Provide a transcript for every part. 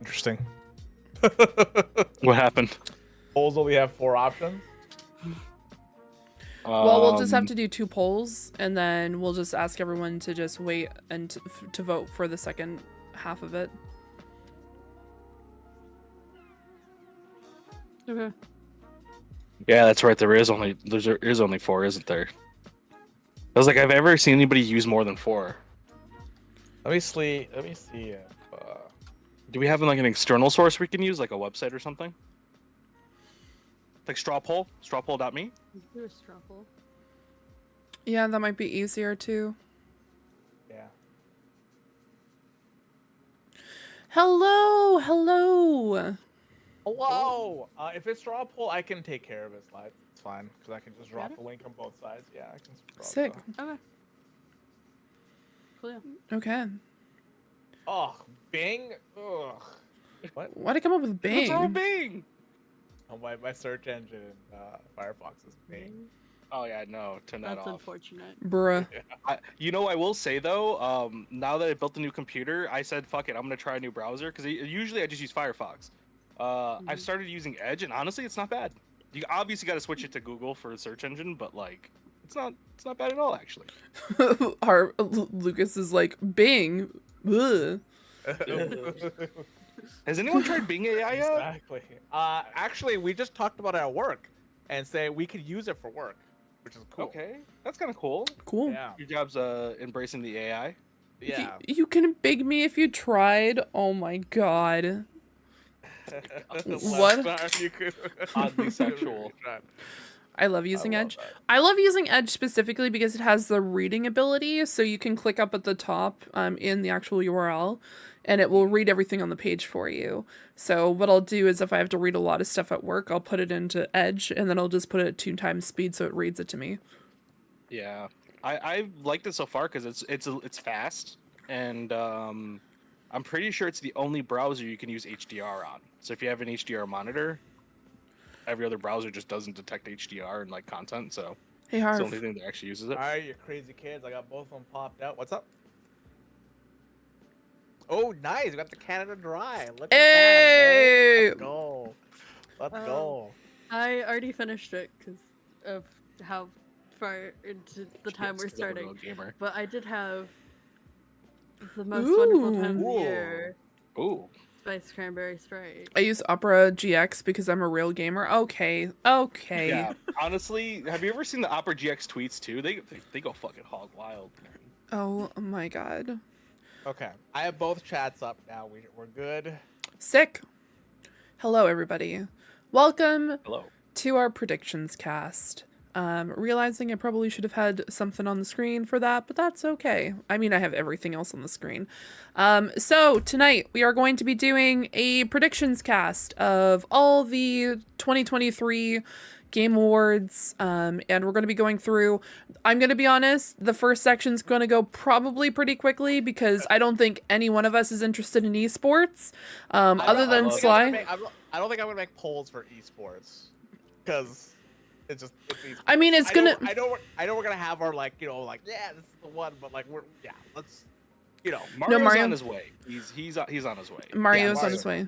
Interesting. What happened? Polls only have 4 options. Well, we'll just have to do 2 polls, and then we'll just ask everyone to just wait and to vote for the second half of it. Okay. Yeah, that's right. There is only 4, isn't there? I was like, I've ever seen anybody use more than 4. Let me see. If, Do we have like an external source we can use, like a website or something? Like straw poll, strawpoll.me. Do a straw poll. Yeah, that might be easier too. yeah. Hello, hello. Hello. If it's straw poll, I can take care of it. Slides. It's fine because I can just drop Got the link on both sides. Yeah, I can. Drop Sick. Okay. Cool. Okay. Oh, Bing. Ugh. What? Why'd I come up with What's wrong with Bing? Bing? Oh, my search engine in Firefox is Bing. Oh yeah, no, turn that That's off. unfortunate. Bruh. I will say though, now that I built a new computer, I said fuck it, I'm gonna try a new browser because usually I just use Firefox. I've started using Edge, and honestly, it's not bad. You obviously got to switch it to Google for the search engine, but like, it's not bad at all actually. Lucas is like, Bing. Ugh. Has anyone tried Bing AI yet? Exactly. Actually, we just talked about it at work, and say we could use it for work, which is cool. Okay, that's kind of cool. Cool. Yeah. Your job's embracing the AI. Yeah. You can big me if you tried. Oh my god. What? Last time you could- Oddly sexual. I love using love Edge. that. I love using Edge specifically because it has the reading ability, so you can click up at the top in the actual URL, and it will read everything on the page for you. So what I'll do is if I have to read a lot of stuff at work, I'll put it into Edge, and then I'll just put it at 2 times speed so it reads it to me. Yeah, I liked it so far because it's fast, and I'm pretty sure it's the only browser you can use HDR on. So if you have an HDR monitor, every other browser just doesn't detect HDR and like content. So Hey it's Harv. the only thing that actually uses it. All right, you crazy kids. I got both of them popped out. What's up? Oh, nice. We got the Canada Dry. Look at Hey! that. Let's go. Let's Oh. go. I already finished it because of how far into the time we're Yes, 'cause I'm a real starting. gamer. But I did have the most wonderful time of the Ooh. year. Ooh. Spice Cranberry Sprite. I use Opera GX because I'm a real gamer. Okay. Okay. Yeah. Honestly, have you ever seen the Opera GX tweets too? They go fucking hog wild. Oh my god. Okay. I have both chats up now. We're good. Sick. Hello, everybody. Welcome Hello. to our predictions cast. Realizing I probably should have had something on the screen for that, but that's okay. I mean, I have everything else on the screen. So tonight we are going to be doing a predictions cast of all the 2023 Game Awards, and we're going to be going through. I'm going to be honest, the first section's going to go probably pretty quickly because I don't think any one of us is interested in esports, other than Sly. I don't think I'm gonna make polls for esports because it's just. It's esports. I mean, it's gonna. I know we're gonna have our like this is the one, but like let's Mario's Mario- on his way. He's on his way. Mario's on Mario. his way.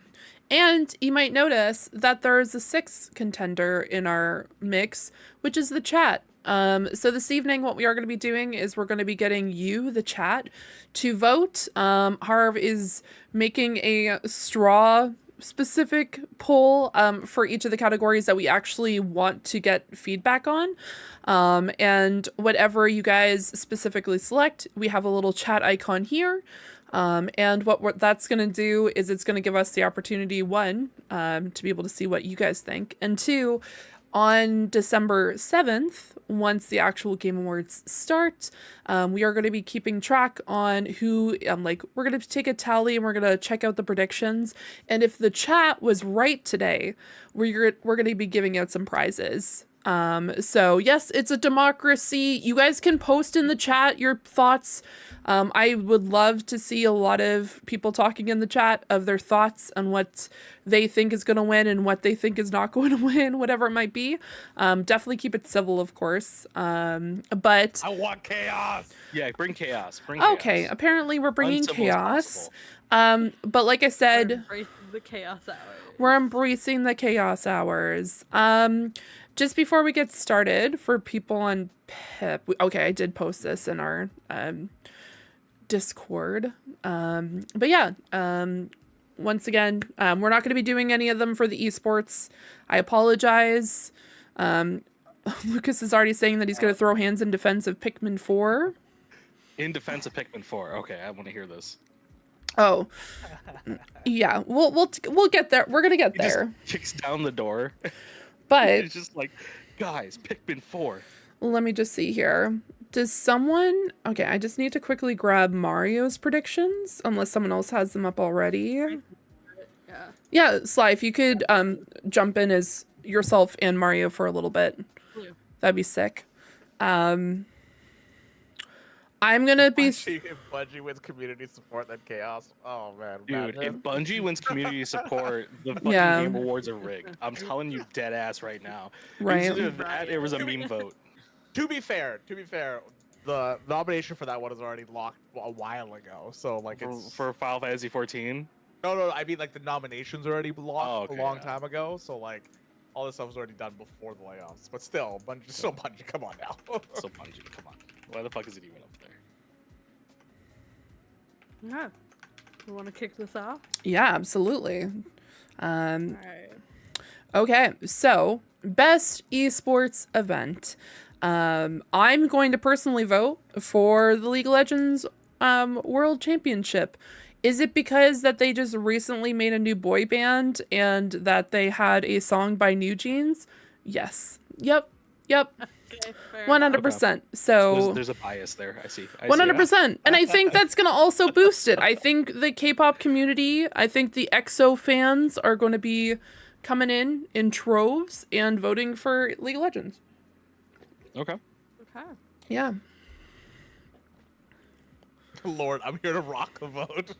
And you might notice that there's a 6th contender in our mix, which is the chat. So this evening, what we are going to be doing is we're going to be getting you, the chat, to vote. Harv is making a straw specific poll for each of the categories that we actually want to get feedback on. And whatever you guys specifically select, we have a little chat icon here. And what that's going to do is it's going to give us the opportunity, 1, to be able to see what you guys think, and 2, on December 7th, once the actual Game Awards start, we are going to be keeping track on who, we're going to take a tally and we're going to check out the predictions. And if the chat was right today, we're going to be giving out some prizes. So yes, it's a democracy. You guys can post in the chat your thoughts. I would love to see a lot of people talking in the chat of their thoughts on what they think is going to win and what they think is not going to win, whatever it might be. Definitely keep it civil, of course. But I want chaos. Yeah, bring chaos. okay, apparently we're bringing Uncivil as chaos. possible. But like I said, Embrace the chaos hours. We're embracing the chaos hours. Just before we get started, for people on Pip, okay, I did post this in our Discord. But yeah, once again, we're not going to be doing any of them for the esports. I apologize. Lucas is already saying that he's going to throw hands in defense of Pikmin 4. In defense of Pikmin 4. Okay, I want to hear this. Oh, yeah. We'll get there. We're gonna get He just there. kicks down the door. But It's just like, guys, Pikmin 4. let me just see here. Does someone? Okay, I just need to quickly grab Mario's predictions, unless someone else has them up already. Yeah. Yeah, Sly, if you could jump in as yourself and Mario for a little bit, Yeah. that'd be sick. I'm gonna be. If Bungie wins community support, then chaos. Oh man, Dude, if imagine. Bungie wins community support, the fucking Yeah. game awards are rigged. I'm telling you dead ass right now. Right. It was either that, it was a meme vote. To be fair, the nomination for that one is already locked a while ago. So like it's For Final Fantasy 14. no. I mean like the nominations already locked Oh, okay, a long yeah. time ago. So like all this stuff was already done before the layoffs. But still, Bungie, come on now. So Bungie, come on. Why the fuck is it even up there? Yeah. You want to kick this off? Yeah, absolutely. All right. Okay, so best esports event. I'm going to personally vote for the League of Legends World Championship. Is it because that they just recently made a new boy band and that they had a song by New Jeans? Yes. Yep. Okay, fair enough. 100%. So There's a bias there. I see. 100%. And I think that's going to also boost it. I think the K-pop community, I think the EXO fans are going to be coming in troves and voting for League of Legends. Okay. Okay. Yeah. Lord, I'm here to rock the vote.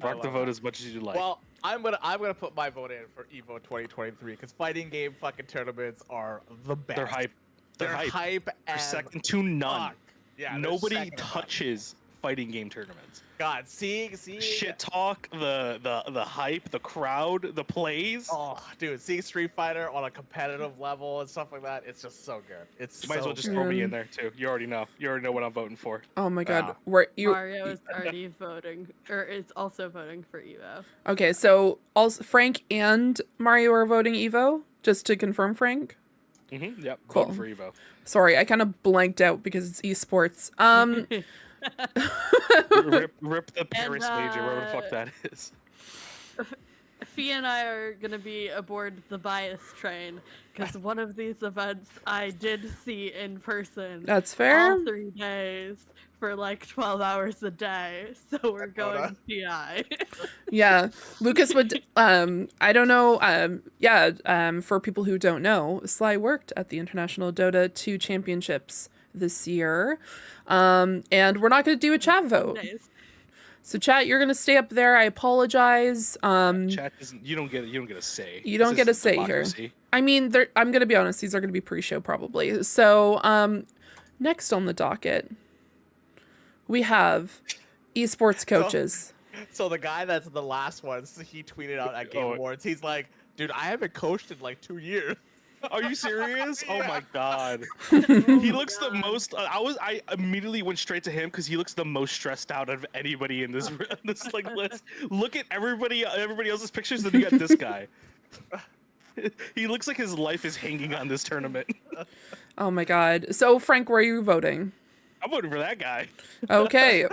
Rock the vote as much as you like. Well, I'm gonna put my vote in for Evo 2023 because fighting game fucking tournaments are the best. They're hype. They're hype They're and second to none. fuck. Yeah, they're Nobody second to none. touches fighting game tournaments. God, seeing Shit talk, the hype, the crowd, the plays. Oh, dude, seeing Street Fighter on a competitive level and stuff like that, it's just so good. It's You might as so well just good. throw me in there too. You already know. You already know what I'm voting for. Oh my God. Yeah. Where you Mario is already voting, or is also voting for Evo. Okay, so also Frank and Mario are voting Evo, just to confirm, Frank. Yep. Cool. Voting for Evo. Sorry, I kind of blanked out because it's esports. Rip the Paris major, wherever the fuck that is. Fee and I are gonna be aboard the bias train because one of these events I did see in person. That's fair. All 3 days for like 12 hours a day, so we're going PI. Yeah, Lucas would. I don't know. For people who don't know, Sly worked at the International Dota 2 Championships this year, and we're not going to do a chat vote. Days. So chat, you're going to stay up there. I apologize. Chat isn't. You don't get a say. You don't get a say here. I mean, I'm going to be honest. These are going to be pre-show probably. So, next on the docket, we have esports coaches. So the guy that's the last one, so he tweeted out at Game Awards. He's like, "Dude, I haven't coached in like 2 years." Are you serious? Oh Yeah. my god. He looks the most. I immediately went straight to him because he looks the most stressed out of anybody in this like list. Look at everybody else's pictures, then you got this guy. He looks like his life is hanging on this tournament. Oh my God. So Frank, where are you voting? I'm voting for that guy. Okay.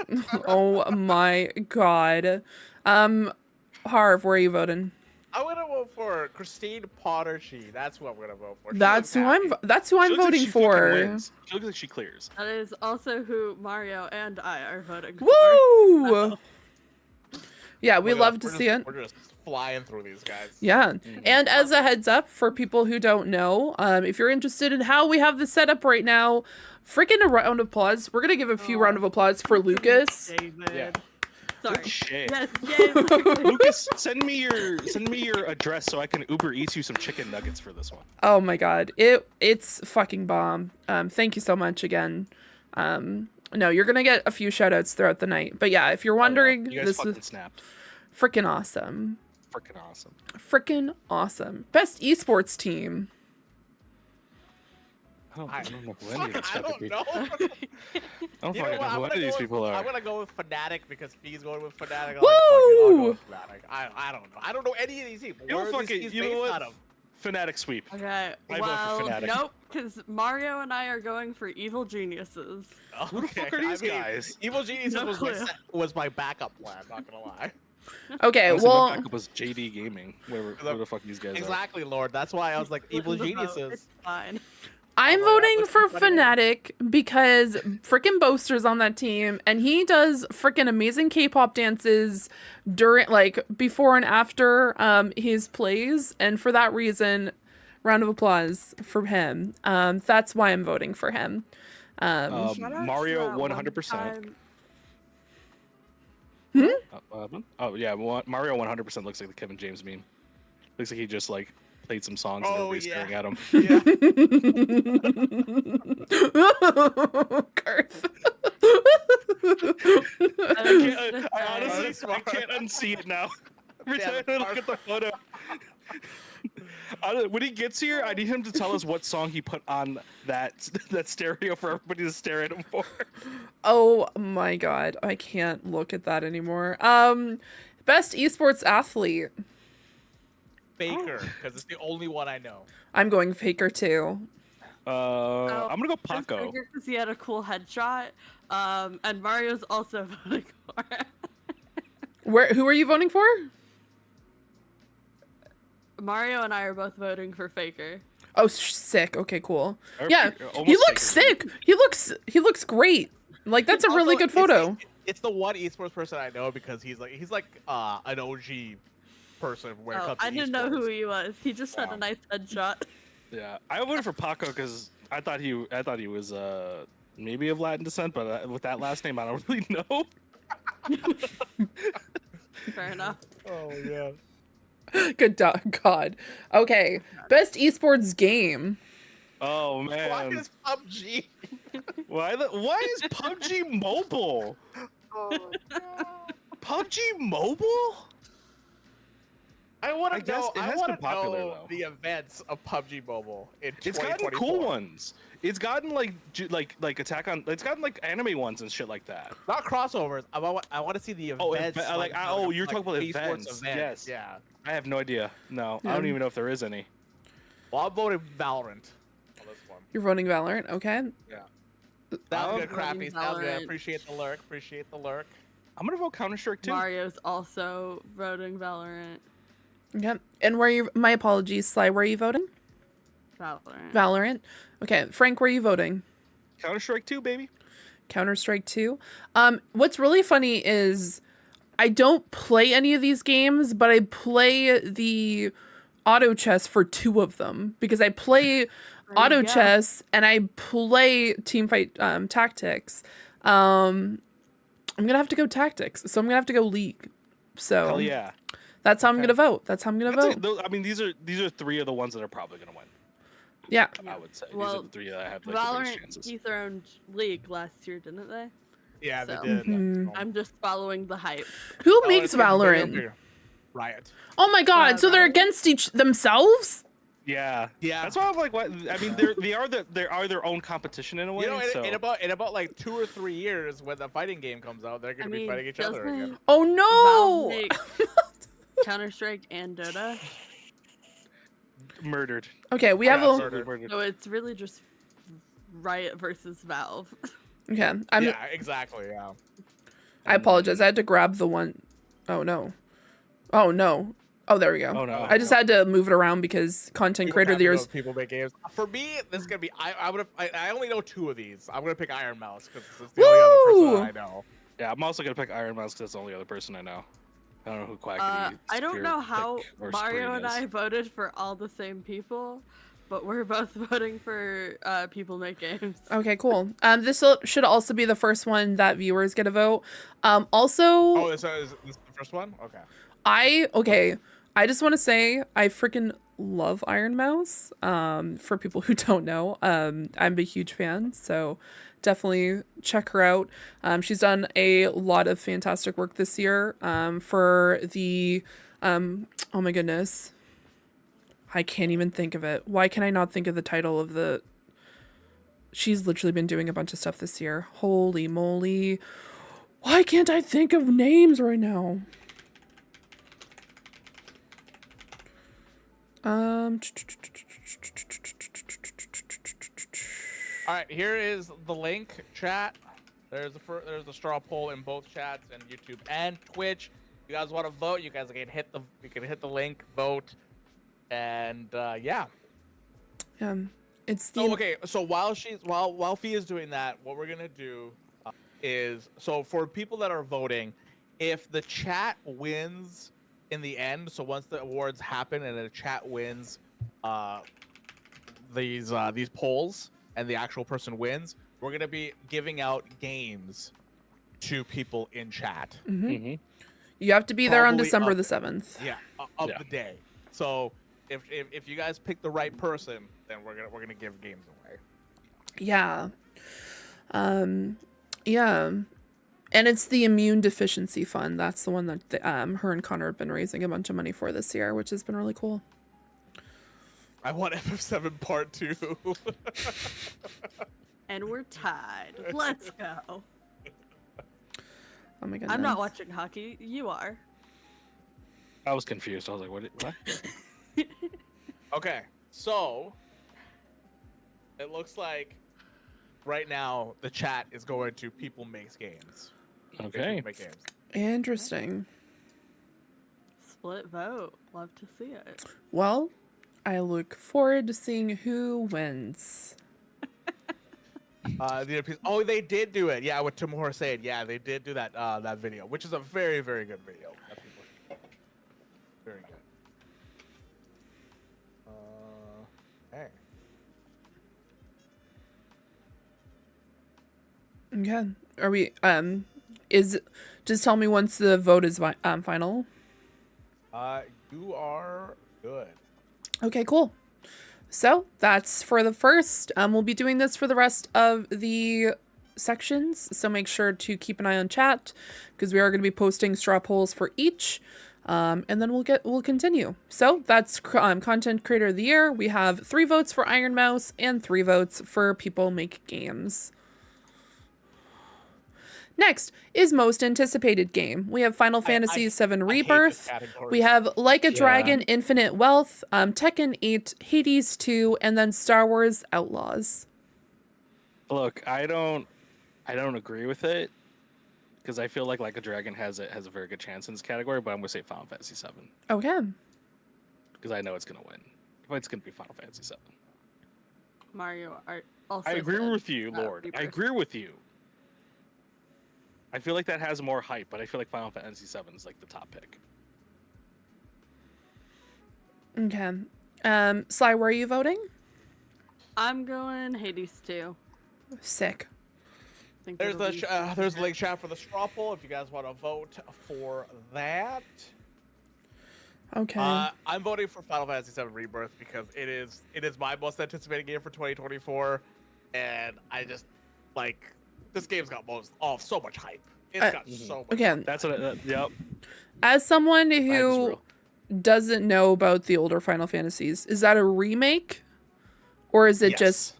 Oh my God. Harv, where are you voting? I'm gonna vote for Christine Pottershee. That's who I'm gonna vote for. She That's looks who happy. I'm She looks like voting she fucking for. wins. She looks like she clears. That is also who Mario and I are voting for. Woo! Yeah, we We're love just- to we're see just- it. We're just flying through these guys. Yeah. And as a heads up for people who don't know, if you're interested in how we have this set up right now, freaking a round of applause. We're going to give a few round of applause for Lucas. David. Yeah. Sorry. Good shit. Yes, yay. Lucas, send me your address so I can Uber Eats you some chicken nuggets for this one. Oh my God. It's fucking bomb. Thank you so much again. No, you're going to get a few shout outs throughout the night. But yeah, if you're wondering, You guys this fucking is snapped. Freaking awesome. Freaking awesome. Freaking awesome. Best esports team. I don't know who any of Fuck, these I fucking don't people. know. I don't You know fucking what? know who any of these people I'm are. gonna go with Fnatic because Fee's going with Fnatic. I'll Woo! go with Fnatic. I don't know. I don't know any of these people. You know Where are these fucking. teams You know based what? out of? Fnatic sweep. Okay, I vote for well, Fnatic. nope, because Mario and I are going for evil geniuses. Who the fuck are these guys? Evil Geniuses No was my clue. was my backup plan. Not gonna lie. Okay, Honestly, my well, backup was JD Gaming. Whoever the fuck these guys Exactly, Lord. That's why I was like Evil Split the vote, Geniuses. It's fine. I'm Oh my God, voting what's for the funny name? Fnatic because freaking Boaster's on that team and he does freaking amazing K-pop dances during, like, before and after his plays, and for that reason, round of applause for him. That's why I'm voting for him. Shout out to Mario that one 100%. time- Oh yeah, Mario 100% looks like the Kevin James meme. Looks like he just like played some songs and Oh, everybody's yeah. staring at him. Yeah. Garth. I honestly That's I smart. can't unsee it now. Every Yeah, time I look at the photo. When he gets here, I need him to tell us what song he put on that stereo for everybody to stare at him for. Oh my god, I can't look at that anymore. Best esports athlete. Faker, because it's the only one I know. I'm going Faker too. I'm gonna go Paco. Because he had a cool headshot. And Mario's also voting for it. Who are you voting for? Mario and I are both voting for Faker. Oh, sick. Okay, cool. Or Yeah, almost he looks Faker. sick. He looks great. Like that's a really Also, good photo. It's the one esports person I know because he's like an OG person when it Oh, comes to I didn't know who esports. he was. He just had Wow. a nice headshot. Yeah, I voted for Paco because I thought he was maybe of Latin descent, but with that last name, I don't really know. Fair enough. Oh yeah. Good God. Okay, best esports game. Oh Why man, is PUBG? why is PUBG Mobile? Oh my God. PUBG Mobile? I want I to guess know. it I has want been to popular, know though. the events of PUBG Mobile in It's gotten 2024. cool ones. It's gotten like Attack on. It's gotten like anime ones and shit like that. Not crossovers. I want to see the Oh, events. you're talking about esports events. Yes. Yeah. I have no idea. No, I Yeah. don't even know if there is any. Well, I'm voting Valorant on this one. You're voting Valorant. Okay. That's I'm good, Crappy. voting Sounds good. Valorant. Appreciate the lurk. Appreciate the lurk. I'm gonna vote Counter Strike too. Mario's also voting Valorant. Yep. And where you? My apologies, Sly. Where are you voting? Valorant. Valorant. Okay, Frank. Where are you voting? Counter Strike 2, baby. Counter-Strike 2. What's really funny is I don't play any of these games, but I play the auto chess for 2 of them because I play auto you go. chess and I play Teamfight Tactics. I'm gonna have to go Tactics, so I'm gonna have to go League. So Hell yeah. that's how I'm Okay. gonna vote. That's how I'm gonna vote. I mean, these are 3 of the ones that are probably gonna win. Yeah. I would say Well, these are the 3 that I have like, the biggest Valorant chances. dethroned League last year, didn't they? Yeah, So- they did. Mhm. I'm just following the hype. Who Valorant's makes getting bigger and Valorant? bigger. Riot. Oh my god, so they're Riot. against each themselves? Yeah. Yeah. That's why I'm like, what? I mean, they are their own competition in a way. You know, so. in about like 2 or 3 years, when the fighting game comes out, they're gonna be fighting each other again. doesn't Oh Valve no! make Counter-Strike and Dota? Murdered. Okay, we Oh, have yeah, a murdered. Murdered. So it's really just Riot versus Valve. okay. Yeah, exactly. Yeah. I apologize. I had to grab the one oh no. Oh no. Oh, there we go. Oh no. I just had to move it around because content People creator of the have to years. go people make games. For me, this is gonna be. I only know 2 of these. I'm gonna pick Iron Mouse because it's the only other person I know. Yeah, I'm also gonna pick Iron Mouse because that's the only other person I know. I don't know who Quackity. I don't know how Pick or Mario Spring and is. I voted for all the same people, but we're both voting for people make games. Okay, cool. Should also be the first one that viewers get a vote. Also, Oh, is this the first one? Okay. I I just want to say I freaking love Iron Mouse. For people who don't know, I'm a huge fan, so definitely check her out. She's done a lot of fantastic work this year. For the oh my goodness, I can't even think of it. Why can I not think of the title of the? She's literally been doing a bunch of stuff this year. Holy moly! Why can't I think of names right now? All right, here is the link, chat. There's the straw poll in both chats and YouTube and Twitch. You guys want to vote? You guys can hit the link, vote, and yeah. It's the okay. So while Fia's doing that, what we're gonna do is, so for people that are voting, if the chat wins in the end, so once the awards happen and the chat wins these polls and the actual person wins, we're gonna be giving out games to people in chat. You have to be there on December the 7th. Yeah, the day. So if you guys pick the right person, then we're gonna give games away. Yeah. Yeah. And it's the immune deficiency fund. That's the one that her and Connor have been raising a bunch of money for this year, which has been really cool. I want FF7 Part 2. And we're tied. Let's go. Oh my goodness. I'm not watching hockey. You are. I was confused. I was like, what? Okay, so it looks like right now the chat is going to People Makes Games. Okay. People Make Games. Interesting. Split vote. Love to see it. Well, I look forward to seeing who wins. Oh, they did do it. Yeah, with Timur saying, yeah, they did do that that video, which is a very, very good video. Very good. Hey. Okay. Are we just tell me once the vote is final. You are good. Okay, cool. So that's for the first. We'll be doing this for the rest of the sections. So make sure to keep an eye on chat because we are going to be posting straw polls for each. And then we'll continue. So that's Content Creator of the Year. We have 3 votes for Iron Mouse and 3 votes for People Make Games. Next is Most Anticipated Game. We have Final Fantasy VII Rebirth. We have Like a Dragon, Infinite Wealth, Tekken 8, Hades 2, and then Star Wars Outlaws. Look, I don't agree with it because I feel like a Dragon has a very good chance in this category, but I'm gonna say Final Fantasy VII. Okay. Because I know it's gonna win. It's gonna be Final Fantasy VII. Mario Art also. I agree with you, Lord. Rebirth. I agree with you. I feel like that has more hype, but I feel like Final Fantasy VII is like the top pick. Okay. Sly, where are you voting? I'm going Hades 2. Sick. There's the link chat for the straw poll if you guys want to vote for that. Okay. I'm voting for Final Fantasy VII Rebirth because it is my most anticipated game for 2024, and I just like this game's got so much hype. It's got so much. Again, That's what. Yep. as someone who doesn't know about the older Final Fantasies, is that a remake, or is it just?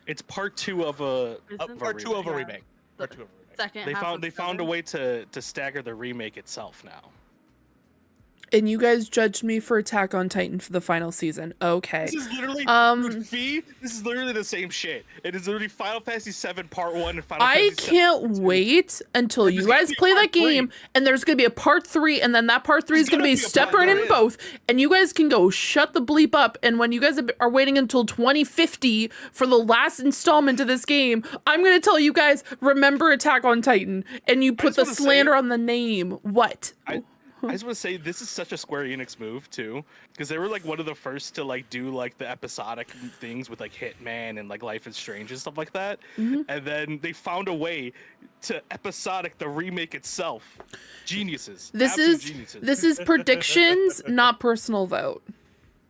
It's part 2 of a. Part 2 of a remake. Part 2 of a remake. Second They found a way to stagger the remake itself now. And you guys judged me for Attack on Titan for the final season. Okay. This is literally this is literally the same shit. It is literally Final Fantasy VII Part 1 and Final Fantasy VII. I can't wait until you guys play that game and there's going to be a part 3 and then that part 3 is going to be separate in both and you guys can go shut the bleep up, and when you guys are waiting until 2050 for the last installment of this game, I'm going to tell you guys remember Attack on Titan and you put the slander on the name. What? I just want to say this is such a Square Enix move too, because they were like one of the first to like do like the episodic things with like Hitman and like Life is Strange and stuff like that, Mhm. and then they found a way to episodic the remake itself. Geniuses. Absolute geniuses. This is predictions, not personal vote.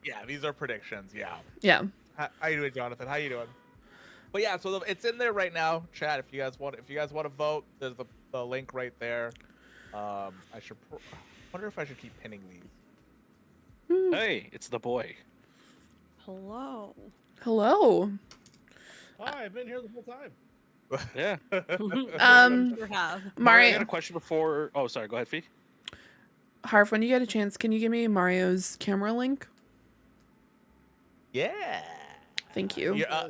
Yeah, these are predictions. Yeah. Yeah. How you doing, Jonathan? How you doing? But yeah, so it's in there right now, chat. If you guys want to vote, there's the link right there. I wonder if I should keep pinning these. Hey, it's the boy. Hello. Hello. Hi, I've been here the whole time. Yeah. You have. I Mario, got a question before. Oh, sorry. Go ahead, Fee. Harv, when you get a chance, can you give me Mario's camera link? Yeah. Thank you. Yeah,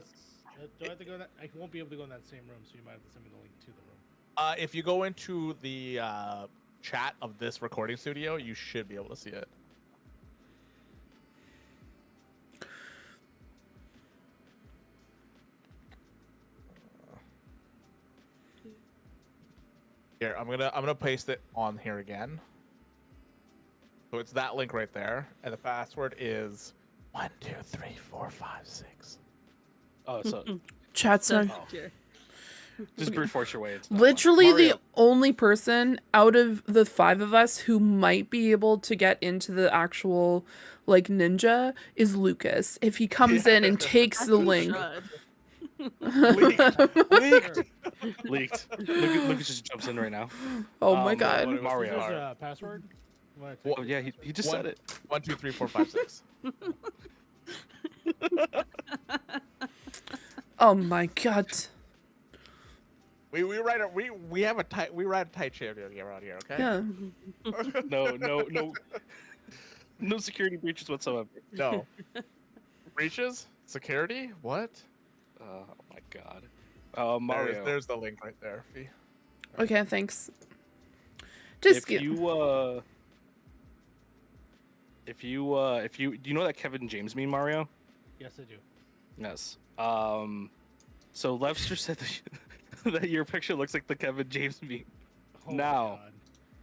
Do I have to go in that? I won't be able to go in that same room, so you might have to send me the link to the room. If you go into the chat of this recording studio, you should be able to see it. Here, I'm gonna paste it on here again. So it's that link right there, and the password is 1, 2, 3, 4, 5, 6. Oh, so Chat's not. just brute force your way. It's not Literally, Mario. the only person out of the 5 of us who might be able to get into the actual like ninja is Lucas. If he comes in and takes the link. leaked. Lucas just jumps in right now. Oh my Um, god. what- Mario. Is there a password? You wanna Well, take- Oh yeah, he just said it. 1, 2, 3, 4, 5, 6. Oh my god. We have a tight ship around here, okay? Yeah. No security breaches whatsoever. No. Breaches? Security? What? Oh my god. Mario. There's the link right there. Fee. Okay, thanks. Just If you do you know that Kevin James meme, Mario? Yes, I do. Yes. So Levster said that your picture looks like the Kevin James meme. Oh my Now. God.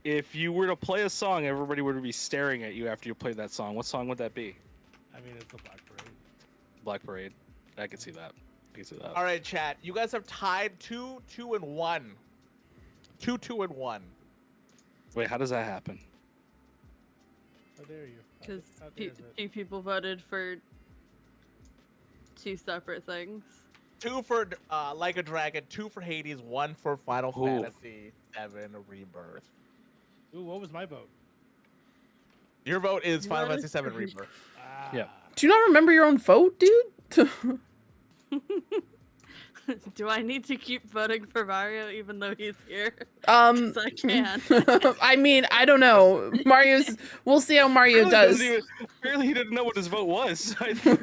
If you were to play a song, everybody would be staring at you after you played that song. What song would that be? I mean, it's the Black Parade. Black Parade. I can see that. I can see that. All right, chat. You guys have tied 2, 2, and 1. 2, 2, and 1. Wait, how does that happen? How dare you? Because How dare it? 2 people voted for 2 separate things. 2 for Like a Dragon, 2 for Hades, 1 for Final Ooh. Fantasy 7 Rebirth. Ooh, what was my vote? Your vote is You Final voted Fantasy 7 for- Rebirth. Ah. Yeah. Do you not remember your own vote, dude? Do I need to keep voting for Mario even though he's here? Um 'Cause I can. I mean, I don't know. We'll see how Mario does. Apparently he didn't know what his vote was. I think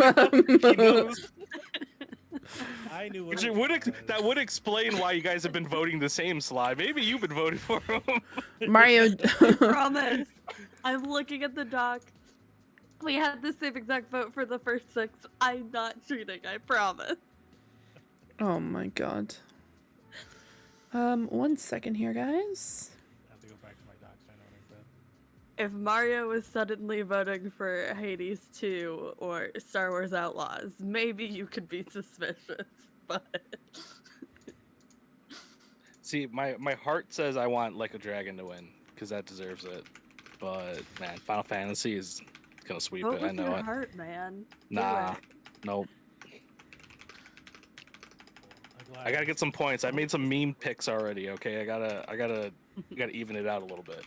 he knows. I knew what Which it it was. that would explain why you guys have been voting the same, Sly. Maybe you've been voting for him. Mario Promise. I'm looking at the doc. We had the same exact vote for the first 6. I'm not cheating, I promise. Oh my god. 1 second here, guys. I have to go back to my docs. I know what I said. If Mario was suddenly voting for Hades 2 or Star Wars Outlaws, maybe you could be suspicious, but See, my heart says I want Like a Dragon to win because that deserves it. But man, Final Fantasy is gonna sweep vote it. I with know your it. heart, man. Do Nah, it. nope. I'm glad I gotta get some points. I made some meme picks already. Okay, I gotta even it out a little bit.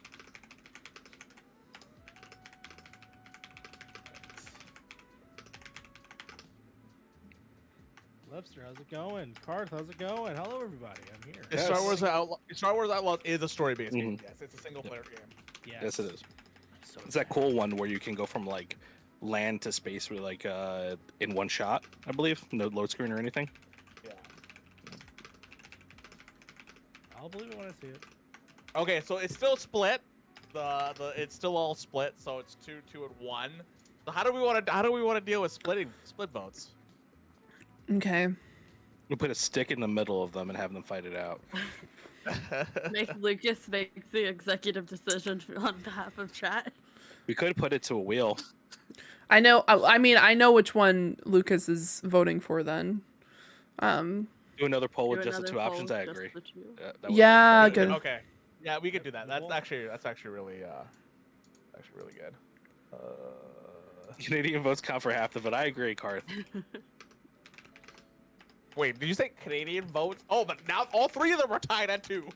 Lobster, how's it going? Karth, how's it going? Hello, everybody. I'm here. Yes. Star Wars Outlaws is a story-based game. Mhm. Yes, it's a single-player game. Yes. Yes, it is. So It's that cool one where you can go from like land to space with like in one shot, I believe. No load screen or anything. Yeah. I'll believe it when I see it. Okay, so it's still split. It's still all split. So it's 2, 2, and 1. So how do we want to deal with split votes? Okay. You put a stick in the middle of them and have them fight it out. Make Lucas make the executive decision on behalf of chat. We could put it to a wheel. I know. I mean, I know which one Lucas is voting for. Then, Do another poll with Do just the another two options. poll, I just agree. the two. That would yeah, work. good. Okay. Yeah, we could do that. That's actually really good. Canadian votes count for half the vote. I agree, Karth. Wait, did you say Canadian votes? Oh, but now all three of them are tied at 2.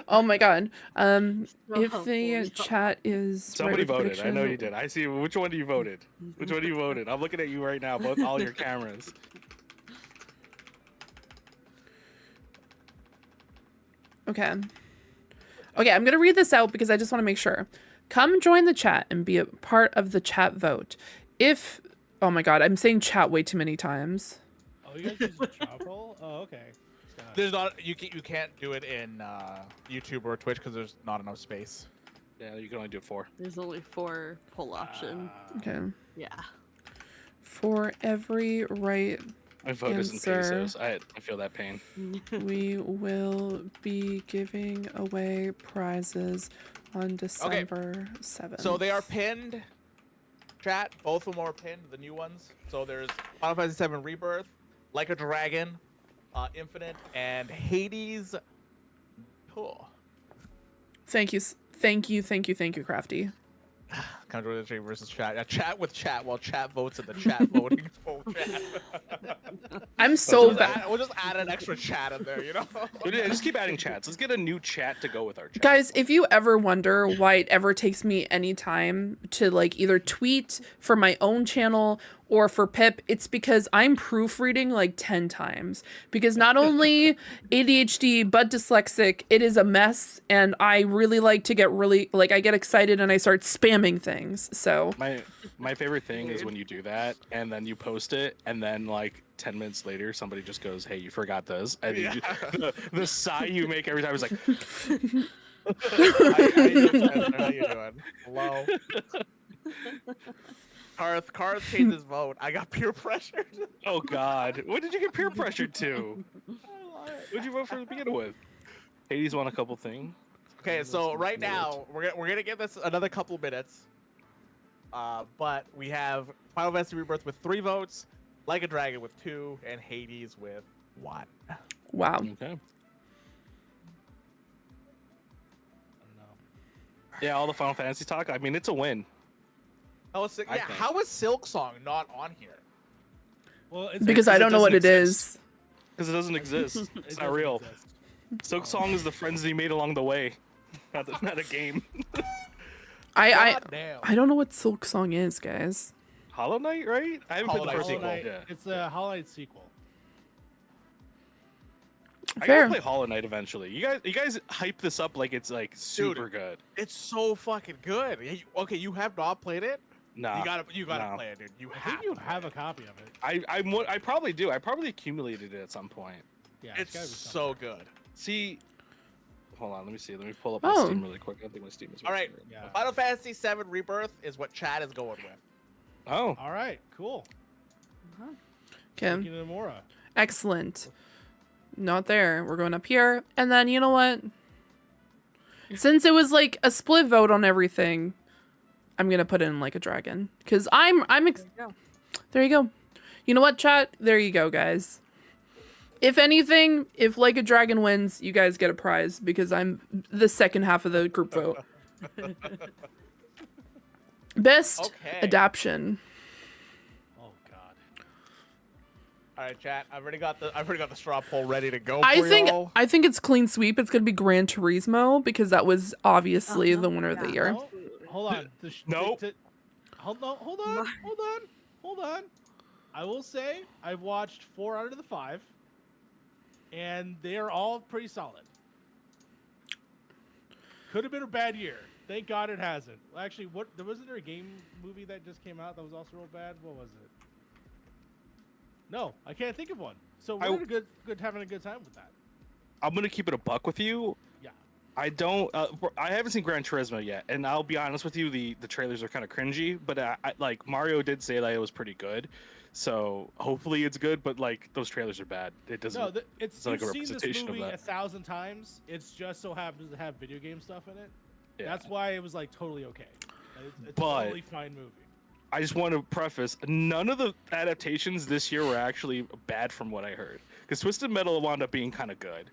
Oh my god. If Oh, the holy chat is Somebody right with the voted. I know prediction- you did. I see. Which one do you voted? Which one do you voted? I'm looking at you right now. Both all your cameras. Okay. Okay, I'm gonna read this out because I just want to make sure. Come join the chat and be a part of the chat vote. If oh my god, I'm saying chat way too many times. Oh, you guys use a chat roll? Oh, okay. Got it. There's not you can't do it in YouTube or Twitch because there's not enough space. Yeah, you can only do 4. There's only 4 poll option. Okay. Yeah. For every right My vote is in Answer. pesos. I feel that pain. we will be giving away prizes on December 7th. So they are pinned. Chat, both of them are pinned, the new ones. So there's Final Fantasy VII Rebirth, Like a Dragon, Infinite, and Hades. Cool. Thank you, Crafty. Control the stream versus chat. Yeah, chat with chat while chat votes in the chat voting full chat. I'm so We'll bad. we'll just add an extra chat in there, you know? Yeah, just keep adding chats. Let's get a new chat to go with our chat. Guys, if you ever wonder why it ever takes me any time to like either tweet for my own channel or for Pip, it's because I'm proofreading like 10 times. Because not only ADHD, but dyslexic, it is a mess. And I really like to get I get excited and I start spamming things. So My favorite thing is when you do that and then you post it and then like 10 minutes later somebody just goes, "Hey, you forgot this." And Yeah. the sigh you make every time is like How you doing? Hello. Karth changed his vote. I got peer pressured. oh god. What did you get peer pressured to? What'd you vote for to begin with? Hades won a couple things. Okay, so right now we're gonna give this another couple minutes. But we have Final Fantasy Rebirth with 3 votes, Like a Dragon with 2, and Hades with 1. wow. Okay. I don't know. Yeah, all the Final Fantasy talk. I mean, it's a win. How is Silk Song not on here? Well, it's Because I don't know what it is. Because it doesn't exist. It's not real. Silk Song is the friends that he made along the way. Not a game. I Damn. don't know what Silk Song is, guys. Hollow Knight, right? I haven't played the Hollow first Knight. sequel. Knight, Yeah. it's a Hollow Knight sequel. I Fair. gotta play Hollow Knight eventually. You guys hype this up like it's like super good. It's so fucking good. Okay, you have not played it? Nah. You gotta no. play it, dude. You I have think you to play have it. a copy of it. I probably do. I probably accumulated it at some point. Yeah, It's gotta be so good. See, hold on. Let me see. Let me pull up my Oh. Steam really quick. I don't think my Steam is. All right. working Yeah. Final Fantasy VII Rebirth is what Chad is going with. right now. All right, cool. Okay. Nomura. Excellent. Not there. We're going up here. And then, you know what? Since it was like a split vote on everything, I'm going to put in Like a Dragon. Because there you go. You know what, chat? There you go, guys. If anything, if Like a Dragon wins, you guys get a prize because I'm the second half of the group vote. Best Okay. adaption. Oh God. All right, chat. I've already got the straw poll ready to go. I for think y'all. it's clean sweep. It's gonna be Gran Turismo because that was obviously Uh-huh. the winner of the year. No, hold on. Nope. Hold on. I will say I've watched 4 out of the 5, and they are all pretty solid. Could have been a bad year. Thank God it hasn't. Actually, wasn't there a game movie that just came out that was also real bad? What was it? No, I can't think of one. So we're having a good time with that. I'm gonna keep it a buck with you. Yeah. I don't. I haven't seen Gran Turismo yet, and I'll be honest with you, the trailers are kind of cringy. But like Mario did say that it was pretty good, so hopefully it's good. But like those trailers are bad. It doesn't. No, it's like you've a seen this representation of movie that. 1,000 times. It's just so happens to have video game stuff in it. Yeah. That's why it was like totally okay. It's a But- totally fine movie. I just want to preface: none of the adaptations this year were actually bad, from what I heard. Because Twisted Metal wound up being kind of good.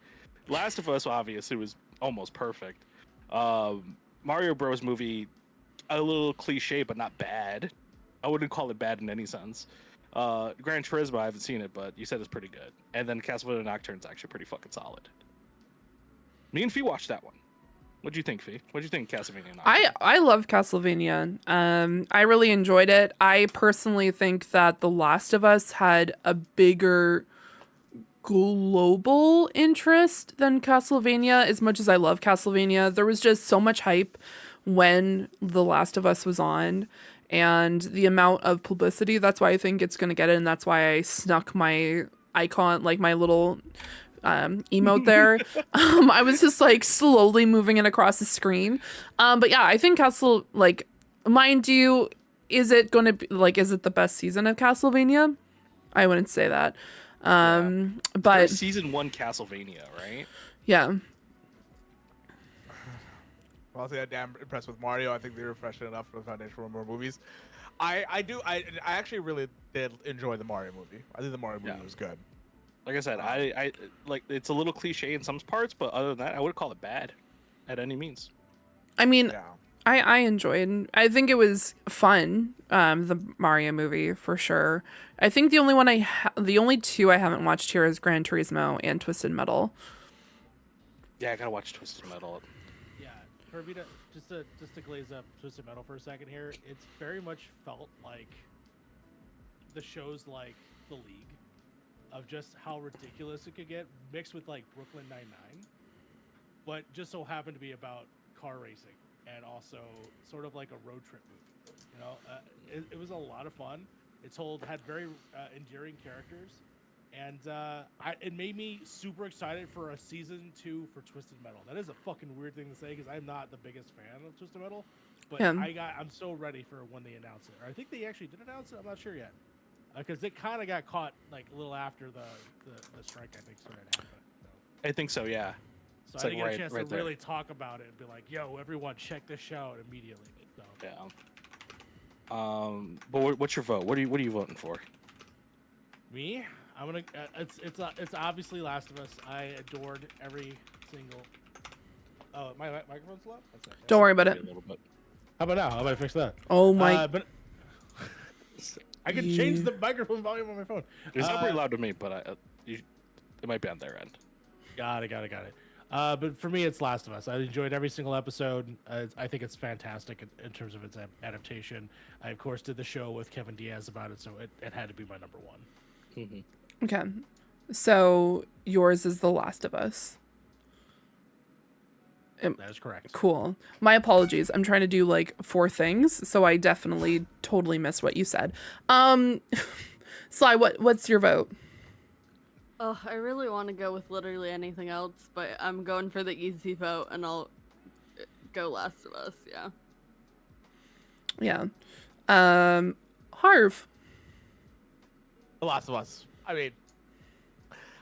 Last of Us obviously was almost perfect. Mario Bros. Movie, a little cliche, but not bad. I wouldn't call it bad in any sense. Gran Turismo, I haven't seen it, but you said it's pretty good. And then Castlevania Nocturne's actually pretty fucking solid. Me and Fee watched that one. What'd you think, Fee? What'd you think, Castlevania Nocturne? I love Castlevania. I really enjoyed it. I personally think that The Last of Us had a bigger global interest than Castlevania. As much as I love Castlevania, there was just so much hype when The Last of Us was on, and the amount of publicity. That's why I think it's gonna get it, and that's why I snuck my icon, like my little emote there. I was just like slowly moving it across the screen. But yeah, I think like, mind you, is it going to be like, is it the best season of Castlevania? I wouldn't say that. But There's season 1 Castlevania, right? yeah, Well, I'm damn impressed with Mario. I think they were fresh enough for the foundation for more movies. I actually really did enjoy the Mario movie. I think the Mario movie Yeah. was good. Like I said, I like it's a little cliche in some parts, but other than that, I would call it bad, at any means. I mean, Yeah. I enjoyed. I think it was fun. The Mario movie for sure. I think the only one the only two I haven't watched here is Gran Turismo and Twisted Metal. Yeah, I gotta watch Twisted Metal. Yeah, for me to just to glaze up Twisted Metal for a second here, it's very much felt like the shows like The League, of just how ridiculous it could get, mixed with like Brooklyn Nine-Nine, but just so happened to be about car racing and also sort of like a road trip movie. You know, it was a lot of fun. Had very endearing characters, and it made me super excited for a season 2 for Twisted Metal. That is a fucking weird thing to say because I'm not the biggest fan of Twisted Metal, but Yeah. I'm so ready for when they announce it. Or I think they actually did announce it. I'm not sure yet. Because it kind of got caught like a little after the strike, I think, started happening. I think so, yeah. So It's I like didn't get a right- chance right to there. really talk about it and be like, "Yo, everyone, check this show out immediately." So Yeah. But what's your vote? What are you voting for? me, I'm gonna. It's obviously Last of Us. I adored every single. Oh, my microphone's low. That's it. Don't worry about Maybe it. a little bit. How about now? How about I fix that? Oh my! But I can change the microphone volume on my phone. It's not pretty loud to me, but it might be on their end. Got it. But for me, it's Last of Us. I enjoyed every single episode. I think it's fantastic in terms of its adaptation. I, of course, did the show with Kevin Diaz about it, so it had to be my number one. Mm-hmm. Okay, so yours is The Last of Us. That is correct. Cool. My apologies. I'm trying to do like 4 things, so I definitely totally missed what you said. Sly, what's your vote? Oh, I really want to go with literally anything else, but I'm going for the easy vote, and I'll go Last of Us. Yeah. Yeah. Harv. The Last of Us. I mean,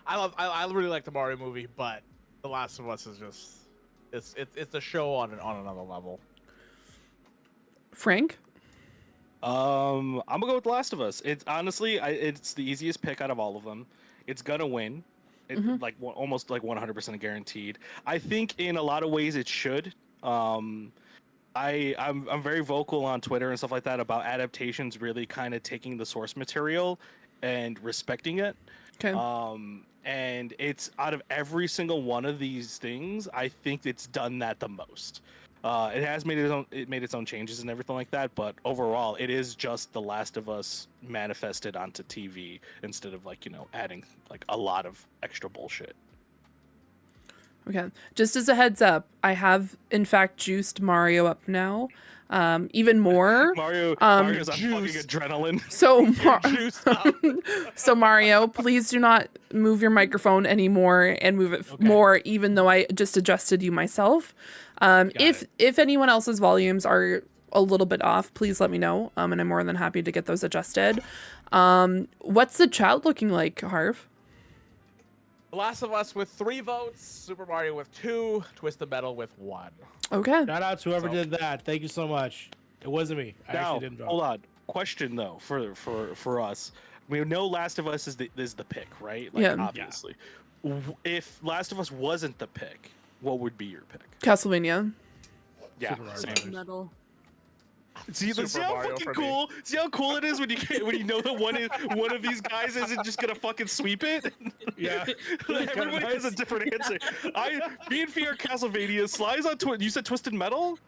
I really like the Mario movie, but The Last of Us is just it's a show on another level. Frank. I'm gonna go with The Last of Us. It's honestly, it's the easiest pick out of all of them. It's gonna win. It like almost like 100% guaranteed. I think in a lot of ways it should. I'm very vocal on Twitter and stuff like that about adaptations really kind of taking the source material and respecting it. Okay. And it's out of every single one of these things, I think it's done that the most. It has made its own changes and everything like that, but overall, it is just The Last of Us manifested onto TV instead of like adding like a lot of extra bullshit. Okay. Just as a heads up, I have in fact juiced Mario up now. Even more. Mario's on fucking adrenaline. So Mario, please do not move your microphone anymore and move it more, even though I just adjusted you myself. If anyone else's volumes are a little bit off, please let me know. And I'm more than happy to get those adjusted. What's the chat looking like, Harv? The Last of Us with 3 votes, Super Mario with 2, Twisted Metal with 1. Okay. Shout out to whoever did that. Thank you so much. It wasn't me. I actually didn't vote. Hold on. Question though for us. We know Last of Us is the pick, right? Like, Yeah. obviously. If Last of Us wasn't the pick, what would be your pick? Castlevania. Yeah. Super Mario Same. Brothers. Metal. See how Mario fucking for me. cool. See how cool it is when you know that one of these guys isn't just gonna fucking sweep it. Yeah. Everybody has a different answer. Me and Fee are Castlevania. Sly's on you said Twisted Metal?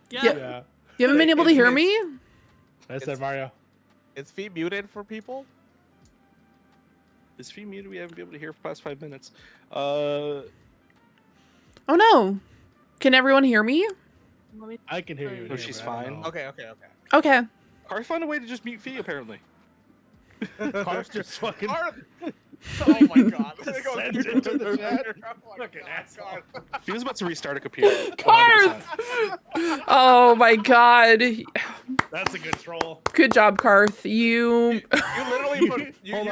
Yeah. Yeah. You haven't been able to hear me? I said Mario. Is feed muted for people? Is Fee muted? We haven't been able to hear for the past 5 minutes. Oh no. Can everyone hear me? Let me I can hear you. No, she's fine. Okay. Okay. Karl found a way to just mute Fee apparently. Karl's just fucking. Oh my god. There goes Send Peter it to with the chat. Fucking asshole. Fee was about to restart a computer. Karl! 100%. Oh my god. That's a good troll. Good job, Karth. You You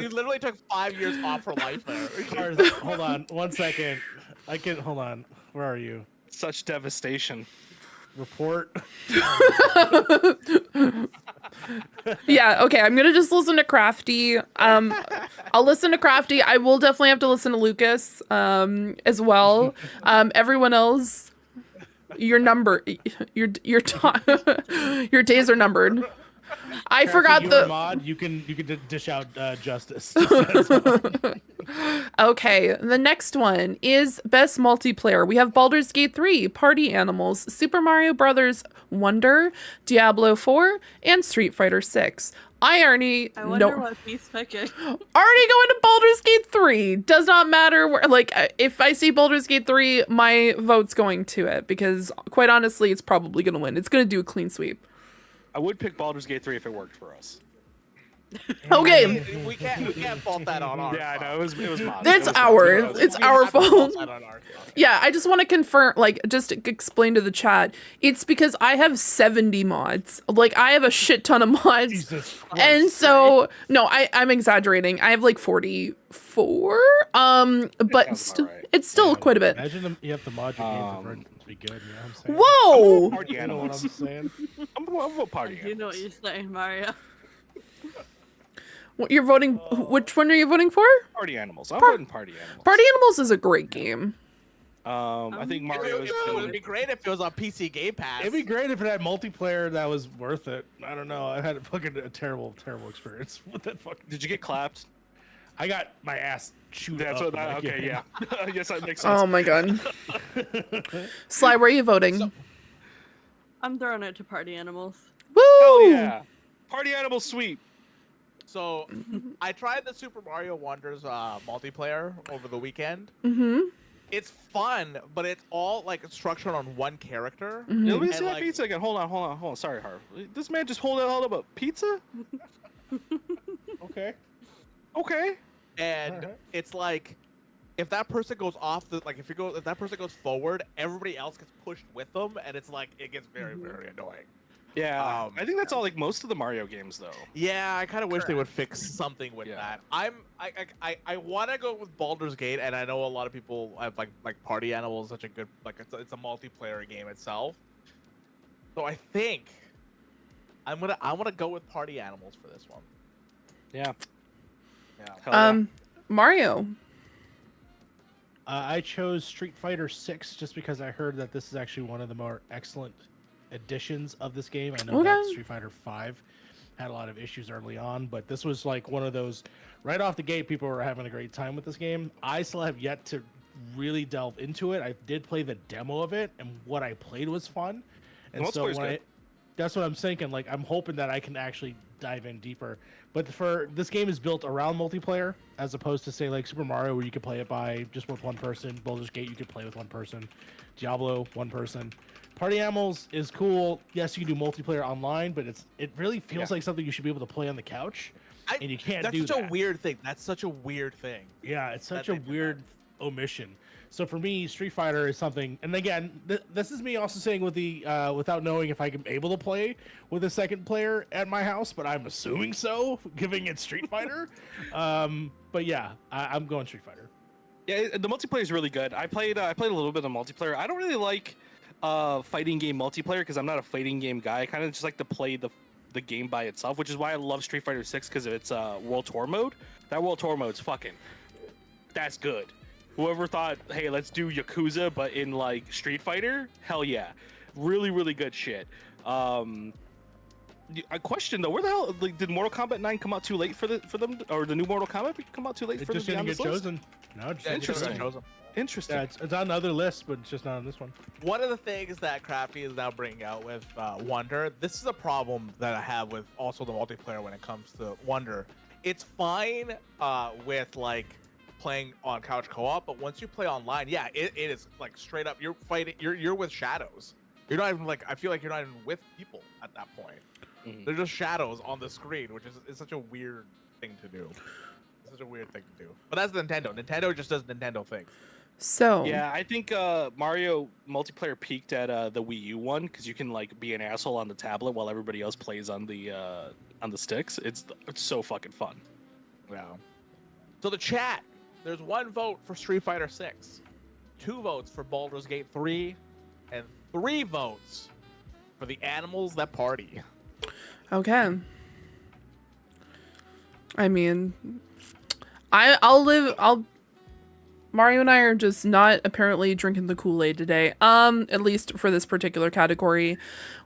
literally took 5 years off her life there. Karl, hold on 1 second. Hold on. Where are you? Such devastation. Report. Yeah, okay. I'm gonna just listen to Crafty. I'll listen to Crafty. I will definitely have to listen to Lucas as well. Everyone else, your your days are numbered. I forgot You're a the. mod. You can dish out justice. Okay, the next one is best multiplayer. We have Baldur's Gate 3, Party Animals, Super Mario Brothers Wonder, Diablo 4, and Street Fighter 6. I already wonder what he's picking. already going to Baldur's Gate 3. Does not matter where, like, if I see Baldur's Gate 3, my vote's going to it because quite honestly, it's probably going to win. It's going to do a clean sweep. I would pick Baldur's Gate 3 if it worked for us. Okay. We can't fault that on our. Yeah, I know. It was mine. That's It was ours. mine. It's We our have to fault fault. that on our fault. Yeah, I just want to confirm, like, just to explain to the chat. It's because I have 70 mods. Like, I have a shit ton of mods. Jesus Christ. And so, no, I'm exaggerating. I have like 44. But sounds about right. it's still quite a bit. Imagine you have to mod your game for it to be good. You know what I'm saying? Whoa! Party You know what animals. I'm saying? I'm a party You know what animals. you're saying, Mario. What you're voting? Which one are you voting for? Party animals. I'm voting party animals. Party Animals is a great game. I think Mario is It would be great if it was on PC Game Pass. It'd be great if it had multiplayer that was worth it. I don't know. I had a terrible experience with that fucking. Did you get clapped? I got my ass chewed That's up. what. in that Okay, game. yeah. Yes, that makes sense. Oh my god. Sly, where are you voting? I'm throwing it to Party Animals. Woo! Hell yeah! Party animals, sweet. So, I tried the Super Mario Wonders multiplayer over the weekend. Mm-hmm. It's fun, but it's all like structured on one character. Mm-hmm. Yeah, let me And, see that like- pizza again. Hold on. Sorry, Harv. This man just hold up a pizza? Okay. Okay. And Alright. it's like, if that person goes off the if that person goes forward, everybody else gets pushed with them, and it's like it gets very annoying. Yeah. Um, I think that's all like most of the Mario games though. Yeah, I kind of wish they would fix something with Yeah. that. I want to go with Baldur's Gate, and I know a lot of people have like Party Animals, such a good it's a multiplayer game itself. So I think I'm gonna go with Party Animals for this one. Yeah. Yeah. Hell yeah. Mario. I chose Street Fighter 6 just because I heard that this is actually one of the more excellent editions of this game. I know that Okay. Street Fighter 5 had a lot of issues early on, but this was like one of those right off the gate. People were having a great time with this game. I still have yet to really delve into it. I did play the demo of it, and what I played was fun. And The so multiplayer's when good. That's what I'm thinking. Like, I'm hoping that I can actually dive in deeper. But for this game is built around multiplayer, as opposed to say like Super Mario, where you could play it by just with one person. Baldur's Gate, you could play with one person. Diablo, one person. Party Animals is cool. Yes, you can do multiplayer online, but it really feels like something you should be able to play on the couch, and you can't do that. That's such a weird thing. That's such a weird thing. Yeah, it's such a weird omission. So for me, Street Fighter is something, and again, this is me also saying with the without knowing if I'm able to play with a second player at my house, but I'm assuming so, giving it Street Fighter. But yeah, I'm going Street Fighter. Yeah, the multiplayer is really good. I played a little bit of multiplayer. I don't really like fighting game multiplayer because I'm not a fighting game guy. I kind of just like to play the game by itself, which is why I love Street Fighter 6 because of its World Tour mode. That World Tour mode's that's good. Whoever thought, hey, let's do Yakuza, but in like Street Fighter, hell yeah, really, really good shit. A question though, where the hell did Mortal Kombat 9 come out too late for them, or the new Mortal Kombat come out too late for them? It just didn't get chosen. No, it just Interesting. Chosen. Interesting. Yeah, it's on other lists, but it's just not on this one. One of the things that Crappy is now bringing out with Wonder, this is a problem that I have with also the multiplayer when it comes to Wonder. It's fine with like playing on couch co-op, but once you play online, yeah, it is like straight up you're fighting, you're with shadows. You're not even like, I feel like you're not even with people at that point. Mm-hmm. They're just shadows on the screen, which is such a weird thing to do. It's such a weird thing to do. But that's Nintendo. Nintendo just does Nintendo things. So yeah, I think Mario multiplayer peaked at the Wii U one because you can like be an asshole on the tablet while everybody else plays on the sticks. It's so fucking fun. Yeah. So the chat. There's 1 vote for Street Fighter 6, 2 votes for Baldur's Gate 3, and 3 votes for the animals that party. okay. I mean, I'll Mario and I are just not apparently drinking the Kool-Aid today. At least for this particular category.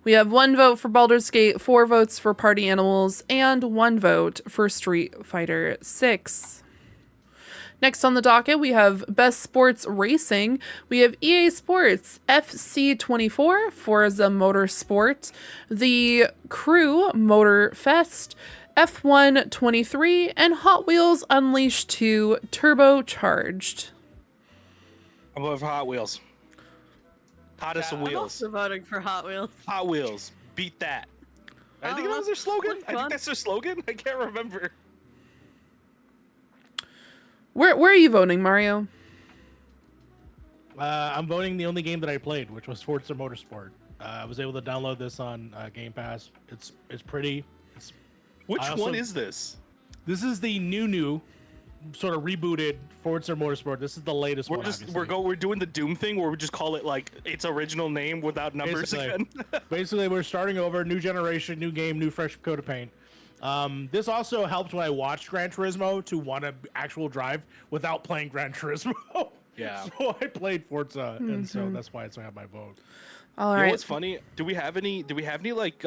We have 1 vote for Baldur's Gate, 4 votes for Party Animals, and 1 vote for Street Fighter 6. Next on the docket, we have Best Sports Racing. We have EA Sports, FC24, Forza Motorsport, The Crew Motor Fest, F1 23, and Hot Wheels Unleashed 2 Turbocharged. I'm voting for Hot Wheels. Hottest of I'm wheels. also voting for Hot Wheels. Hot Wheels. Beat that. I think that was their slogan. I think that's their slogan. I can't remember. Where are you voting, Mario? I'm voting the only game that I played, which was Forza Motorsport. I was able to download this on Game Pass. It's pretty. Which one is this? This is the new sort of rebooted Forza Motorsport. This is the latest one. We're doing the Doom thing where we just call it like its original name without numbers again. Basically, we're starting over, new generation, new game, new fresh coat of paint. This also helps when I watch Gran Turismo to want to actual drive without playing Gran Turismo. Yeah. So I played Forza, and so that's why it's my vote. All You right. know what's funny? Do we have any like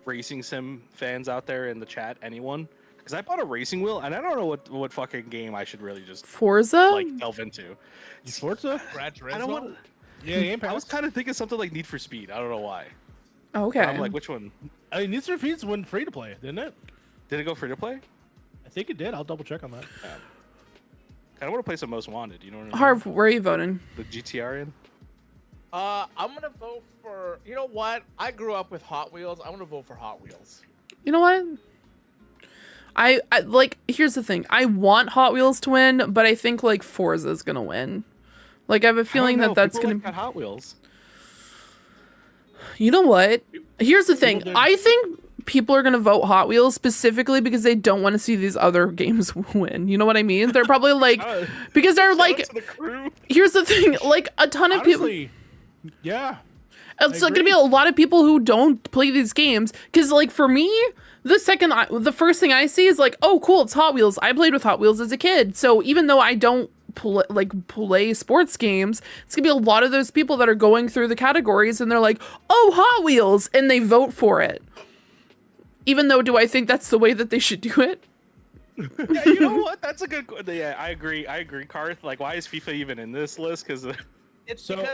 racing sim fans out there in the chat? Anyone? Because I bought a racing wheel and I don't know what fucking game I should really just Forza? like delve into. Forza? Gran Turismo? I don't want. Yeah, Game Pass. I was kind of thinking something like Need for Speed. I don't know why. Okay. I'm like, which one? I mean, Need for Speed went free to play, didn't it? Did it go free to play? I think it did. I'll double check on that. I want to play some Most Wanted. You know what I mean? Harv, where are you voting? The GTR in. I'm gonna vote for. You know what? I grew up with Hot Wheels. I'm gonna vote for Hot Wheels. You know what? I like, here's the thing. I want Hot Wheels to win, but I think like Forza's gonna win. Like, I have a feeling that that's gonna be Hot Wheels. You know what? Here's the thing. I think people are going to vote Hot Wheels specifically because they don't want to see these other games win. You know what I mean? They're probably like, because they're like, here's the thing, like a ton of people. Yeah. It's like going to be a lot of people who don't play these games. Because like for me, the first thing I see is like, oh, cool, it's Hot Wheels. I played with Hot Wheels as a kid. So even though I don't play sports games, it's gonna be a lot of those people that are going through the categories and they're like, oh, Hot Wheels, and they vote for it. Even though, do I think that's the way that they should do it? Yeah, you know what? That's a good. Yeah, I agree. Karth. Like, why is FIFA even in this list? Because It's So-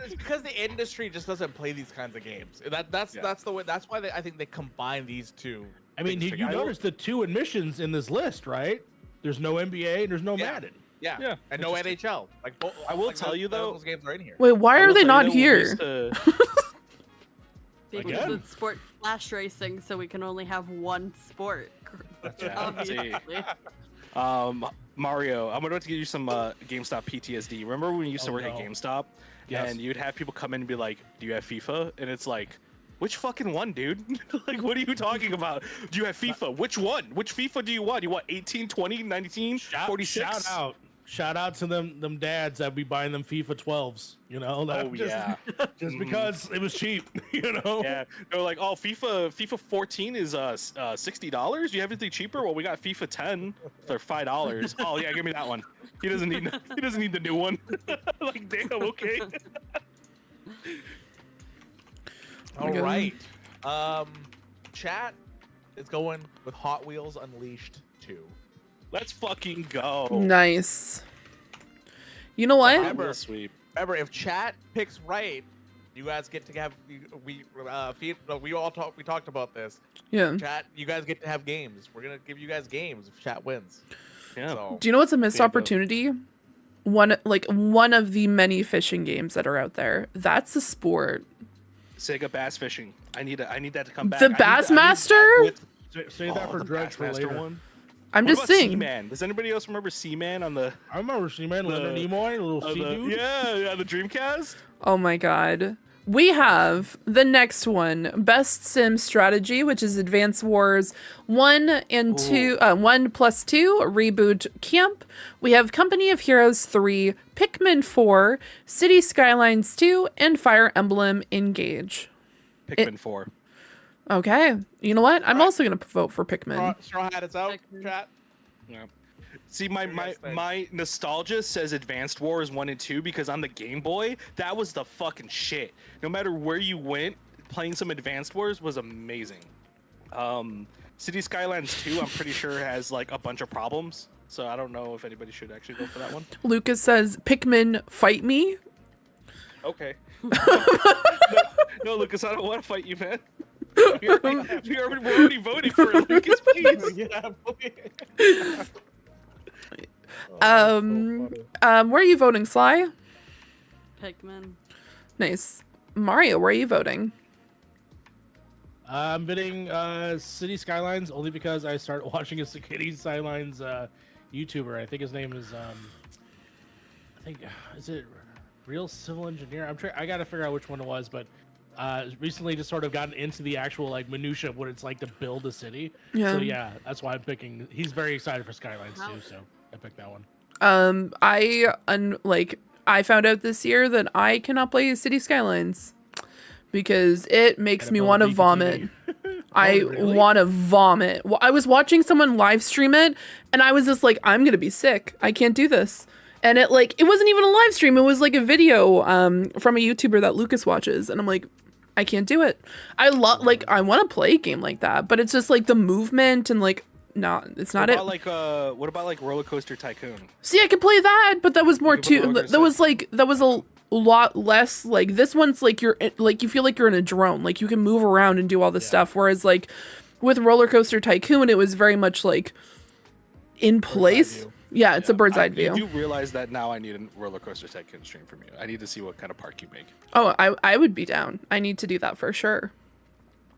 because the industry just doesn't play these kinds of games. That's the way. That's why I think they combine these two. I mean, things you together. notice the 2 admissions in this list, right? There's no NBA and there's no Yeah. Madden. Yeah, and no interesting. NHL. Like I will like, tell you, none of though- those games are in here. Wait, why I are will they tell not you that we here? used to- Because Again? it's sport flash racing, so we can only have one sport. Yeah, Obviously. Mario, I'm about to give you some GameStop PTSD. Remember when you used to Oh, work at no. GameStop, Yes. and you'd have people come in and be like, "Do you have FIFA?" And it's like, "Which fucking one, dude? Like, what are you talking about? Do you have FIFA? Which one? Which FIFA do you want? You want 18, 20, 19, 46?" Shout out to them dads that be buying them FIFA 12s. You know, that Oh just, yeah, just because it was cheap. You know. yeah. They're like, "Oh, FIFA 14 is $60. Do you have anything cheaper?" Well, we got FIFA 10. They're $5. Oh yeah, give me that one. He doesn't need the new one. Like, damn, okay. All Okay. right. Chat is going with Hot Wheels Unleashed 2. Let's fucking go. Nice. You know what? Remember- Real sweep. Remember, if chat picks right, you guys get to have we talked about this. Yeah. Chat, you guys get to have games. We're gonna give you guys games if chat wins. Yeah. So Do you know what's a missed There you go. opportunity? One of the many fishing games that are out there. That's a sport. Sega bass fishing. I need that to come back. The Bassmaster? Say that for the Dredge for Bassmaster later. one. I'm What just about saying. Seaman? Does anybody else remember Seaman on the I remember Seaman, Leonard Nimoy, a little sea dude. yeah, the Dreamcast? Oh my god. We have the next one, Best Sim Strategy, which is Advance Wars 1 and 2, 1 plus 2, Reboot Camp. We have Company of Heroes 3, Pikmin 4, City Skylines 2, and Fire Emblem Engage. Pikmin 4. Okay. You know what? I'm Alright. also going to vote for Pikmin. Straw Hat, it's out. Pikmin. Chat. Yeah. See, my What do you guys think? my nostalgia says Advanced Wars 1 and 2 because on the Game Boy, that was the fucking shit. No matter where you went, playing some Advanced Wars was amazing. City Skylines 2, I'm pretty sure has like a bunch of problems, so I don't know if anybody should actually go for that one. Lucas says, Pikmin, fight me. Okay. no, Lucas, I don't want to fight you, man. We're already voting for it, Lucas, please. Yeah. Where are you voting, Sly? Pikmin. Nice. Mario, where are you voting? I'm bidding City Skylines only because I started watching a City Skylines YouTuber. I think his name is is it Real Civil Engineer? I gotta figure out which one it was, but recently just sort of gotten into the actual like minutia of what it's like to build a city. Yeah. So yeah, that's why I'm picking. He's very excited for Skylines too, so I picked that one. I found out this year that I cannot play City Skylines because it makes Gotta me build want to a vomit. DPT. I really? want to vomit. Well, I was watching someone live stream it, and I was just like, I'm gonna be sick. I can't do this. And it wasn't even a live stream. It was like a video from a YouTuber that Lucas watches, and I'm like, I can't do it. I want to play a game like that, but it's just like the movement and like, no, it's not What it. about what about like Roller Coaster Tycoon? See, I could play that, but that was more You could too. put That was a lot less. Like this one's like you feel like you're in a drone. Like you can move around and do all this stuff. Whereas like with Roller Coaster Tycoon, it was very much like in place. view. Yeah, it's a bird's eye I view. do realize that now I need a Roller Coaster Tycoon stream from you. I need to see what kind of park you make. Oh, I would be down. I need to do that for sure.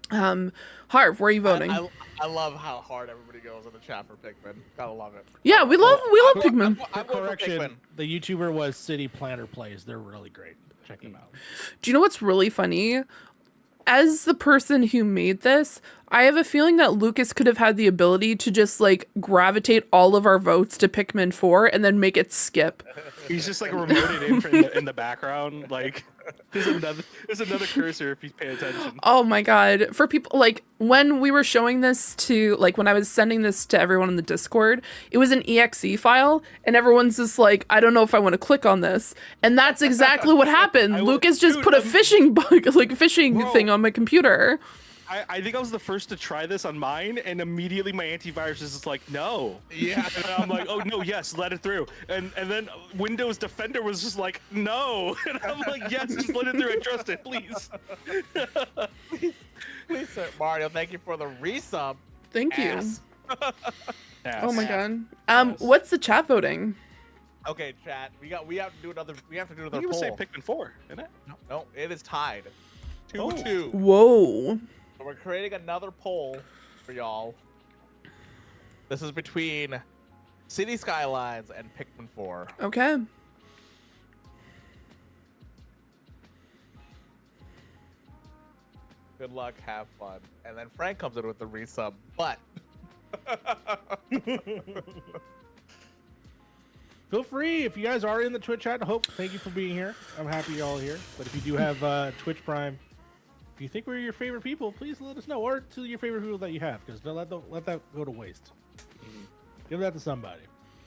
Harv, where are you voting? I love how hard everybody goes in the chat for Pikmin. Gotta love it. Yeah, we love Pikmin. I'm going for Correction: Pikmin. the YouTuber was City Planner Plays. They're really great. Check them out. Do you know what's really funny? As the person who made this, I have a feeling that Lucas could have had the ability to just like gravitate all of our votes to Pikmin 4 and then make it skip. He's just like remoted in the background. Like there's another cursor if you pay attention. Oh my god. For people like when we were showing this to like when I was sending this to everyone in the Discord, it was an exe file and everyone's just like, I don't know if I want to click on this. And that's exactly what happened. Lucas just put a fishing bug, like a fishing Bro. thing on my computer. I think I was the first to try this on mine, and immediately my antivirus is just like, no. Yeah. And I'm like, oh no, yes, let it through. And then Windows Defender was just like, no. And I'm like, yes, just let it through. I trust it, please. Please, sir. Mario, thank you for the resub. Thank you. Ass. Oh my Ass. god. What's the chat voting? Okay, chat. We have to do another. We have to do I another think it was poll. say Pikmin 4, isn't it? No, it is tied. 2-2. Oh. Whoa. So we're creating another poll for y'all. This is between City Skylines and Pikmin 4. Okay. Good luck, have fun. And then Frank comes in with the resub, but Feel free if you guys are in the Twitch chat. Thank you for being here. I'm happy you're all here. But if you do have Twitch Prime, if you think we're your favorite people, please let us know, or to your favorite people that you have, because don't let that go to waste. Give that to somebody.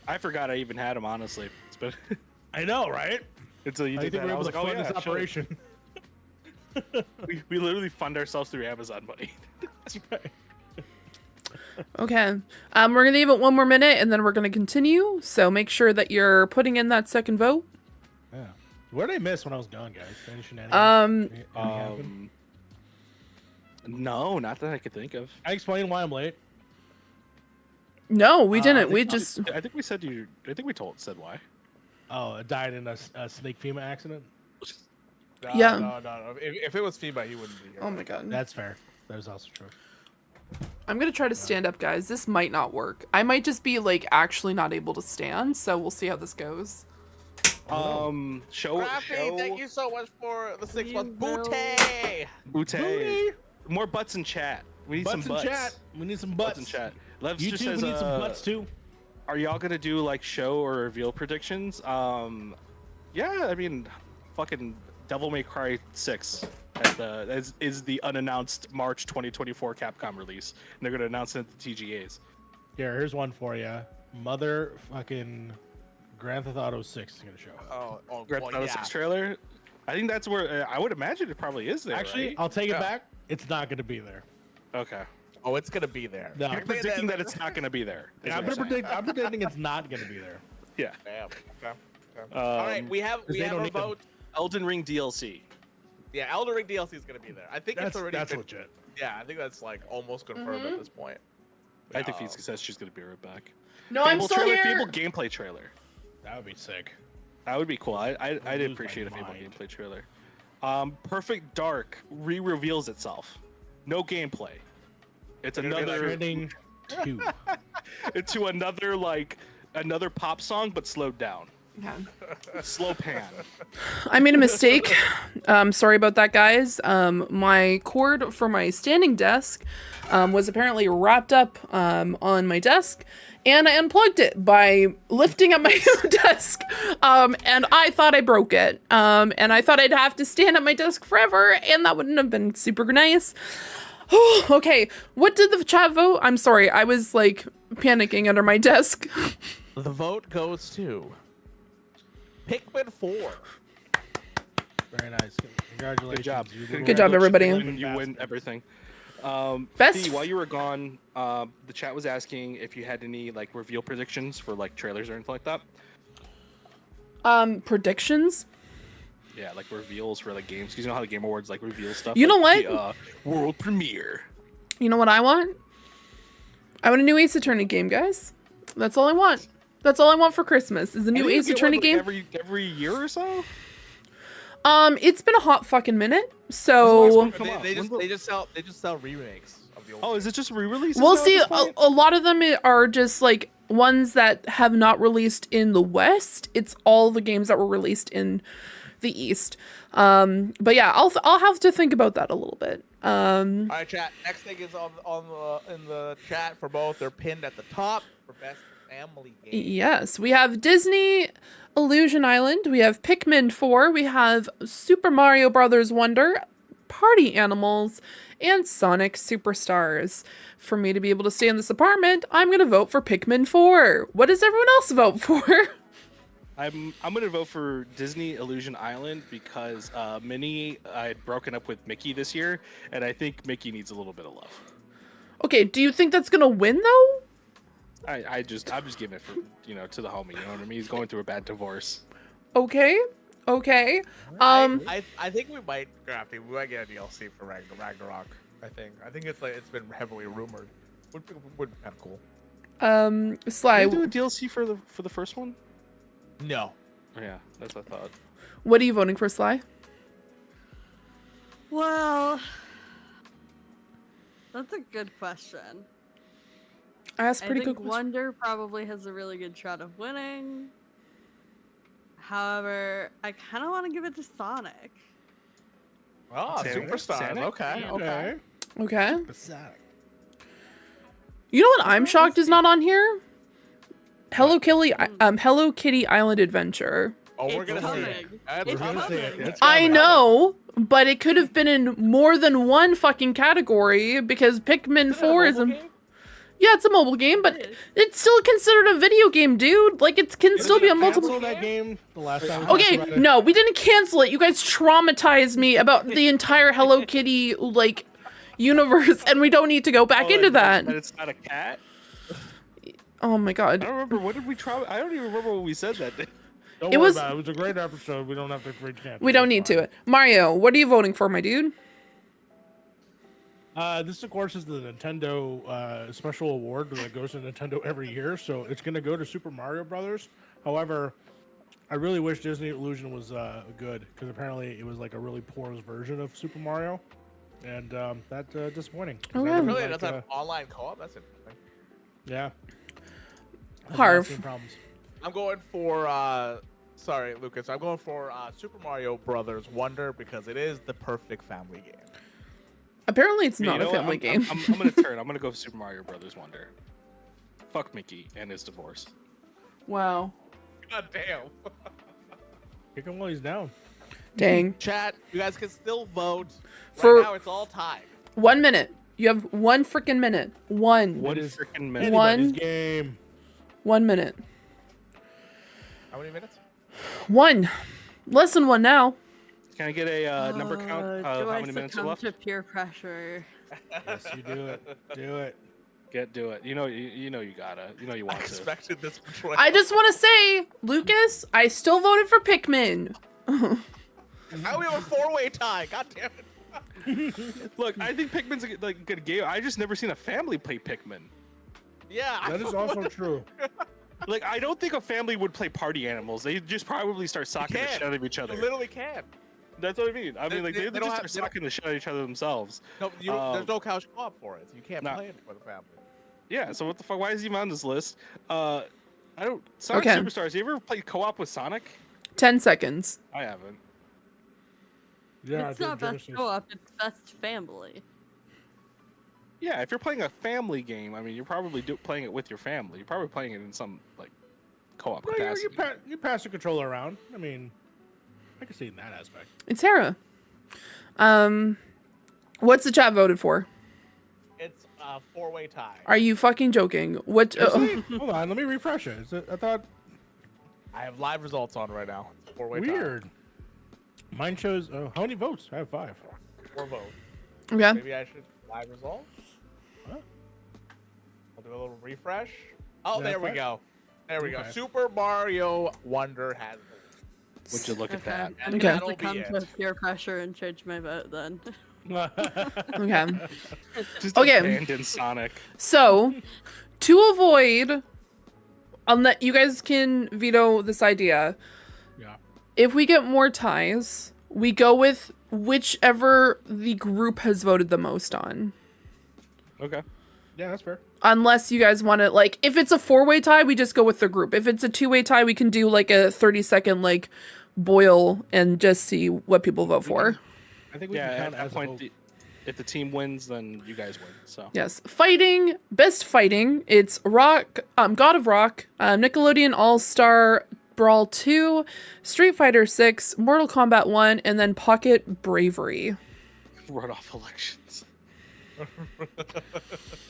I forgot I even had them, honestly. It's been I know, right? until you I did think that. we're I able was to like, oh fund yeah, this sure. operation. We literally fund ourselves through Amazon money. That's right. Okay. We're gonna leave it one more minute and then we're gonna continue. So make sure that you're putting in that second vote. Yeah. What did I miss when I was gone, guys? Any shenanigans? Anything happen? No, not that I could think of. I explained why I'm late. No, we I didn't. think We just I think we said you. I think we said why. Oh, I died in a snake FEMA accident. no, Yeah. no. If it was FEMA, he wouldn't be here. Oh my god. That's fair. That is also true. I'm gonna try to stand up, guys. This might not work. I might just be like actually not able to stand, so we'll see how this goes. Show. Rafi, thank you so much for the 6 months. You know. Bootay! Booty. More butts in chat. We need some Butts in butts. chat. We need some Butts butts. in chat. Lev You just too. says, We need some butts too. are y'all gonna do like show or reveal predictions? Yeah, I mean, fucking Devil May Cry 6 is the unannounced March 2024 Capcom release, and they're gonna announce it at the TGAs. Here's one for you. Motherfucking Grand Theft Auto 6 is gonna show. Oh, Grand well, Theft Auto yeah. 6 trailer. I think that's where I would imagine it probably is there. Actually, right? I'll take Yeah. it back. It's not gonna be there. Okay. Oh, it's gonna be there. No. You're I'm predicting that it's not gonna be there. is Yeah, I'm what you're saying. predicting it's not gonna be there. Yeah. Damn. Okay. All right, we have they don't a need them. vote. Elden Ring DLC. Yeah, Elden Ring DLC is gonna be there. I think it's already That's been- legit. Yeah, I think that's like almost confirmed at this point. I think Feezy says she's gonna be right back. No, I'm Fable still trailer, here. Fable gameplay trailer. That would be sick. That would be cool. I'd lose my appreciate a Fable mind. gameplay trailer. Perfect Dark re-reveals itself. No gameplay. It's They're gonna be like, another Trending 2. into another pop song, but slowed down. Okay. Slow pan. I made a mistake. Sorry about that, guys. My cord for my standing desk was apparently wrapped up on my desk, and I unplugged it by lifting up my desk. And I thought I broke it. And I thought I'd have to stand at my desk forever, and that wouldn't have been super nice. Okay, what did the chat vote? I'm sorry, I was like panicking under my desk. The vote goes to Pikmin 4. Very nice. Congratulations. Good job. Good job, everybody. You win everything. Best Fee, while you were gone, the chat was asking if you had any like reveal predictions for like trailers or anything like that. Predictions? Yeah, like reveals for like games. 'Cause you know how the Game Awards like reveal stuff. You know like what? The, world premiere. You know what I want? I want a new Ace Attorney game, guys. That's all I want. That's all I want for Christmas is a new Ace Attorney game. Every year or so. It's been a hot fucking minute, so Come on, They when's the- just sell remakes of the old. Oh, is it just re-releases? we'll now at see. this point? A lot of them are just like ones that have not released in the West. It's all the games that were released in the East. But yeah, I'll have to think about that a little bit. All right, chat. Next thing is in the chat for both. They're pinned at the top for best family game. Yes, we have Disney Illusion Island, we have Pikmin 4, we have Super Mario Brothers Wonder, Party Animals, and Sonic Superstars. For me to be able to stay in this apartment, I'm gonna vote for Pikmin 4. What does everyone else vote for? I'm gonna vote for Disney Illusion Island because Minnie I had broken up with Mickey this year, and I think Mickey needs a little bit of love. Okay, do you think that's gonna win though? I'm just giving it for to the homie. You know what I mean? He's going through a bad divorce. Okay. Okay. I think we might get a DLC for Ragnarok. I think it's been heavily rumored. Would be kind of cool. Sly, Did we do a DLC for the first one? No. Yeah, that's what I thought. what are you voting for, Sly? Well, that's a good question. I asked I pretty think good question. Wonder probably has a really good shot of winning. However, I kind of want to give it to Sonic. Oh, Sonic? superstars. Sonic? Okay. Okay. Okay. Pathetic. You know what I'm shocked is not on here? Hello Kitty Island Adventure. Oh, we're It's gonna see coming. it. It's We're gonna see it. coming. It's I coming. know, but it could have been in more than one fucking category because Pikmin 4 is yeah, it's a mobile game, but It is. it's still considered a video game, dude. Like it can still be a multiple. Cancel that game the last time. Okay, no, we didn't cancel it. You guys traumatized me about the entire Hello Kitty like universe, and we don't need to go back into that. But it's not a cat. Oh my I god. don't remember. What did we try? I don't even remember what we said that day. Don't It worry was- about it. It was a great episode. We don't have to recap. We don't need to. Mario, what are you voting for, my dude? This, of course, is the Nintendo special award that goes to Nintendo every year, so it's going to go to Super Mario Brothers. However, I really wish Disney Illusion was good, because apparently it was like a really poor version of Super Mario, and that's disappointing. 'cause I Okay. really Really, like, it doesn't have online co-op. That's interesting. yeah. Has Harv. lasting problems. I'm going for sorry, Lucas. I'm going for Super Mario Brothers Wonder because it is the perfect family game. Apparently it's You not know a what? family game. I'm gonna turn. I'm gonna go Super Mario Brothers Wonder. Fuck Mickey and his divorce. Wow. God damn. Kick him while he's down. Dang. Chat, you guys can still vote. For- Right now, it's all tied. 1 minute. You have 1 freaking minute. One. One is freaking minute. One- Anybody's game. 1 minute. How many minutes? 1. Less than 1 now. Can I get a number count Do of I how many minutes are succumb left? to peer pressure? Yes, you do it. Do it. Do it. You know you gotta. You know you I want to. expected this betrayal. I just want to say, Lucas, I still voted for Pikmin. How we have a four-way tie? God damn it. Look, I think Pikmin's a good game. I just never seen a family play Pikmin. Yeah. I That is thought- also true. Like, I don't think a family would play party animals. They just probably start socking the can. shit out of each other. You literally can. That's what I mean. I mean, like, They they don't just have- start they don't- socking the shit out of each other themselves. No, there's no couch co-op for it. So you can't Nah. play it for the family. Yeah, so what the fuck? Why is he even on this list? I don't. Sonic Okay. Superstars. You ever played co-op with Sonic? 10 seconds. I haven't. Yeah, It's I not think best Genesis- co-op, it's best family. Yeah, if you're playing a family game, I mean, you're probably playing it with your family. You're probably playing it in some like co-op No, capacity. you pass the controller around. I mean, I can see in that aspect. It's Hera. What's the chat voted for? It's a four-way tie. Are you fucking joking? What? Hold on, let me refresh it. I thought I have live results on right now. It's a four-way tie. weird. Mine shows how many votes? I have 5. 4 votes. Okay. Maybe I should live results. Huh? I'll do a little refresh. Oh, Yeah, there we fine. go. There we go. Okay. Super Mario Wonder has the Would you look at that? And Okay. that'll be Succumb it. to peer pressure and change my vote then. Okay. Just Okay. abandon Sonic. So, to avoid, unless you guys can veto this idea, Yeah. if we get more ties, we go with whichever the group has voted the most on. Okay. Yeah, that's fair. Unless you guys want to, like, if it's a 4-way tie, we just go with the group. If it's a 2-way tie, we can do like a 30-second like boil and just see what people vote for. I think we Yeah, can at count that as a point, vote. if the team wins, then you guys win. So Yes. Fighting, best fighting. It's Rock, God of Rock, Nickelodeon All-Star Brawl 2, Street Fighter 6, Mortal Kombat 1, and then Pocket Bravery. run off elections.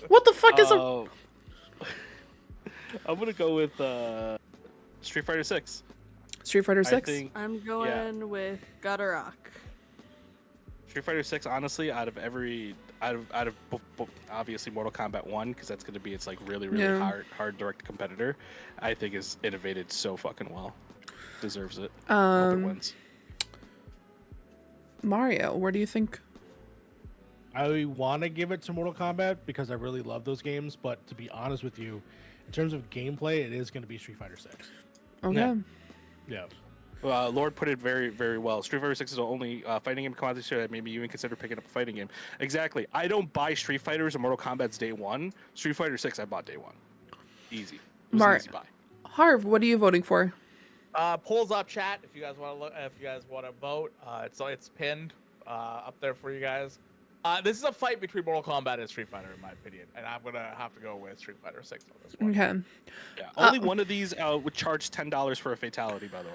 What the fuck is a... I'm gonna go with Street Fighter 6. Street Fighter I 6. think I'm going with Gotta Rock. Street Fighter 6, honestly, out of obviously Mortal Kombat 1, because that's going to be its like really Yeah. hard direct competitor, I think is innovated so fucking well. Deserves it. Hope it wins. Mario, where do you think? I want to give it to Mortal Kombat because I really love those games, but to be honest with you, in terms of gameplay, it is going to be Street Fighter 6. Okay. Yeah. Lord put it very, very well. Street Fighter 6 is the only fighting game come out this year that maybe you even consider picking up a fighting game. Exactly. I don't buy Street Fighters or Mortal Kombat's day one. Street Fighter 6 I bought day one. Easy. It was an easy buy. Harv, what are you voting for? Polls up, chat. If you guys want to look, if you guys want to vote, it's pinned up there for you guys. This is a fight between Mortal Kombat and Street Fighter, in my opinion, and I'm gonna have to go with Street Fighter 6 on this one. Okay. Yeah. Only one of these would charge $10 for a fatality, by the way.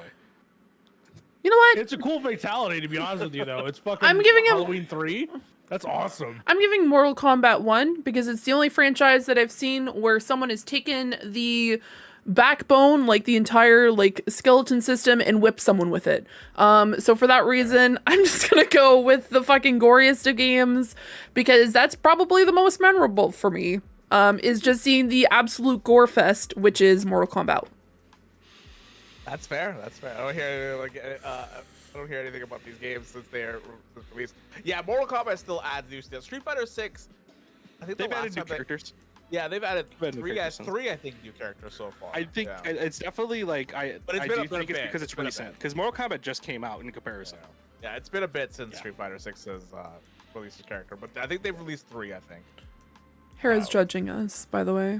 You know what? It's a cool fatality, to be honest with you, though. It's fucking I'm giving him- Halloween 3. That's awesome. I'm giving Mortal Kombat 1 because it's the only franchise that I've seen where someone has taken the backbone, like the entire like skeleton system, and whipped someone with it. So for that reason, I'm just gonna go with the fucking goriest of games because that's probably the most memorable for me. Is just seeing the absolute gore fest, which is Mortal Kombat. That's fair. That's fair. I don't hear I don't hear anything about these games since they're released. Yeah, Mortal Kombat still adds new stuff. Street Fighter 6. I think They've the added last new time they- characters. Yeah, they've added They've added new three. characters since. Three, I think, new characters so far. I think Yeah. it's definitely like But it's I been do a bit think it's bit. because it's It's been a recent. bit. Because Mortal Kombat just came out in comparison. Yeah, it's been a bit since Yeah. Street Fighter 6 has released a character, but I think they've released 3. I think. Hera's Wow. judging us, by the way.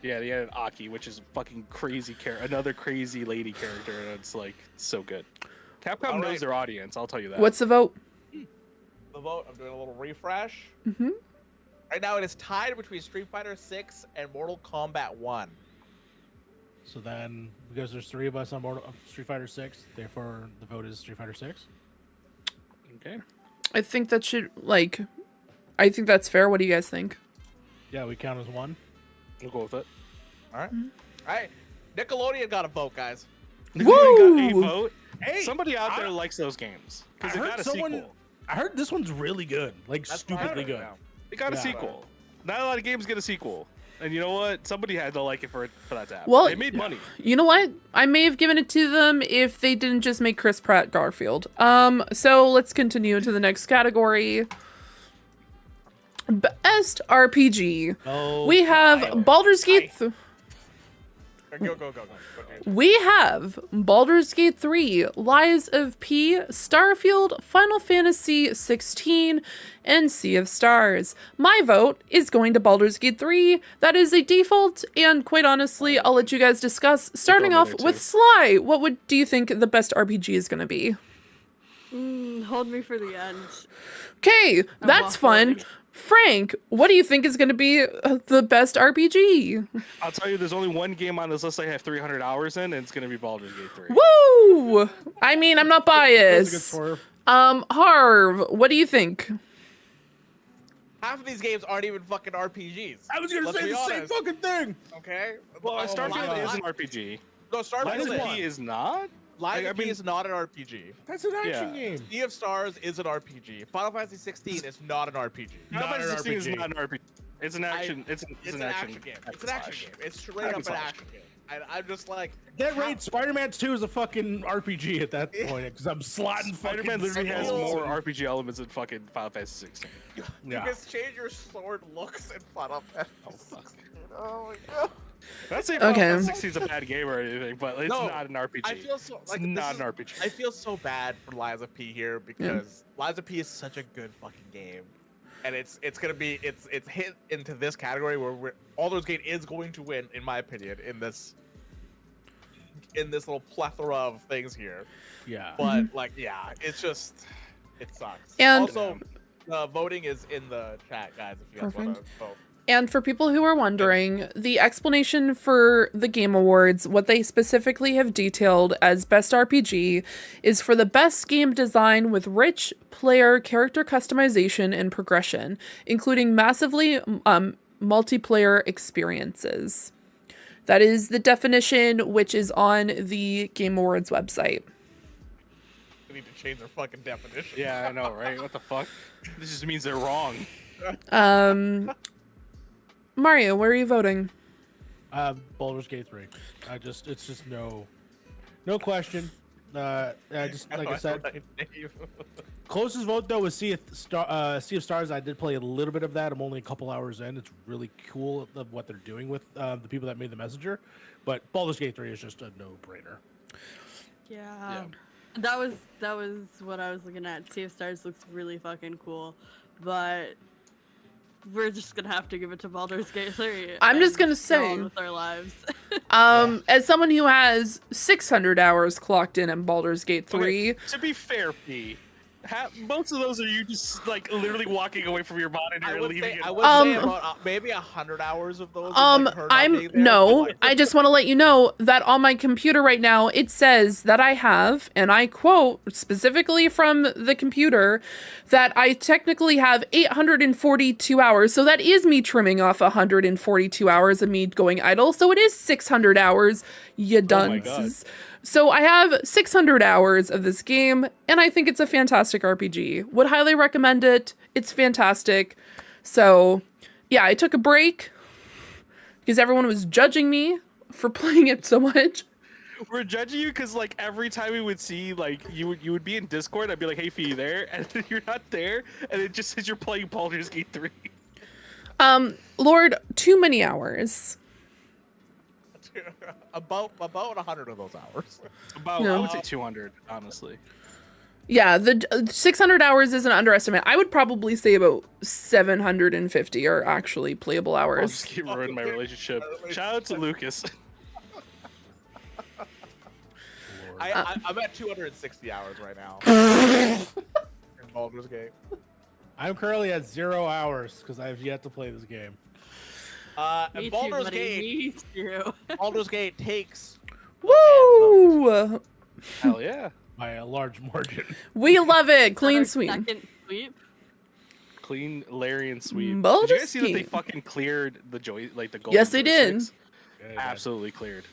Yeah, they added Aki, which is fucking crazy another crazy lady character, and it's like so good. Capcom All knows right. their audience, I'll tell you that. What's the vote? The vote. I'm doing a little refresh. Mm-hmm. Right now, it is tied between Street Fighter 6 and Mortal Kombat 1. So then, because there's 3 of us on Street Fighter 6, therefore the vote is Street Fighter 6. Okay. I think that should I think that's fair. What do you guys think? Yeah, we count as one. We'll go with it. All right. All right. Nickelodeon got a vote, guys. Got a Woo! vote. Hey, Somebody out there likes those games I because they got heard a someone. sequel. I heard this one's really good, like That's stupidly fine. good. They got a Yeah. sequel. Not a lot of games get a sequel, and you know what? Somebody had to like it for that to happen. Well, they made money. You know what? I may have given it to them if they didn't just make Chris Pratt Garfield. So let's continue to the next category. Best RPG. Oh, We have Baldur's Gate. Go. We have Baldur's Gate 3, Lies of P, Starfield, Final Fantasy 16, and Sea of Stars. My vote is going to Baldur's Gate 3. That is a default, and quite honestly, I'll let you guys discuss. Starting over off there, with too. Sly, do you think the best RPG is going to be? Hold me for the end. Okay, that's fun. offloading. Frank, what do you think is going to be the best RPG? I'll tell you, there's only one game on this list I have 300 hours in, and it's gonna be Baldur's Gate 3. Woo! I mean, I'm not That's a good biased. swerve. Harv, what do you think? Half of these games aren't even fucking RPGs. I was gonna Let's say be the same honest. fucking thing. Okay. Well, Oh, Starfield Lies- is an RPG. No, Lies Starfield of is. P is not. Lies I of P mean- is not an RPG. That's an action Yeah. game. Sea of Stars is an RPG. Final Fantasy 16 is not an RPG. Final Not an Fantasy 16 is RPG. not an RPG. It's an action. It's an action game. It's an action game. It's straight up an slash. action game. And I'm just like, Get how- right. Spider-Man 2 is a fucking RPG at that point because I'm slotting Spider-Man fucking literally has Spider-Man. more RPG elements than fucking Final Fantasy 16. You Yeah. can change your sword looks in Final Fantasy 16. Oh my god. Not saying Okay. Final Fantasy 16 is a bad game or anything, but it's No, not an RPG. I feel so It's like not this an is- RPG. I feel so bad for Lies of P here because Lies of P is such a good fucking game, and it's gonna be it's hit into this category where Baldur's Gate is going to win, in my opinion, in this little plethora of things here. Yeah. But like, yeah, it's just it sucks. And- also, voting is in the chat, guys. If you guys want to vote. And for people who are wondering, the explanation for the Game Awards, what they specifically have detailed as Best RPG, is for the best game design with rich player character customization and progression, including massively multiplayer experiences. That is the definition, which is on the Game Awards website. We need to change their fucking definition. Yeah, I know, right? What the fuck? This just means they're wrong. Mario, where are you voting? Baldur's Gate 3. It's just no question. Just like I said, closest vote though was Sea of Stars. I did play a little bit of that. I'm only a couple hours in. It's really cool of what they're doing with the people that made the Messenger. But Baldur's Gate 3 is just a no-brainer. Yeah. That was what I was looking at. Sea of Stars looks really fucking cool, but we're just gonna have to give it to Baldur's Gate 3. I'm just gonna go say, on with our lives. as someone who has 600 hours clocked in Baldur's Gate 3, Okay, to be fair, P, most of those are you just like literally walking away from your monitor and leaving it. I would say about maybe 100 hours of those. I just want to let you know that on my computer right now, it says that I have, and I quote specifically from the computer, that I technically have 842 hours. So that is me trimming off 142 hours of me going idle. So it is 600 hours, you dunces. So I have 600 hours of this game, and I think it's a fantastic RPG. Would highly recommend it. It's fantastic. So, yeah, I took a break because everyone was judging me for playing it so much. We're judging you because like every time we would see like you would be in Discord, I'd be like, "Hey, Fee, you there?" And then you're not there, and it just says you're playing Baldur's Gate 3. Lord, too many hours. about 100 of those hours. I would say 200, honestly. Yeah, the 600 hours is an underestimate. I would probably say about 750 are actually playable I'll hours. just keep ruining my relationship. Shout out to Lucas. I'm at 260 hours right now. In Baldur's Gate. I'm currently at 0 hours because I have yet to play this game. And Baldur's Gate. Baldur's Gate takes. Woo! Hell yeah. By a large margin. We love it. Clean sweep. Second sweep. Clean Larian sweep. Baldur's Did you guys see that they Gate. fucking cleared the the golden Yes, they did. joysticks? Absolutely cleared.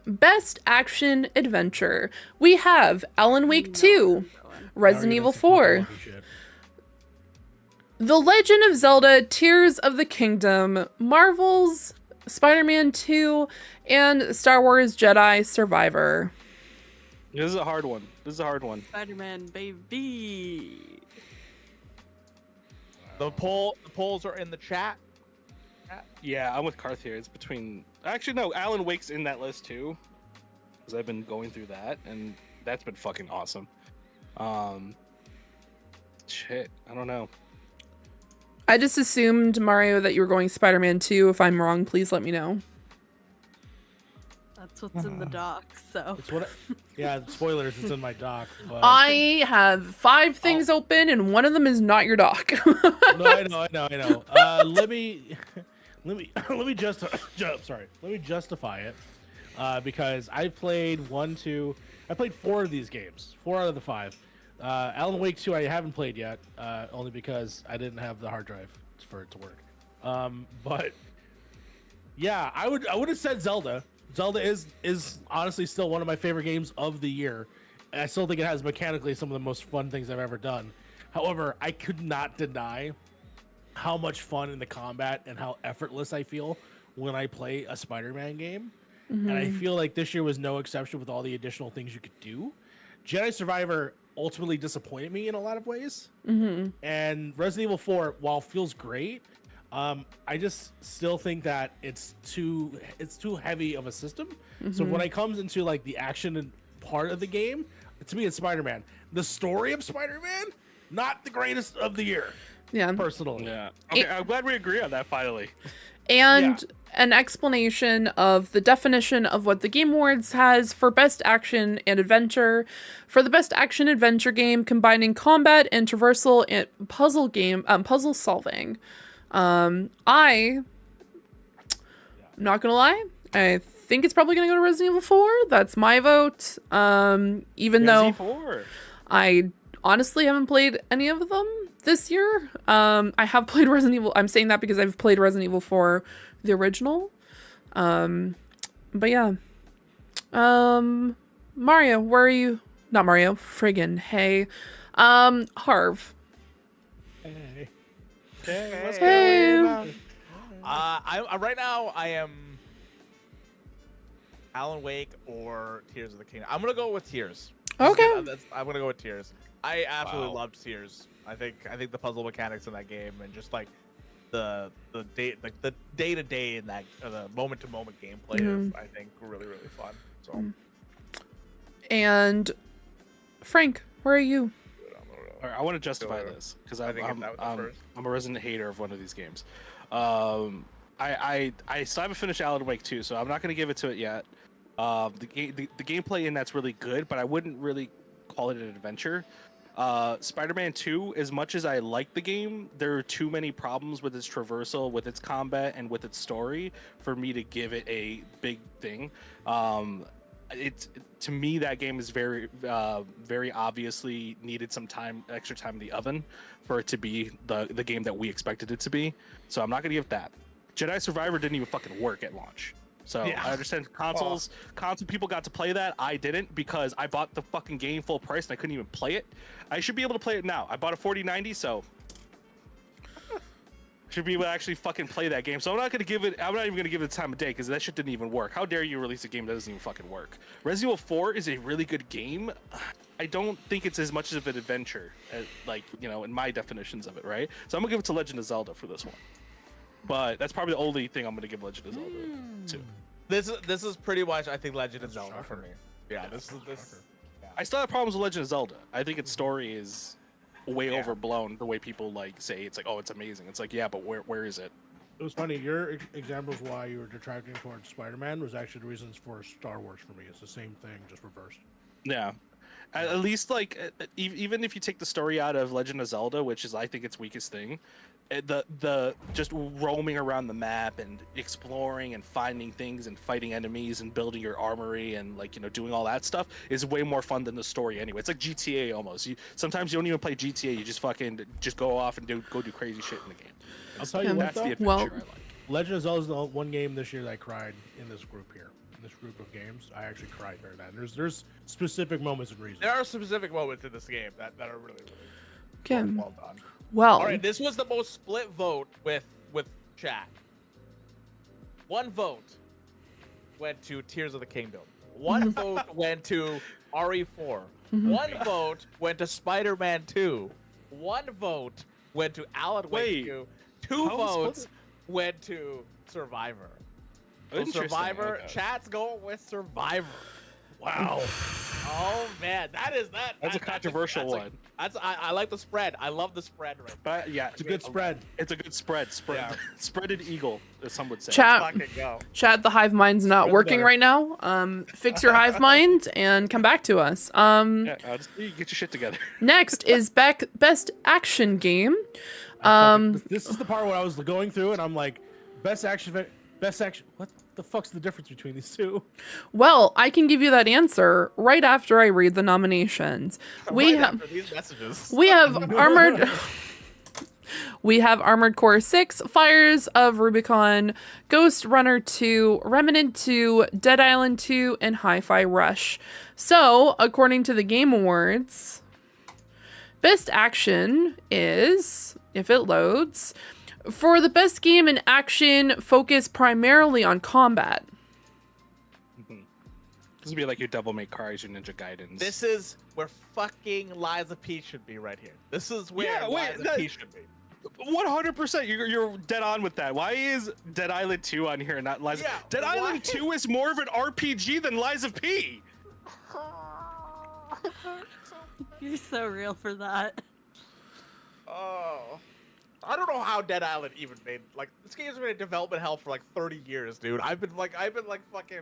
Best action adventure. We have Alan Wake 2, Resident Evil 4, The Legend of Zelda Tears of the Kingdom, Marvel's Spider-Man 2, and Star Wars Jedi Survivor. This is a hard one. Spider-Man, baby. The polls are in the chat. Yeah, I'm with Karth here. It's between. Actually, no. Alan Wake's in that list too, because I've been going through that, and that's been fucking awesome. Shit, I don't know. I just assumed, Mario, that you were going Spider-Man 2. If I'm wrong, please let me know. That's what's in the doc, so. It's what spoilers, it's in my doc. But... I have 5 things open, and one of them is not your doc. No, I know. Let me justify it. Because I played 4 of these games. 4 out of the 5. Alan Wake 2 I haven't played yet, only because I didn't have the hard drive for it to work. But yeah, I would have said Zelda. Zelda is honestly still one of my favorite games of the year. And I still think it has mechanically some of the most fun things I've ever done. However, I could not deny how much fun in the combat and how effortless I feel when I play a Spider-Man game. Mm-hmm. And I feel like this year was no exception with all the additional things you could do. Jedi Survivor ultimately disappointed me in a lot of ways. Mm-hmm. And Resident Evil 4, while feels great, I just still think that it's too heavy of a system. Mm-hmm. So when it comes into like the action and part of the game, to me it's Spider-Man. The story of Spider-Man, not the greatest of the year. Yeah. Personally. Yeah. Okay, I'm glad we agree on that finally. And an explanation of the definition of what the Game Awards has for Best Action and Adventure. For the Best Action Adventure game combining combat and traversal and puzzle solving. I'm not gonna lie, I think it's probably gonna go to Resident Evil 4. That's my vote. Even though 4. I honestly haven't played any of them this year. I have played Resident Evil. I'm saying that because I've played Resident Evil 4, the original. But yeah. Mario, where are you? Not Mario, friggin' hey. Harv. Hey. Hey. I right now I am Alan Wake or Tears of the Kingdom. I'm gonna go with Tears. Okay. I'm gonna go with Tears. I absolutely loved Tears. I think the puzzle mechanics in that game and just like the day to day in that the moment to moment gameplay is I think really fun. So. And Frank, where are you? All right, I want to justify this because I'm a resident hater of one of these games. I still haven't finished Alan Wake 2, so I'm not going to give it to it yet. The gameplay in that's really good, but I wouldn't really call it an adventure. Spider-Man 2, as much as I like the game, there are too many problems with its traversal, with its combat, and with its story for me to give it a big thing. To me, that game is very obviously needed some extra time in the oven for it to be the game that we expected it to be. So I'm not gonna give it that. Jedi Survivor didn't even fucking work at launch. So yeah. I understand console people got to play that. I didn't because I bought the fucking game full price and I couldn't even play it. I should be able to play it now. I bought a 4090, so should be able to actually fucking play that game. So I'm not even gonna give it the time of day because that shit didn't even work. How dare you release a game that doesn't even fucking work? Resident Evil 4 is a really good game. I don't think it's as much of an adventure as, in my definitions of it, right? So I'm gonna give it to Legend of Zelda for this one. But that's probably the only thing I'm gonna give Legend of Zelda to. This is pretty much I think Legend of Zelda for me. Yeah, this. Yeah. I still have problems with Legend of Zelda. I think its story is way overblown. The way people say it's like, oh, it's amazing. It's like, yeah, but where is it? It was funny. Your examples why you were detracting towards Spider-Man was actually the reasons for Star Wars for me. It's the same thing, just reversed. Yeah. At least even if you take the story out of Legend of Zelda, which is I think its weakest thing, the just roaming around the map and exploring and finding things and fighting enemies and building your armory and doing all that stuff is way more fun than the story anyway. It's like GTA almost. Sometimes you don't even play GTA. You just go off and go do crazy shit in the game. I'll tell you what, that's the adventure well, I like. Legend of Zelda is the one game this year that I cried in this group here. This group of games, I actually cried during that. And there's specific moments and reasons. There are specific moments in this game that are really okay. well done. Well, all right, this was the most split vote with chat. One vote went to Tears of the Kingdom. One vote went to RE4. One vote went to Spider-Man 2. One vote went to Alan Wake 2. Two votes went to Survivor. So Survivor, okay. Chat's going with Survivor. Wow. Oh man, that's a controversial one. I like the spread. I love the spread right there. But yeah, It's a good spread. It's a good spread. Yeah. Spreaded eagle, as some would say. Chat, the hive mind's not working right now. Fix your hive mind and come back to us. Yeah, just get your shit together. Next is best action game. This is the part where I was going through and I'm like, best action. What the fuck's the difference between these two? Well, I can give you that answer right after I read the nominations. We have Armored Core 6, Fires of Rubicon, Ghost Runner 2, Remnant 2, Dead Island 2, and Hi-Fi Rush. So, according to the Game Awards, best action is, if it loads, for the best game in action, focus primarily on combat. This would be like your Devil May Cry, your Ninja Gaidens. This is where fucking Liza P should be right here. This is where Liza P should be. 100%. You're dead on with that. Why is Dead Island 2 on here and not Liza? Yeah, Dead Island 2 is more of an RPG than Liza P. You're so real for that. Oh. I don't know how Dead Island even made this game's been in development hell for 30 years, dude. I've been fucking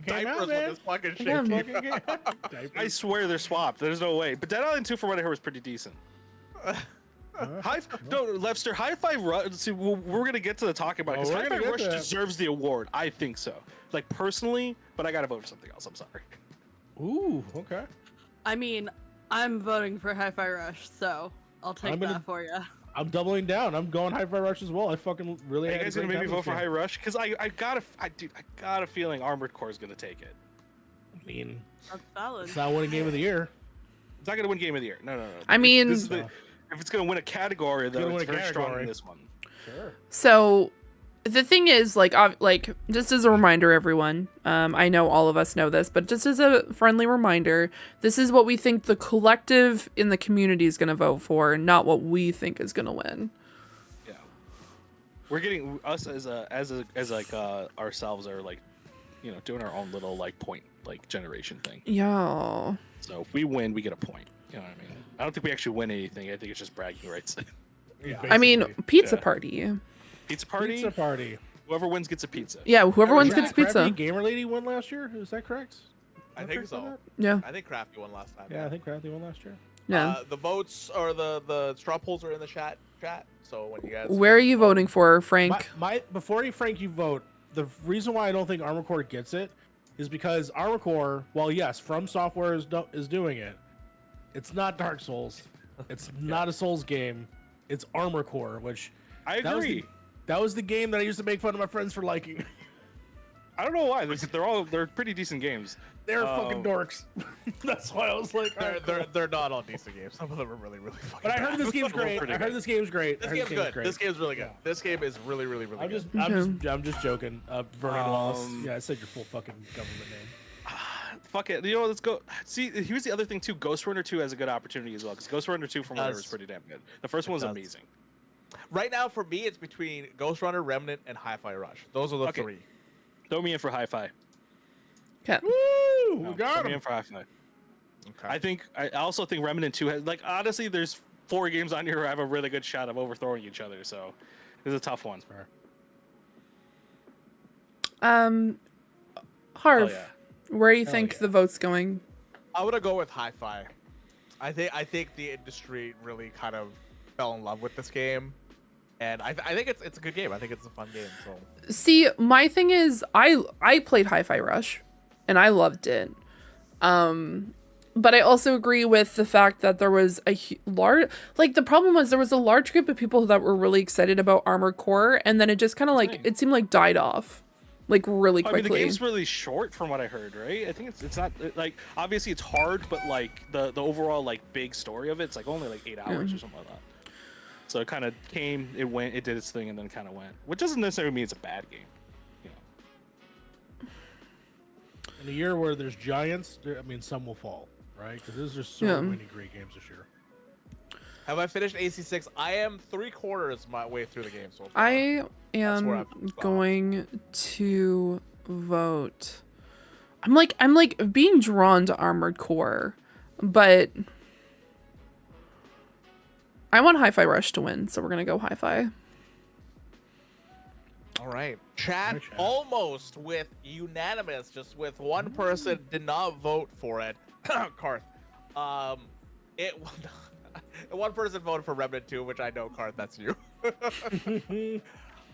diapers when this fucking shit came out. I swear they're swapped. There's no way. But Dead Island 2, from what I heard, was pretty decent. Lefster, Hi-Fi Rush. See, we're gonna get to the talking about it because Hi-Fi Rush deserves the award. I think so. Personally, but I gotta vote for something else. I'm sorry. Ooh, okay. I mean, I'm voting for Hi-Fi Rush, so I'll take I'm gonna- that for you. I'm doubling down. I'm going Hi-Fi Rush as well. I fucking really. Are you had a guys gonna great maybe time vote for this High game. Rush? Because I got a feeling Armored Core is gonna take it. I mean, That's valid. it's not winning game of the year. It's not gonna win Game of the Year. No. I mean- this is if it's gonna win a category, though, gonna it's win a very strong category. in this one. Sure. So the thing is, like just as a reminder, everyone, I know all of us know this, but just as a friendly reminder, this is what we think the collective in the community is going to vote for, not what we think is going to win. Yeah, we're getting us as ourselves are like, doing our own little like point like generation thing. Yeah. So if we win, we get a point. You know what I mean? I don't think we actually win anything. I think it's just bragging rights. Yeah, I mean, basically. pizza Yeah. party. Pizza party. Pizza party. Whoever wins gets a pizza. Yeah, whoever wins Crappy gets pizza. Gamer Lady won last year. Is that correct? I Am think correct on so. that? Yeah. I think Crafty won last time. Yeah, I think Crafty won last year. Yeah. The votes or the straw polls are in the chat. So when you guys. Where are you voting for, Frank? Before you vote, the reason why I don't think Armor Core gets it is because Armor Core, well, yes, From Software is doing it. It's not Dark Souls. It's not a Souls game. It's Armor Core, which I agree. that was the game that I used to make fun of my friends for liking. I don't know why. They're pretty decent games. They're fucking dorks. That's why I was like, alright, cool. They're not all decent games. Some of them are really fucking. But I heard bad. this game's great. Pretty I heard good. this game's great. This I heard game's good. great. This game's really good. This game is really I'm good. I'm just joking. Vernon Wallace. Yeah, I said your full fucking government name. Fuck it. You know what? Let's go. See, here's the other thing too. Ghost Runner 2 has a good opportunity as well because Ghost Runner 2 from whatever is pretty damn good. The first one was does. amazing. Right now, for me, it's between Ghost Runner, Remnant, and Hi-Fi Rush. Those are the Okay. three. Throw me in for Hi-Fi. Okay. Woo! We Throw got me him. in for Hi-Fi. Okay. I also think Remnant 2 has like honestly, there's 4 games on here who have a really good shot of overthrowing each other. So it's a tough one. Harv, Oh, yeah. where do you think yeah. the vote's going? I'm gonna go with Hi-Fi. I think the industry really kind of fell in love with this game, and I think it's a good game. I think it's a fun game. So See, my thing is, I played Hi-Fi Rush, and I loved it. But I also agree with the fact that there was a large, like the problem was there was a large group of people that were really excited about Armored Core, and then it just kind of like it seemed like died off, like really I mean, the quickly. game's really short from what I heard, right? I think it's not like obviously it's hard, but like the overall like big story of it's like only like 8 hours or something like that. So it kind of came, it went, it did its thing, and then kind of went, which doesn't necessarily mean it's a bad game. You know. In a year where there's giants, some will fall, right? Because there's just so Yeah. many great games this year. have I finished AC6? I am 3/4 my way through the game so far. I where am I've stopped. going to vote. I'm like being drawn to Armored Core, but I want Hi-Fi Rush to win, so we're gonna go Hi-Fi. All right, chat Alright, chat. almost with unanimous, just with one person did not vote for it. Karth. One person voted for Remnant 2, which I know, Karth, that's you.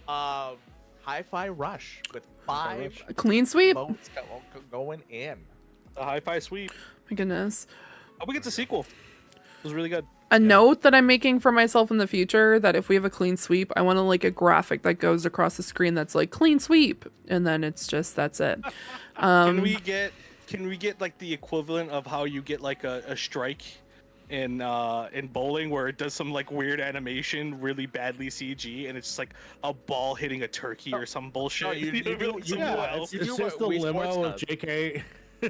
Hi-Fi Rush with 5 A clean sweep. votes going in. The Hi-Fi sweep. My goodness. Oh, we get the sequel. It was really good. A note that I'm making for myself in the future that if we have a clean sweep, I want to like a graphic that goes across the screen that's like clean sweep, and then it's just that's it. Can we get like the equivalent of how you get like a strike in bowling where it does some like weird animation, really badly CG, and it's just like a ball hitting a turkey or some bullshit. No, you do- you Yeah, do- it's you do just what the Wii limo Sports of does. JK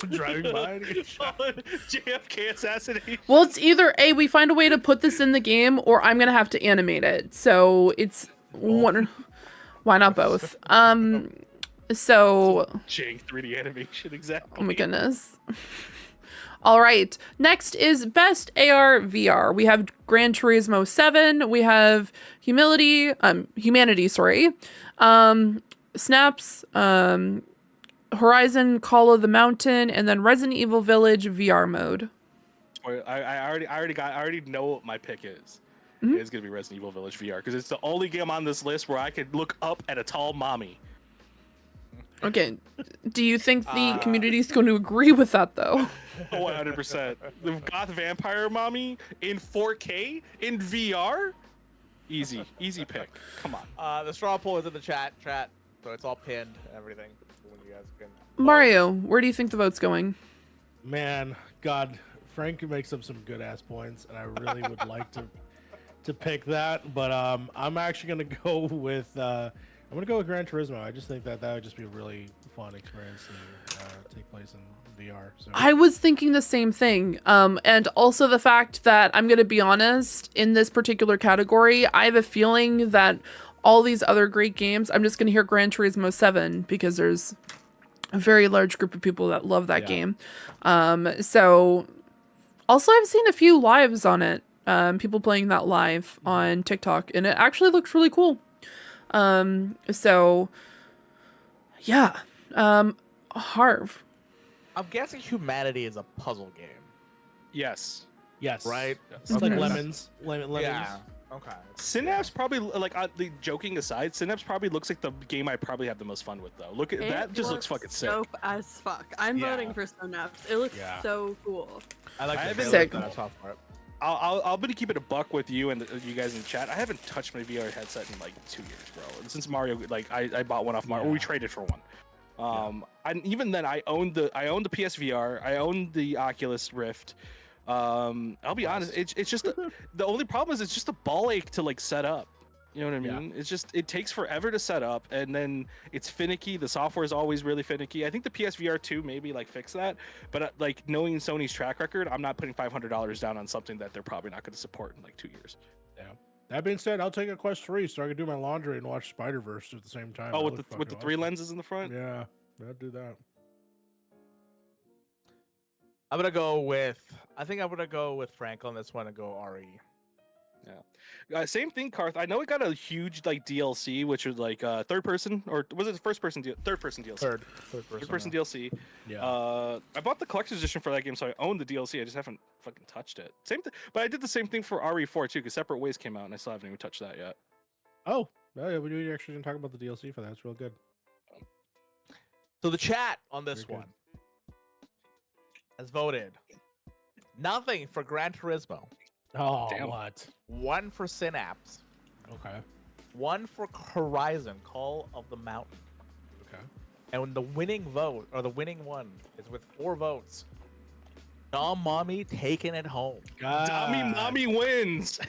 driving by. And get shot. JFK assassination. Well, it's either A, we find a way to put this in the game, or I'm gonna have to animate it. So it's one. Why not both? So Jank 3D animation, exactly. oh my goodness. All right. Next is Best AR VR. We have Gran Turismo 7. We have Humanity, sorry. Snaps, Horizon Call of the Mountain, and then Resident Evil Village VR mode. I already know what my pick is. Mm-hmm. It's gonna be Resident Evil Village VR because it's the only game on this list where I could look up at a tall mommy. Okay. Do you think the community is going to agree with that though? 100%. The goth vampire mommy in 4K in VR. Easy pick. Come on. The straw poll is in the chat, so it's all pinned and everything. When you guys can. Mario, where do you think the vote's going? Man, God, Frank makes up some good ass points, and I really would like to pick that, but I'm actually gonna go with Gran Turismo. I just think that would just be a really fun experience to take place in VR. So I was thinking the same thing. And also the fact that I'm going to be honest, in this particular category, I have a feeling that all these other great games, I'm just going to hear Gran Turismo 7 because there's a very large group of people that love that game. So also I've seen a few lives on it, people playing that live on TikTok, and it actually looks really cool. So yeah. Harv. I'm guessing Humanity is a puzzle game. Yes. yes, Right? It's Okay. like lemons. Yeah. Okay. Synapse probably, like, the joking aside, Synapse probably looks like the game I probably have the most fun with, though. Look at that, just looks fucking sick. Dope as fuck. I'm Yeah. voting for Synapse. It looks so cool. I like I the haven't- trailer Sick. that I saw for it. I'll be to keep it a buck with you and you guys in the chat. I haven't touched my VR headset in like 2 years, bro. And since Mario, like I bought one off Mario. We traded for one. And even then, I owned the PSVR. I owned the Oculus Rift. I'll be honest. It's just the only problem is it's just a ball ache to like set up. You know what I mean? It's just, it takes forever to set up, and then it's finicky. The software is always really finicky. I think the PSVR 2 maybe like fix that, but like knowing Sony's track record, I'm not putting $500 down on something that they're probably not going to support in like 2 years. Yeah. That being said, I'll take a Quest 3 so I can do my laundry and watch Spider-Verse at the same time. Oh, That with would the 3 fucking awesome. lenses in the front. Yeah, I'll do that. I'm gonna go with. I think I'm gonna go with Frank on this one and go RE. Same thing, Karth. I know it got a huge like DLC, which was like third person, or was it first person? Third person DLC. Third person DLC. Yeah. I bought the collector's edition for that game, so I own the DLC. I just haven't fucking touched it. Same thing, but I did the same thing for RE4 too, because Separate Ways came out, and I still haven't even touched that yet. Oh, yeah, we actually didn't talk about the DLC for that. It's real good. So the chat on this Very good. one has voted nothing for Gran Turismo, Oh, Damn. what? 1 for Synapse, Okay. 1 for Horizon Call of the Mountain, Okay. and the winning vote, or the winning one, is with 4 votes. Dom Mommy taking it home. Dummy Mommy wins.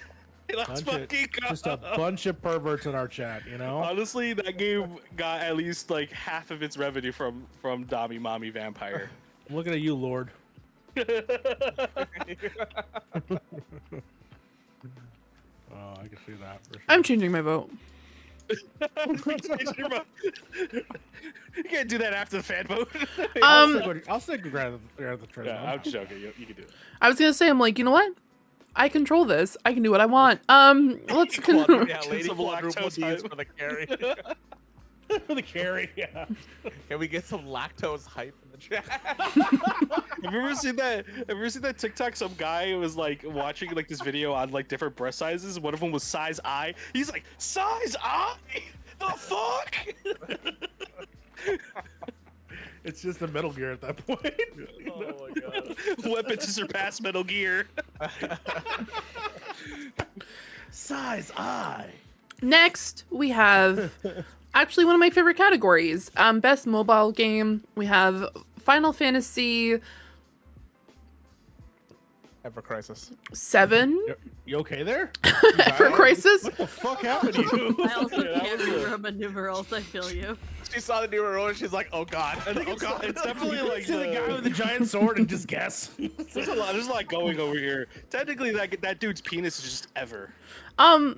Let's Bunch of- fucking go. Just a bunch of perverts in our chat, you know? Honestly, that game got at least like half of its revenue from Dummy Mommy Vampire. I'm looking at you, Lord. Oh, I can see that. For sure. I'm changing my vote. You can't do that after the fan vote. I'll stick with Gran Turismo. Yeah, I'm joking. You can do it. I was gonna say, I'm like, you know what? I control this. I can do what I want. Let's Yeah, Lady Some Quadruple lactose D's hype. for the carry. For the carry, yeah. Can we get some lactose hype in the chat? Have you ever seen that? Have you ever seen that TikTok? Some guy was like watching like this video on like different breast sizes. One of them was size I. He's like, size I? The fuck? It's just a Metal Gear at that point. Oh my god. Weapon to surpass Metal Gear. Size I. Next, we have actually one of my favorite categories. Best mobile game. We have Final Fantasy Ever Crisis. 7 You okay there? for Crisis. What the fuck happened to you? I also can't do Roman numerals. I feel you. She saw the new roll and she's like, oh god. Oh god, it's definitely like See the guy with the giant sword and just guess. There's a lot going over here. Technically, that dude's penis is just ever. Well,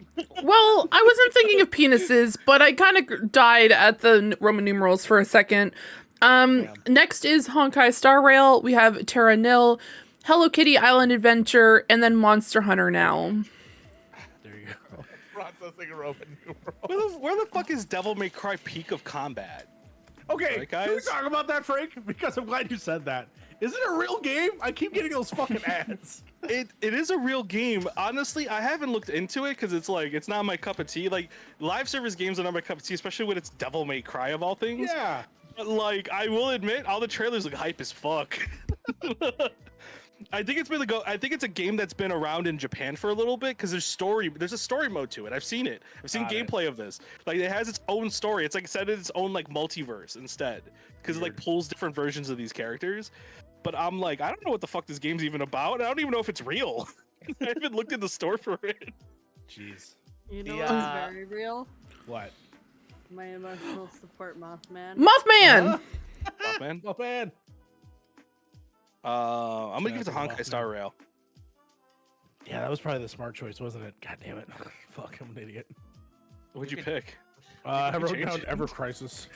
I wasn't thinking of penises, but I kind of died at the Roman numerals for a second. Next is Honkai Star Rail. We have Terra Nil, Hello Kitty Island Adventure, and then Monster Hunter now. There you go. Processing Roman numeral. Where the fuck is Devil May Cry Peak of Combat? Okay, Right, can we guys? talk about that, Frank? Because I'm glad you said that. Is it a real game? I keep getting those fucking ads. It is a real game. Honestly, I haven't looked into it because it's like it's not my cup of tea. Like live service games are not my cup of tea, especially when it's Devil May Cry of all things. Yeah. But like, I will admit, all the trailers look hype as fuck. I think it's a game that's been around in Japan for a little bit because there's a story mode to it. I've seen it. I've seen gameplay of this. Like it has its own story. It's like set in its own like multiverse instead because it like pulls different versions of these characters. But I'm like, I don't know what the fuck this game's even about. I don't even know if it's real. I haven't looked in the store for it. Jeez. You know Yeah. what's very real? What? My emotional support Mothman. Mothman. Oh, man. Oh man. I'm gonna give it to Shout out to Honkai Star Rail. Yeah, that was probably the smart choice, wasn't it? God damn it. Fuck, I'm an idiot. What'd you pick? I can wrote change down it. Ever Crisis.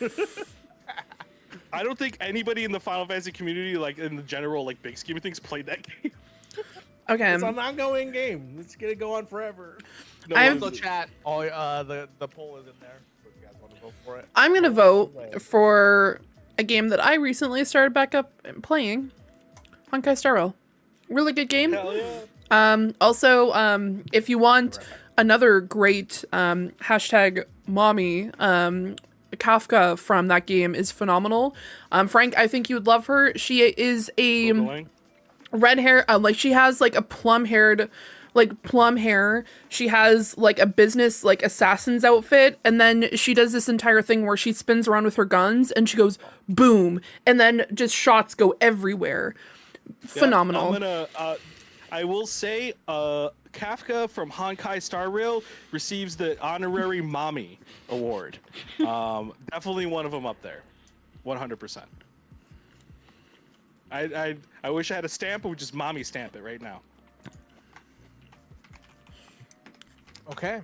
I don't think anybody in the Final Fantasy community, like in the general like big scheme of things, played that game. Okay. It's an ongoing game. It's gonna go on forever. No I'm- one's- So chat, the poll is in there. So if you guys want to vote for it. I'm gonna vote for a game that I recently started back up and playing, Honkai Star Rail. Really good game. Hell yeah. Also, if you want another great hashtag mommy, Kafka from that game is phenomenal. Frank, I think you would love her. She is a Going. red hair, like she has like a plum hair. She has like a business like assassin's outfit, and then she does this entire thing where she spins around with her guns and she goes boom, and then just shots go everywhere. Phenomenal. I will say, Kafka from Honkai Star Rail receives the honorary mommy award. Definitely one of them up there, 100%. I wish I had a stamp, but would just mommy stamp it right now. Okay.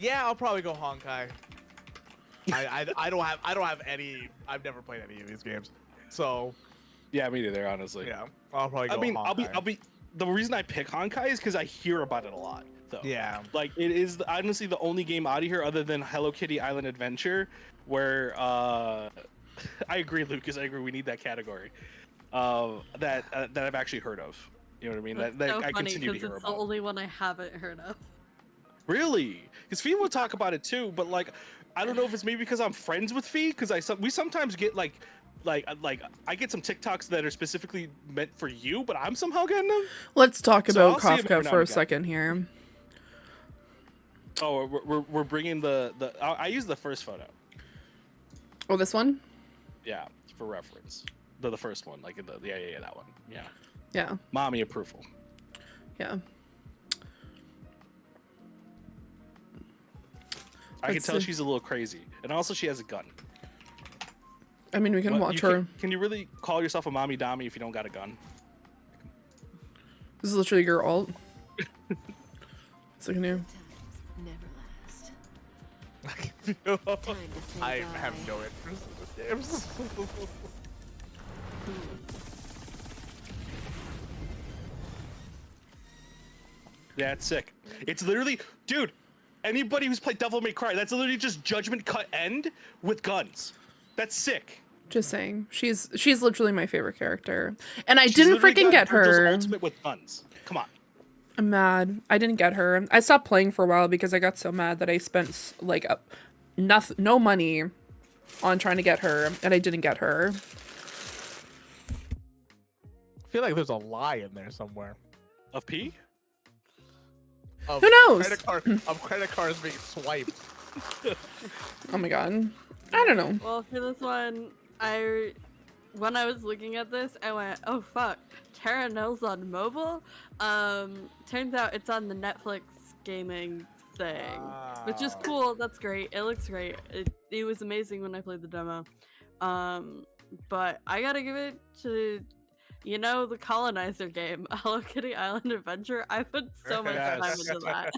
Yeah, I'll probably go Honkai. I don't have any. I've never played any of these games, so Yeah, me neither, honestly. yeah, I'll probably go. I mean, Honkai. I'll be. The reason I pick Honkai is because I hear about it a lot, though. Yeah. Like it is honestly the only game out of here other than Hello Kitty Island Adventure where I agree, Lucas. I agree. We need that category. That I've actually heard of. You know what I mean? That's That so I funny continue to because hear it's the about. only one I haven't heard of. Really? Because Fee will talk about it too, but like, I don't know if it's maybe because I'm friends with Fee, because we sometimes get like I get some TikToks that are specifically meant for you, but I'm somehow getting them. Let's talk So about I'll see him every Kafka now for a and again. second here. Oh, we're bringing the I use the first photo. Oh, this one? Yeah, for reference. The first one, like yeah, that one. Yeah. Yeah. Mommy approval. Yeah. I can Let's tell see. she's a little crazy, and also she has a gun. I mean, we can What, watch you her. Can you really call yourself a mommy dommy if you don't got a gun? This is literally your alt. So can you? Never last. I have no interest in this games. Yeah, it's sick. It's literally, dude. Anybody who's played Devil May Cry, that's literally just Judgment Cut End with guns. That's sick. Just saying. She's literally my favorite character. And I She's didn't literally freaking got get Virgil's her. Ultimate with guns. Come on. I'm mad. I didn't get her. I stopped playing for a while because I got so mad that I spent like no money on trying to get her, and I didn't get her. I feel like there's a lie in there somewhere. Of P? Of Who knows? Credit cards being swiped. Oh my god. I don't know. Well, for this one, when I was looking at this, I went, "Oh fuck, Terra Nils on mobile." Turns out it's on the Netflix gaming thing, which is cool. That's great. It looks great. It was amazing when I played the demo. But I gotta give it to, the colonizer game, Hello Kitty Island Adventure. I put so much time Yes. into that.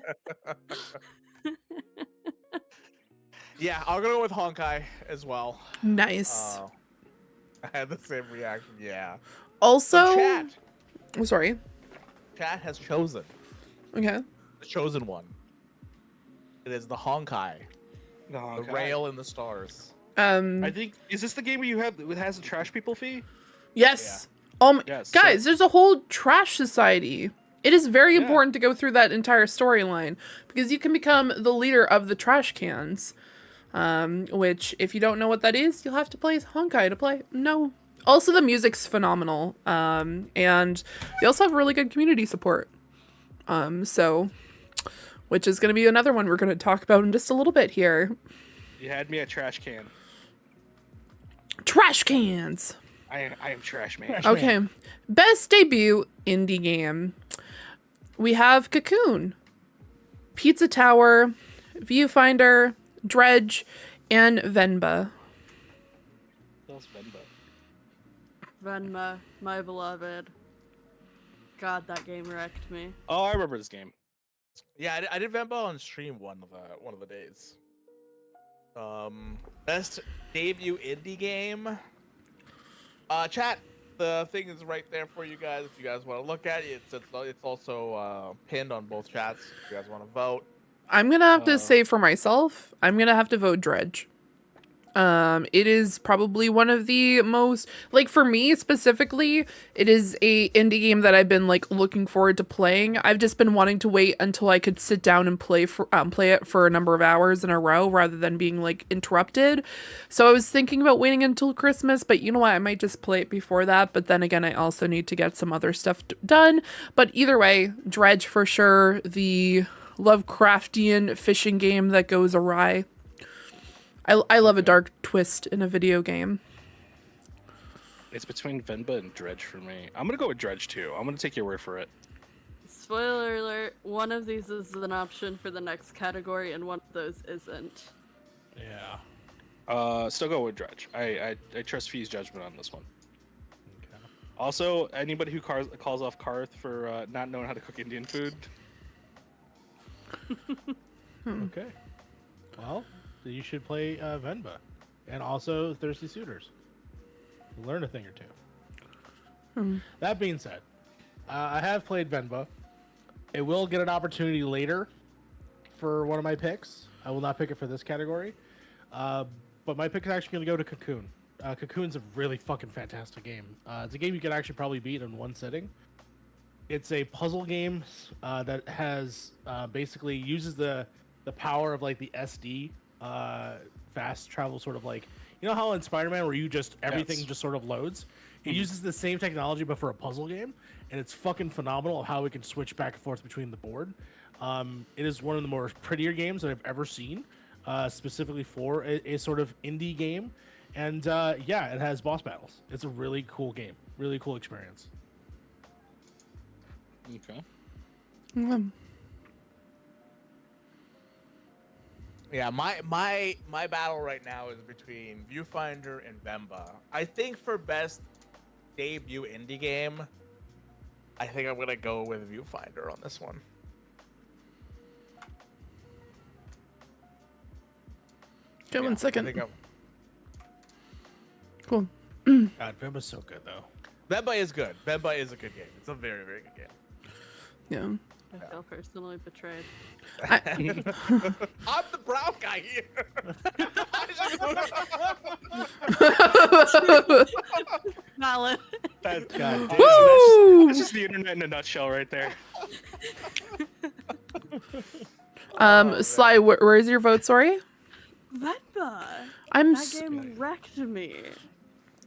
Yeah, I'll go with Honkai as well. Nice. I had the same reaction. Yeah. Also, Chat oh, sorry. has chosen Okay. the chosen one. It is the Honkai, No, the Rail in the Stars. I think, is this the game where you have, it has a trash people fee? Yes. Yes, so- Guys, there's a whole trash society. It is very Yeah. important to go through that entire storyline because you can become the leader of the trash cans. which if you don't know what that is, you'll have to play Honkai to play. No. Also, the music's phenomenal, and they also have really good community support. So, which is going to be another one we're going to talk about in just a little bit here. You had me at trash can. Trash cans. I am trash man. Okay. Best debut indie game. We have Cocoon, Pizza Tower, Viewfinder, Dredge, and Venba. What's Venba? Venma, my beloved. God, that game wrecked me. Oh, I remember this game. Yeah, I did Venba on stream one of the days. Best debut indie game. Chat, the thing is right there for you guys if you guys want to look at it. It's also pinned on both chats if you guys want to vote. I'm going to have to say for myself, I'm going to have to vote Dredge. It is probably one of the most, like, for me specifically, it is a indie game that I've been like looking forward to playing. I've just been wanting to wait until I could sit down and play it for a number of hours in a row rather than being like interrupted. So I was thinking about waiting until Christmas, but you know what, I might just play it before that. But then again, I also need to get some other stuff done. But either way, Dredge for sure, the Lovecraftian fishing game that goes awry. I love a dark twist in a video game. It's between Venba and Dredge for me. I'm gonna go with Dredge too. I'm gonna take your word for it. Spoiler alert, one of these is an option for the next category and one of those isn't. Yeah. Still go with Dredge. I trust Fee's judgment on this one. Okay. Also, anybody who calls off Karth for not knowing how to cook Indian food. Okay. Well, you should play Venba, and also Thirsty Suitors. Learn a thing or two. That being said, I have played Venba. It will get an opportunity later for one of my picks. I will not pick it for this category, but my pick is actually going to go to Cocoon. Cocoon's a really fucking fantastic game. It's a game you can actually probably beat in one sitting. It's a puzzle game that has basically uses the power of like the SD. Fast travel, sort of like, you know how in Spider-Man where you just everything just sort of loads. It uses the same technology but for a puzzle game, and it's fucking phenomenal how we can switch back and forth between the board. It is one of the more prettier games that I've ever seen, specifically for a sort of indie game, and yeah, it has boss battles. It's a really cool game, really cool experience. Okay. Yeah, my battle right now is between Viewfinder and Venba. I think for best debut indie game, I think I'm gonna go with Viewfinder on this one. Okay, one second. I think Cool. God, Venba's so good though. Venba is good. Venba is a good game. It's a very, very good game. Yeah. I feel personally betrayed. I'm the brown guy here. Valid. God damn, Woo! that's just the internet in a nutshell right there. Sly, where's your vote? Sorry. Venba. I'm. That game wrecked me.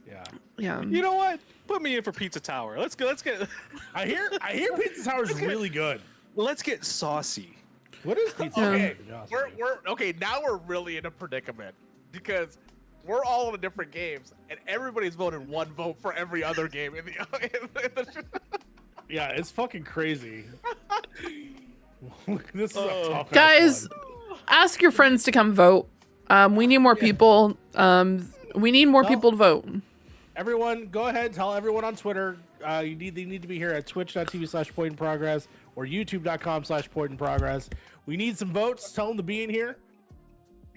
Yeah. Yeah. You know what? Put me in for Pizza Tower. Let's go. Let's get. I hear Pizza Tower is really good. Let's get saucy. What is Pizza Okay, Tower? we're okay. Now we're really in a predicament because we're all in different games, and everybody's voted one vote for every other game in the. Yeah, it's fucking crazy. This is a tough Guys, ask your friends to come vote. We need more people. We need more people to vote. Everyone, go ahead. Tell everyone on Twitter. They need to be here at twitch.tv/pointinprogress or youtube.com/pointinprogress. We need some votes. Tell them to be in here.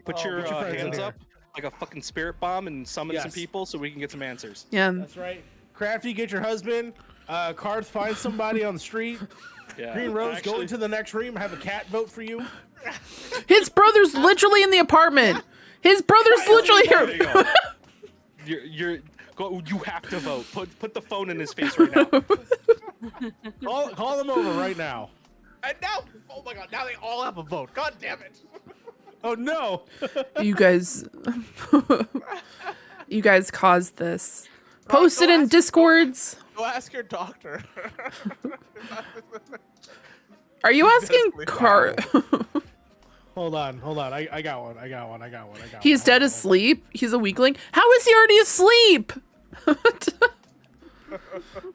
Put your get your friends in hands here. up like a fucking spirit bomb and summon some Yes. people so we can get some answers. Yeah. That's right. Crafty, get your husband. Karth, find somebody on the street. Yeah. Green Rose, go actually- into the next room. Have a cat vote for you. His brother's literally in the apartment. His brother's literally There you here. go. You have to vote. Put the phone in his face right now. Call them over right now. And now, oh my god, now they all have a vote. God damn it. Oh no! You guys, you guys caused this. Bro, Post it go in ask- Discords. Go ask your doctor. Are you asking definitely Karl? Hold on. I got one. He's dead asleep. He's a weakling. How is he already asleep?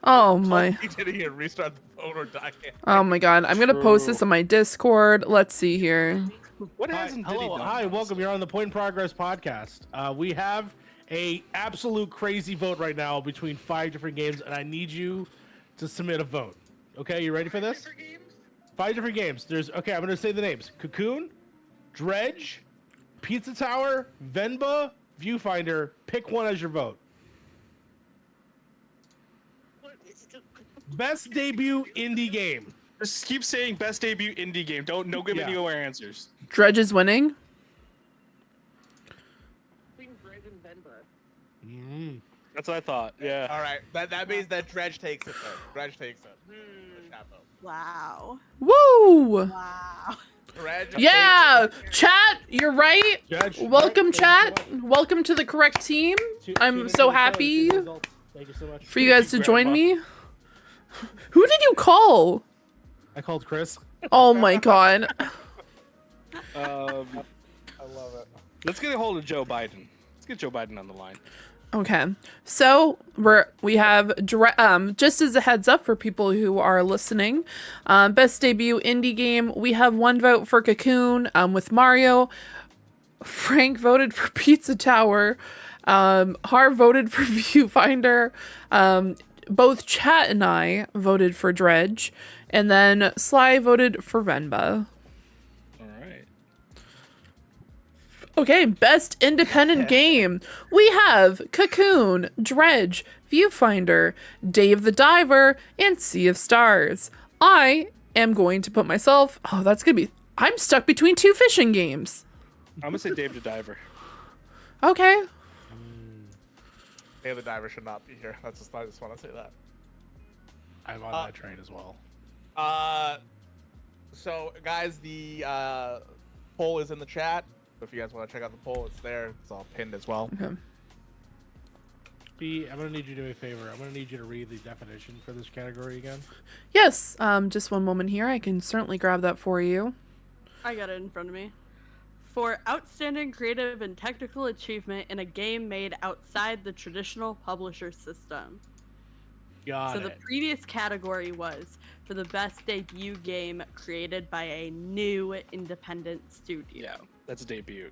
Oh my. He didn't even restart the phone or die. Oh my god. I'm gonna post this True. on my Discord. Let's see here. What Hi, hasn't Diddy hello, done? hi, welcome. You're on the Point in Progress podcast. We have a absolute crazy vote right now between 5 different games, and I need you to submit a vote. Okay, you ready for this? 5 different games. I'm gonna say the names: Cocoon, Dredge, Pizza Tower, Venba, Viewfinder. Pick one as your vote. Best debut indie game. Just keep saying best debut indie game. Don't give Yeah. any aware answers. Dredge is winning. That's what I thought. Yeah. All right, that means that Dredge takes it. Then. Dredge takes it. The chat vote. Wow. Woo! Wow. Dredge Yeah, takes it. chat. You're right. Judge, Welcome, right, chat. thank you so Welcome to the correct team. much. I'm Tune so into the show, happy see the results. Thank you so much. for you guys to Thank join Grandma. me. Who did you call? I called Chris. Oh my god. I love it. Let's get a hold of Joe Biden. Let's get Joe Biden on the line. Okay, so we have just as a heads up for people who are listening, best debut indie game. We have 1 vote for Cocoon with Mario. Frank voted for Pizza Tower. Harv voted for Viewfinder. Both Chat and I voted for Dredge, and then Sly voted for Venba. All right. Okay, best independent game. We have Cocoon, Dredge, Viewfinder, Dave the Diver, and Sea of Stars. I am going to put myself... Oh, that's going to be... I'm stuck between 2 fishing games. I'm gonna say Dave the Diver. Okay. Hey, the diver should not be here. I just want to say that. I'm on that train as well. So guys, the poll is in the chat. If you guys want to check out the poll, it's there. It's all pinned as well. Okay. B, I'm gonna need you to do me a favor. I'm gonna need you to read the definition for this category again. Yes, just one moment here. I can certainly grab that for you. I got it in front of me. For outstanding creative and technical achievement in a game made outside the traditional publisher system. Got So it. the previous category was for the best debut game created by a new independent studio. Yeah, that's a debut.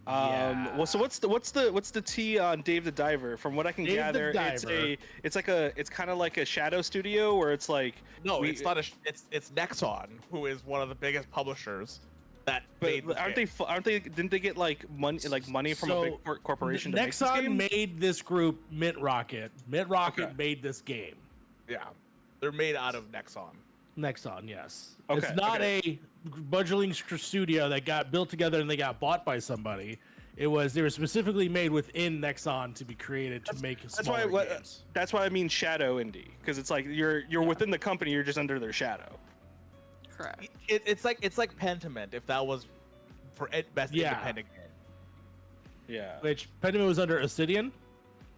Yeah. Well, so what's the T on Dave the Diver? From what I can Dave the gather, Diver. it's kind of like a shadow studio where it's like No, it's not it's Nexon, who is one of the biggest publishers that But made this aren't game. they? Didn't they get like money from a So, big corporation to make this Nexon game? made this group Mint Rocket. Mint Rocket Okay. made this game. Yeah, they're made out of Nexon. Nexon, yes. Okay, It's not okay. a budgeting studio that got built together and they got bought by somebody. They were specifically made within Nexon to be created to make smaller games. That's why I mean shadow indie, because it's like you're within the company, you're just under their shadow. Correct. It's like Pentiment if that was for best Yeah. independent game. Yeah. Which Pentiment was under Obsidian.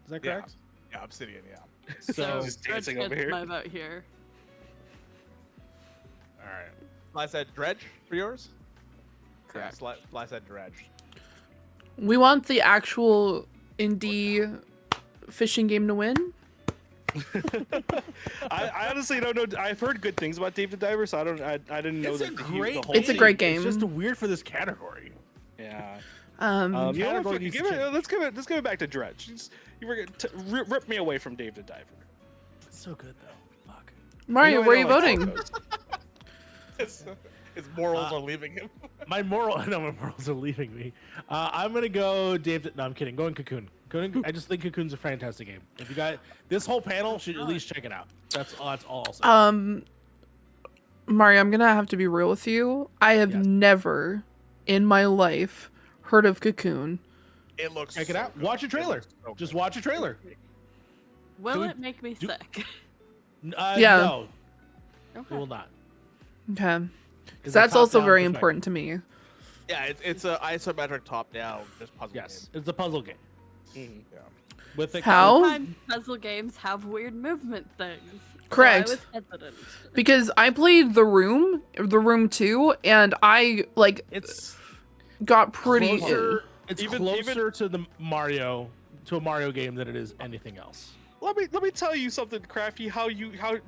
Is that Yeah. correct? Yeah, Obsidian. Yeah. So, Just Dredge dancing gets over here. my vote here. all right. I said Dredge for yours. Correct. Yeah, Sly said Dredge. We want the actual indie fishing game to win. I honestly don't know. I've heard good things about Dave the Diver, so I didn't know It's a that great the whole It's a thing- great game. It's just weird for this category. Yeah. Category You know what, needs give to it, change. let's give it back to Dredge. You were gonna rip me away from Dave the Diver. It's so good though. Fuck. Mario, You know I where are you don't like voting? photos. His morals are leaving him. My morals are leaving me. I'm gonna go Dave. No, I'm kidding. Going Cocoon. I just think Cocoon's a fantastic game. If you got this whole panel, should at least check it out. That's all I'll say. Mario, I'm gonna have to be real with you. I have Yes. never in my life heard of Cocoon. It looks. Check it so out. good. Watch a It trailer. looks so Just good. watch a trailer. Will we- it make me sick? Yeah. No, it Okay. will not. Okay. 'Cause That's the also top-down very perspective. important to me. Yeah, it's a isometric top-down, just puzzle Yes, game. it's a puzzle game. Mhm. Yeah. With a How? Sometimes puzzle games have weird movement things. Correct. So I was hesitant. Because I played The Room 2, and I like It's got pretty. closer. It's Even- closer to a Mario game than it is anything else. Let me tell you something, Crafty. How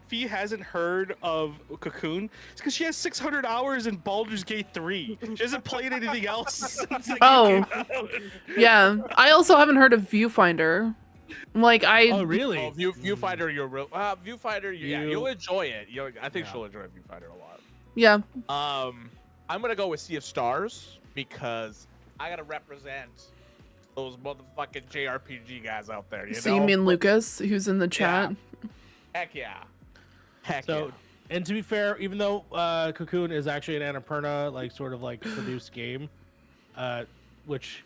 Fee hasn't heard of Cocoon? It's because she has 600 hours in Baldur's Gate 3. She hasn't played anything else since the Oh. game came out. Yeah, I also haven't heard of Viewfinder. Like I. Oh, really? Oh, Viewfinder, you're real. Viewfinder, yeah, You- you'll enjoy it. I think Yeah. she'll enjoy Viewfinder a lot. Yeah. I'm gonna go with Sea of Stars because I gotta represent those motherfucking JRPG guys out there. You So know? you mean Lucas, who's in the chat? Heck yeah. Heck So, yeah. and to be fair, even though Cocoon is actually an Annapurna, like sort of like produced game, which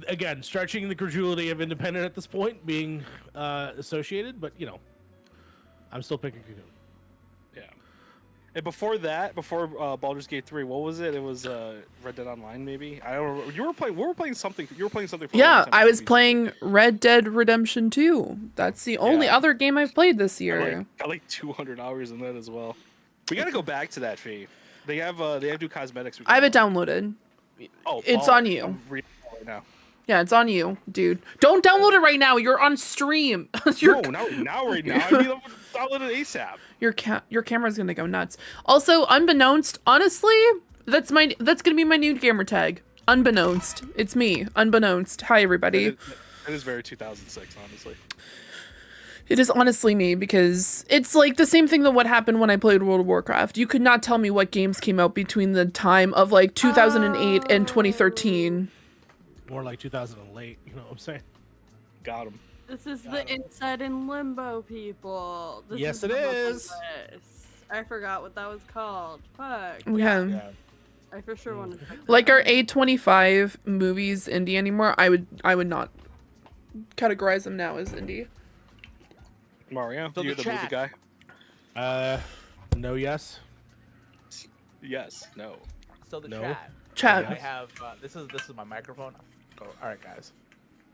again stretching the credulity of independent at this point being associated, but you know, I'm still picking Cocoon. Yeah. And before that, before Baldur's Gate 3, what was it? It was Red Dead Online, maybe. I don't know. We were playing something. You were playing something. For a long Yeah, time I was before we- playing Red Dead Redemption 2. That's the only Yeah. other game I've played this I year. got like 200 hours in that as well. We gotta go back to that, Fee. They have new cosmetics. We I have can it downloaded. Oh, It's balls. on you. I'm reading it right now. Yeah, it's on you, dude. Don't download it right now. You're on stream. your No, right now. I need to download it ASAP. your camera's gonna go nuts. Also, unbeknownst, honestly, that's gonna be my new gamer tag. Unbeknownst, it's me. Unbeknownst. Hi everybody. It is very 2006, honestly. It is honestly me because it's like the same thing that what happened when I played World of Warcraft. You could not tell me what games came out between the time of like 2008 and 2013. More like 2008. You know what I'm saying? Got him. This is the Inside in Limbo people. This Yes, it the one is. list. I forgot what that was called. Fuck. Yeah. Yeah. I for sure want to check that Like our out. A25 movies indie anymore, I would not categorize them now as indie. Mario, So you're the the movie chat. guy. No, yes. Yes. No. So the No. chat. I Chat. have this is my microphone. Oh, all right, guys.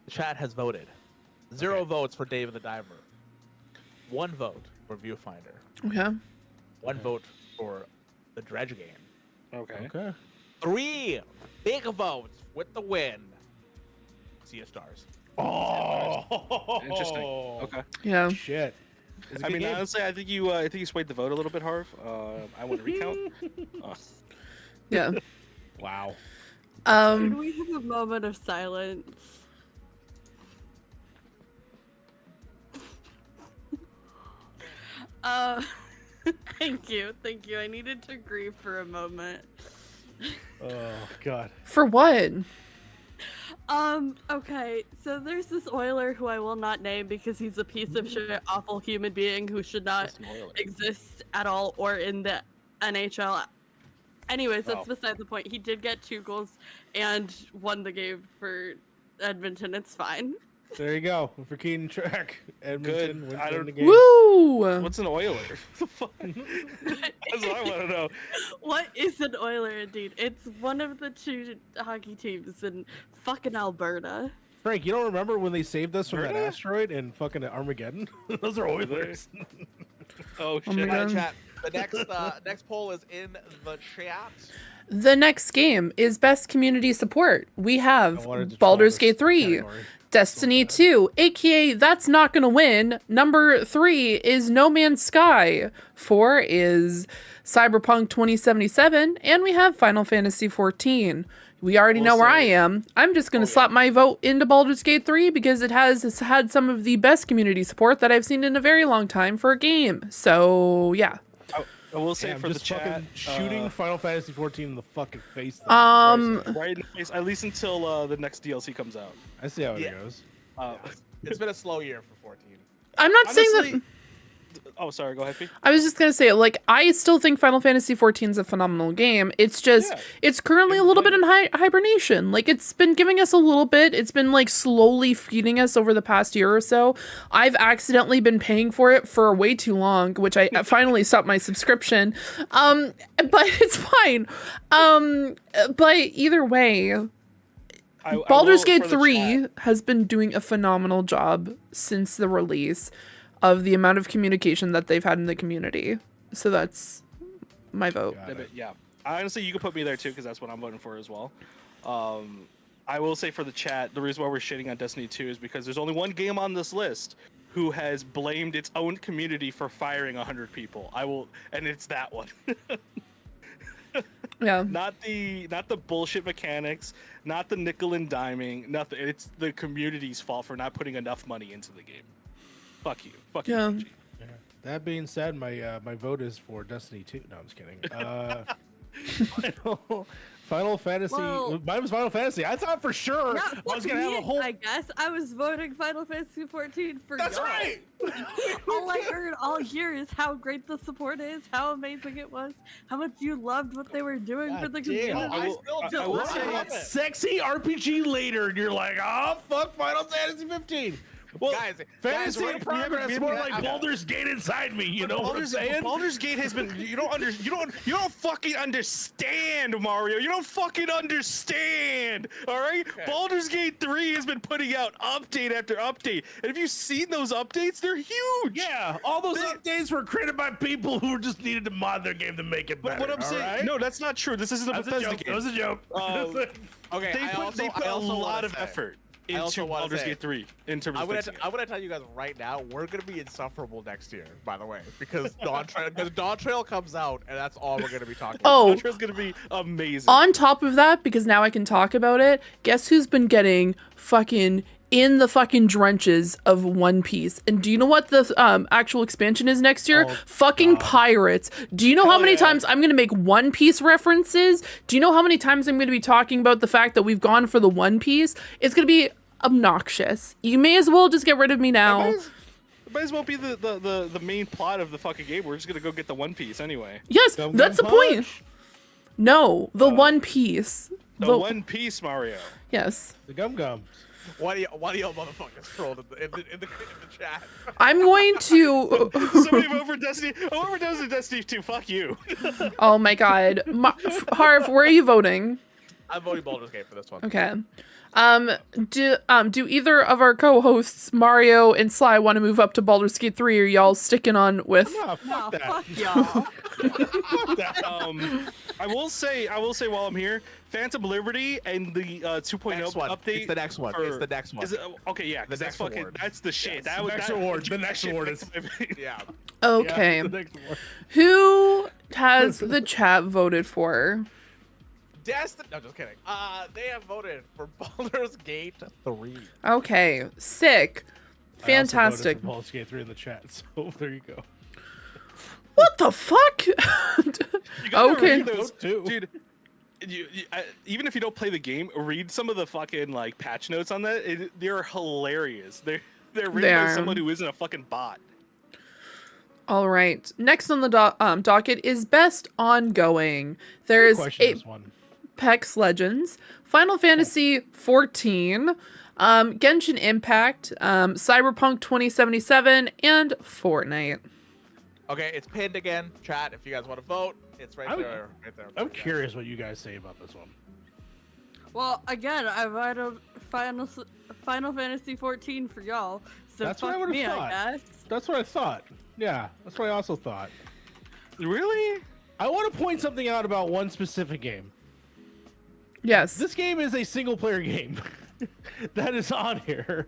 The chat has voted. 0 votes for Dave the Diver. 1 vote for Viewfinder. Okay. 1 vote for the Dredge game. Okay. Okay. 3 big votes with the win. Sea of Stars. Oh, Interesting. Okay. Yeah. Shit. It's a I good mean, game. honestly, I think you swayed the vote a little bit, Harv. I want to recount. Yeah. Wow. Can we have a moment of silence? Uh, thank you. I needed to grieve for a moment. Oh God. For what? Okay, so there's this oiler who I will not name because he's a piece of shit, awful human being who should not exist at all or in the NHL. Anyways, that's Wow. beside the point. He did get 2 goals and won the game for Edmonton. It's fine. There you go. For keeping track, Edmonton Good. wins I don't- the game. Woo! What's an Oiler? The fuck? That's what I want to know. What is an oiler indeed? It's one of the 2 hockey teams in fucking Alberta. Frank, you don't remember when they saved us from that Really? asteroid in fucking Armageddon? Those are Oilers. Oh my shit. God. Chat. The next poll is in the chat. The next game is Best Community Support. We I have wanted to Baldur's troll this Gate 3, category. Destiny 2, aka that's not gonna win. Number 3 is No Man's Sky. 4 is Cyberpunk 2077, and we have Final Fantasy 14. We already know where I am. I'm just gonna slap my vote into Baldur's Gate 3 because it has had some of the best community support that I've seen in a very long time for a game. So yeah. I will say Damn, for the just chat, fucking shooting Final Fantasy 14 in the fucking face. though. right in the face, at least until the next DLC comes out. I see how Yeah. it goes. Uh, It's been a slow year for 14. I'm not saying that. honestly, Oh, sorry. Go ahead, P. I was just gonna say, like, I still think Final Fantasy XIV is a phenomenal game. It's just, Yeah. it's currently a little bit in hibernation. Like, it's been giving us a little bit. It's been like slowly feeding us over the past year or so. I've accidentally been paying for it for way too long, which I finally stopped my subscription. But it's fine. But either way, Baldur's Gate 3 has been doing a phenomenal job since the release of the amount of communication that they've had in the community. So that's my vote. Yeah. Honestly, you can put me there too, because that's what I'm voting for as well. I will say for the chat, the reason why we're shitting on Destiny 2 is because there's only one game on this list who has blamed its own community for firing 100 people. And it's that one. Yeah. Not the bullshit mechanics, not the nickel and diming, nothing. It's the community's fault for not putting enough money into the game. Fuck you. Fuck you. Yeah. PG. Yeah. That being said, my vote is for Destiny 2. No, I'm just kidding. Final Fantasy. Well- Mine was Final Fantasy. I thought for sure Yeah, I was fuck gonna have me, a whole. I guess I was voting Final Fantasy 14 for That's y'all. right. All I heard all year is how great the support is, how amazing it was, how much you loved what they were doing for the community. I will say, Sexy RPG later, and you're like, oh fuck, Final Fantasy 15. Well, Guys, fantasy right, in progress, we haven't- more we like haven't- Baldur's Gate inside me. You know what I'm saying? Baldur's Gate has been. You don't fucking understand, Mario. You don't fucking understand. All right. Okay. Baldur's Gate 3 has been putting out update after update, and if you've seen those updates, they're huge. Yeah, all those updates were created by people who just needed to mod their game to make it better. But what I'm all saying, right? no, that's not true. This isn't a That was a Bethesda joke. game. That was a joke. Okay, They put a lot of effort also into wanna Baldur's say- Gate 3 in terms of fixing it. I'm gonna tell you guys right now, we're gonna be insufferable next year, by the way, because Dawn Trail comes out, and that's all we're gonna be talking about. Oh, Contra's gonna be amazing. on top of that, because now I can talk about it, guess who's been getting fucking in the fucking drenches of One Piece? And do you know what the actual expansion is next year? Oh, fucking pirates. Do you know how Hell many yeah. times I'm going to make One Piece references? Do you know how many times I'm going to be talking about the fact that we've gone for the One Piece? It's going to be obnoxious. You may as well just get rid of me now. It might as well be the main plot of the fucking game. We're just gonna go get the One Piece anyway. Yes, Gum that's the Gum point. Punch. No, the One Piece. The One Piece, Mario. Yes. The Gum Gums. Why do y'all motherfuckers trolled in the chat? I'm going to... Somebody vote for Destiny. Whoever does the Destiny 2, fuck you. Oh my god. Harv, where are you voting? I'm voting Baldur's Gate for this one. Okay. Do either of our co-hosts, Mario and Sly, want to move up to Baldur's Gate 3, or y'all sticking on with... No, No, fuck that. fuck y'all. Fuck that. I will say while I'm here, Phantom Liberty and the 2.0 Next one. update. It's the next one. It's the next one. Is it, okay, yeah, because The that's next fucking award. that's the shit. That The was next that, award. The next shit award is. Yeah. Okay. Yeah, the next one. Who has the chat voted for? Destiny. No, just kidding. They have voted for Baldur's Gate 3. Okay. Sick. I also voted Fantastic. for Baldur's Gate 3 in the chat, so there you go. What the fuck? You gotta Okay. read those, Vote too. dude. Even if you don't play the game, read some of the fucking like patch notes on that. They're hilarious. They're written They by are. someone who isn't a fucking bot. All right. Next on the docket is best ongoing. There's Question this one. Apex Legends, Final Fantasy 14, Genshin Impact, Cyberpunk 2077, and Fortnite. Okay, it's pinned again. Chat, if you guys want to vote, it's right I'm- there. Right there. I'm curious what you guys say about this one. Well, again, I voted Final Fantasy 14 for y'all. So That's what I fuck would've me, thought. I guess. That's what I thought. Yeah, that's what I also thought. Really? I want to point something out about one specific game. Yes. This game is a single player game that is on here.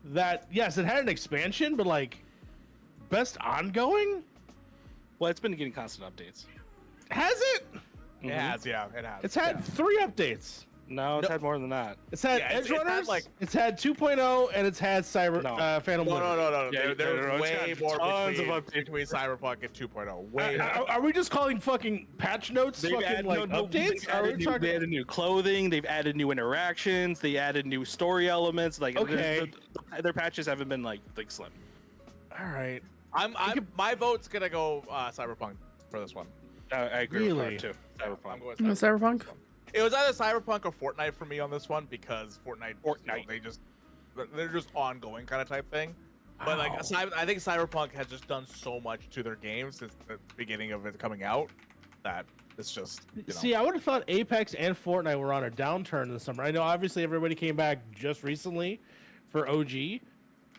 That, yes, it had an expansion, but like, best ongoing? Well, it's been getting constant updates. Has it? It has, yeah, it has. It's had 3 updates. No, it's had more than that. It's had Yeah, Edge it's had, Runners, like- it's had 2.0, and it's had No. Phantom No, Liberty. no. Yeah, There's no, it's way got more tons of between, updates. between Cyberpunk and 2.0. Way more. Are we just calling fucking patch notes fucking like updates? Are we They talking? added new clothing. They've added new interactions. They added new story elements. Like Okay. their patches haven't been like slim. All right. My vote's gonna go Cyberpunk for this one. I agree with Really? that too. I'm going Cyberpunk? It was either Cyberpunk or Fortnite for me on this one because Fortnite, they're just ongoing kind of type thing. But like, I think Cyberpunk has just done so much to their game since the beginning of it coming out that it's just. See, I would have thought Apex and Fortnite were on a downturn this summer. I know obviously everybody came back just recently for OG,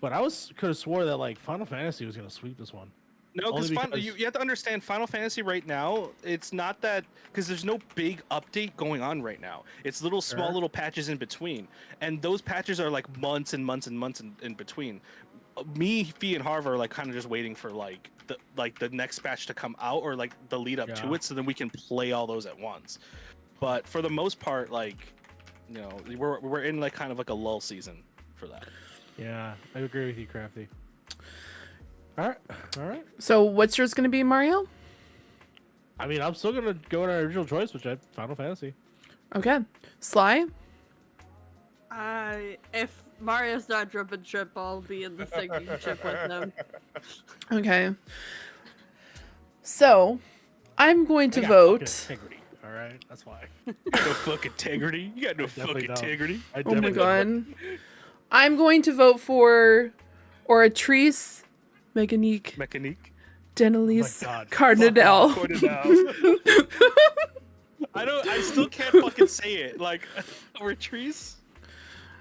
but could have swore that like Final Fantasy was gonna sweep this one. No, because you have to understand Final Fantasy right now. It's not that because there's no big update going on right now. It's small little patches in between, and those patches are like months and months and months in between. Me, Fee, and Harv are like kind of just waiting for like the next patch to come out or like the lead up to it, so then we can play all those at once. But for the most part, like we're in like kind of like a lull season for that. Yeah, I agree with you, Crafty. All right. So what's yours going to be, Mario? I mean, I'm still gonna go with our original choice, which I Final Fantasy. Okay. Sly? If Mario's not dripping trip, I'll be in the sinking ship with them. Okay. So, I'm going to I got vote. fucking integrity, all right, that's why. You got no fucking integrity. You got no fucking integrity. Oh my god. I'm going to vote for Oratrice, Meganique, Denelise, Cardinal. I still can't fucking say it. Like, Oratrice?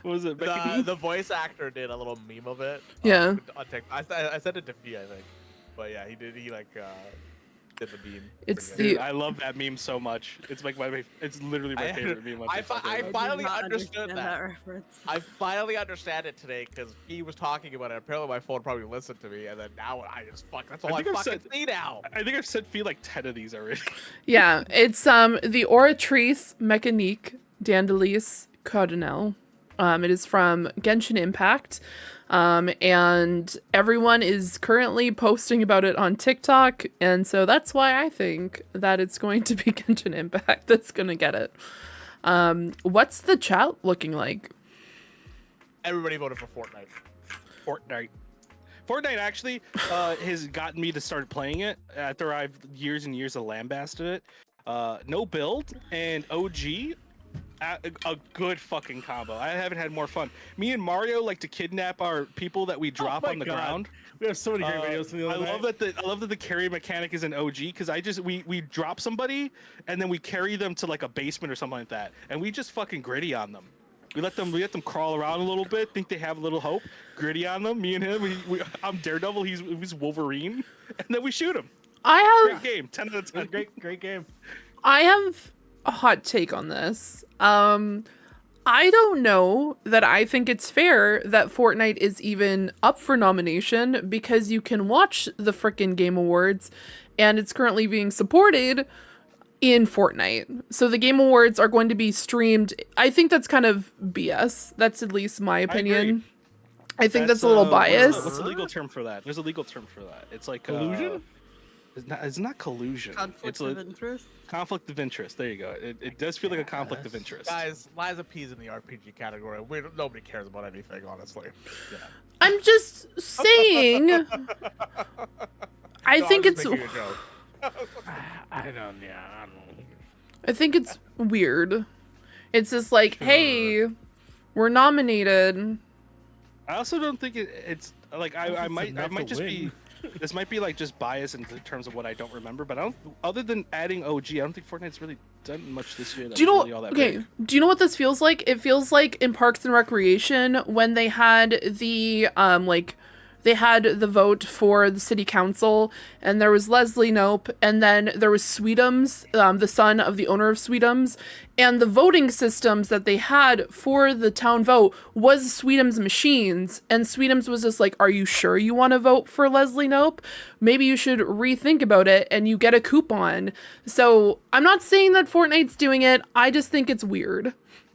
What was it? The voice actor did a little meme of it. Yeah. On TikTok. I sent it to Fee, I think. But yeah, he did the meme. It's Dude, I love that meme so much. It's like it's literally my favorite meme. I finally understood that. Reference. I finally understand it today because he was talking about it. Apparently, my phone probably listened to me, and then now I just that's all I fucking see now. I think I've sent Fee like 10 of these already. Yeah, it's the Oratrice, Mechanique, Dandelise, Cardinal. It is from Genshin Impact. And everyone is currently posting about it on TikTok, and so that's why I think that it's going to be Genshin Impact that's going to get it. What's the chat looking like? Everybody voted for Fortnite. Fortnite actually has gotten me to start playing it after I've years and years of lambasted it. No build and OG. A good fucking combo. I haven't had more fun. Me and Mario like to kidnap our people that we drop on the ground. We have so many great videos from the other night. I love that the carry mechanic is an OG because we drop somebody and then we carry them to like a basement or something like that, and we just fucking gritty on them. We let them crawl around a little bit, think they have a little hope. Gritty on them. Me and him. I'm Daredevil. He's Wolverine, and then we shoot him. Great game. 10 out of 10. Great game. I have a hot take on this. I don't know that I think it's fair that Fortnite is even up for nomination because you can watch the frickin' Game Awards and it's currently being supported in Fortnite. So the Game Awards are going to be streamed. I think that's kind of BS. That's at least my opinion. I think that's a little biased. What's the legal term for that? There's a legal term for that. It's like collusion? It's not collusion. Conflict of interest? Conflict of interest. There you go. It does feel like a conflict of interest. Guys, Liza P's in the RPG category. Nobody cares about anything, honestly. Yeah. I'm just saying. I think it's. I don't. I think it's weird. It's just like, hey, we're nominated. I also don't think it's like I might just be. This might be like just bias in terms of what I don't remember, but other than adding OG, I don't think Fortnite's really done much this year. Do you know? Really all that big. Do you know what this feels like? It feels like in Parks and Recreation when they had the they had the vote for the city council, and there was Leslie Knope, and then there was Sweetums, the son of the owner of Sweetums, and the voting systems that they had for the town vote was Sweetums machines, and Sweetums was just like, are you sure you want to vote for Leslie Knope? Maybe you should rethink about it, and you get a coupon. So I'm not saying that Fortnite's doing it, I just think it's weird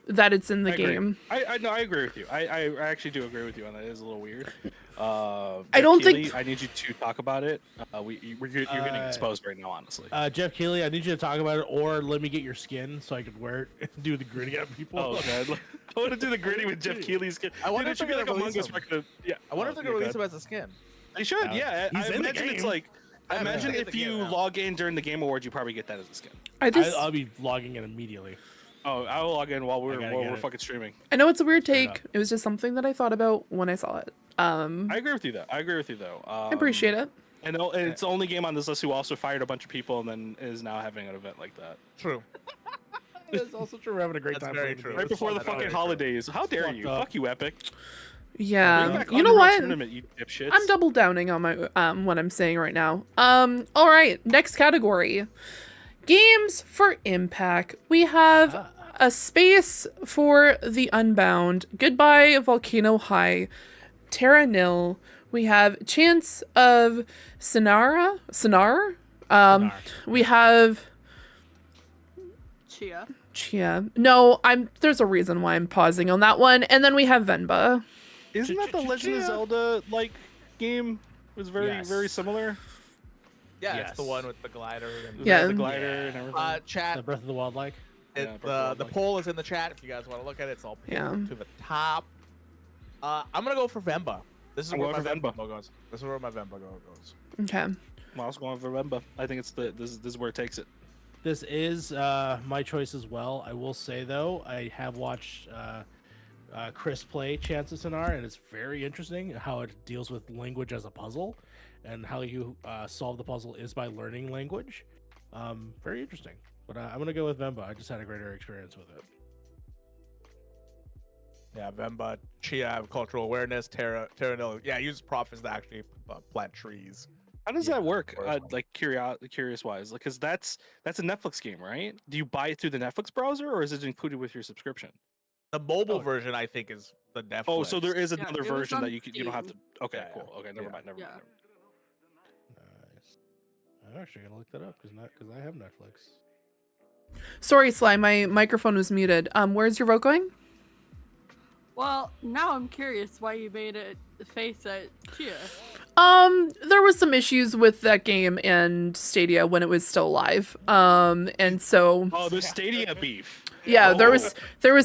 that it's in the game. I agree with you. I actually do agree with you on that. It is a little weird. I don't think I need you to talk about it. You're getting exposed right now, honestly. Jeff Keighley, I need you to talk about it, or let me get your skin so I could wear it and do the gritty on people. Oh god, I want to do the gritty with Jeff Keighley's skin. I wonder if it should be like Among Us record. Yeah. I wonder if they're gonna release him as a skin. They should, No, yeah. I he's in the imagine it's game. like. I Yeah, imagine man. if you log in during the Game Awards, you probably get that as a skin. I'll be logging in immediately. Oh, I will log in while gotta get we're it. fucking streaming. I know it's a weird Straight take. up. It was just something that I thought about when I saw it. I agree with you though. I appreciate it. And it's the only game on this list who also fired a bunch of people and then is now having an event like that. True. It's also true. We're having a great That's time. very playing the true. game. Right before the That's fucking very true. holidays. How dare Fucked you? up. Fuck you, Epic. Bring Yeah. back You know Underground what? Tournament, you dipshits. I'm double downing on my what I'm saying right now. All right, next category. Games for impact. We have a space for the Unbound. Goodbye Volcano High. Terra Nil. We have Chance of Sonar. We have Chia. No, there's a reason why I'm pausing on that one. And then we have Venba. Isn't that the Legend of Zelda like game? It was very Yes. very similar. Yeah, Yes. it's the one with the glider. And Yeah. The glider and everything. Chat. The Breath of the Wild like. Yeah, It, Breath of the the Wild. poll is in the chat if you guys want to look at it. It's all pinned Yeah. to the top. I'm gonna go for Vemba. This is I'm where my going for Vemba goes. This is where my Vemba goes. Okay. I'm also going for Remember. I think it's this is where it takes it. This is my choice as well. I will say though, I have watched Chris play Chance of Sonar, and it's very interesting how it deals with language as a puzzle, and how you solve the puzzle is by learning language. Very interesting. But I'm gonna go with Vemba. I just had a greater experience with it. Yeah, Vemba, Chia have cultural awareness. Terra Nil. Yeah, use prophets to actually plant trees. How does Yeah, that work? of course. Like curious wise, because that's a Netflix game, right? Do you buy it through the Netflix browser, or is it included with your subscription? The mobile Oh. version, I think, is the Netflix. Oh, so there is Yeah, another it was version on that you don't have to. Steam. Okay, Yeah, cool. Okay, never yeah. mind. Never Yeah. mind. Nice. I'm actually gonna look that up because I have Netflix. Sorry, Sly, my microphone was muted. Where's your vote going? Well, now I'm curious why you made it face at Chia. There was some issues with that game and Stadia when it was still live. And so Oh, the Stadia beef. yeah, there was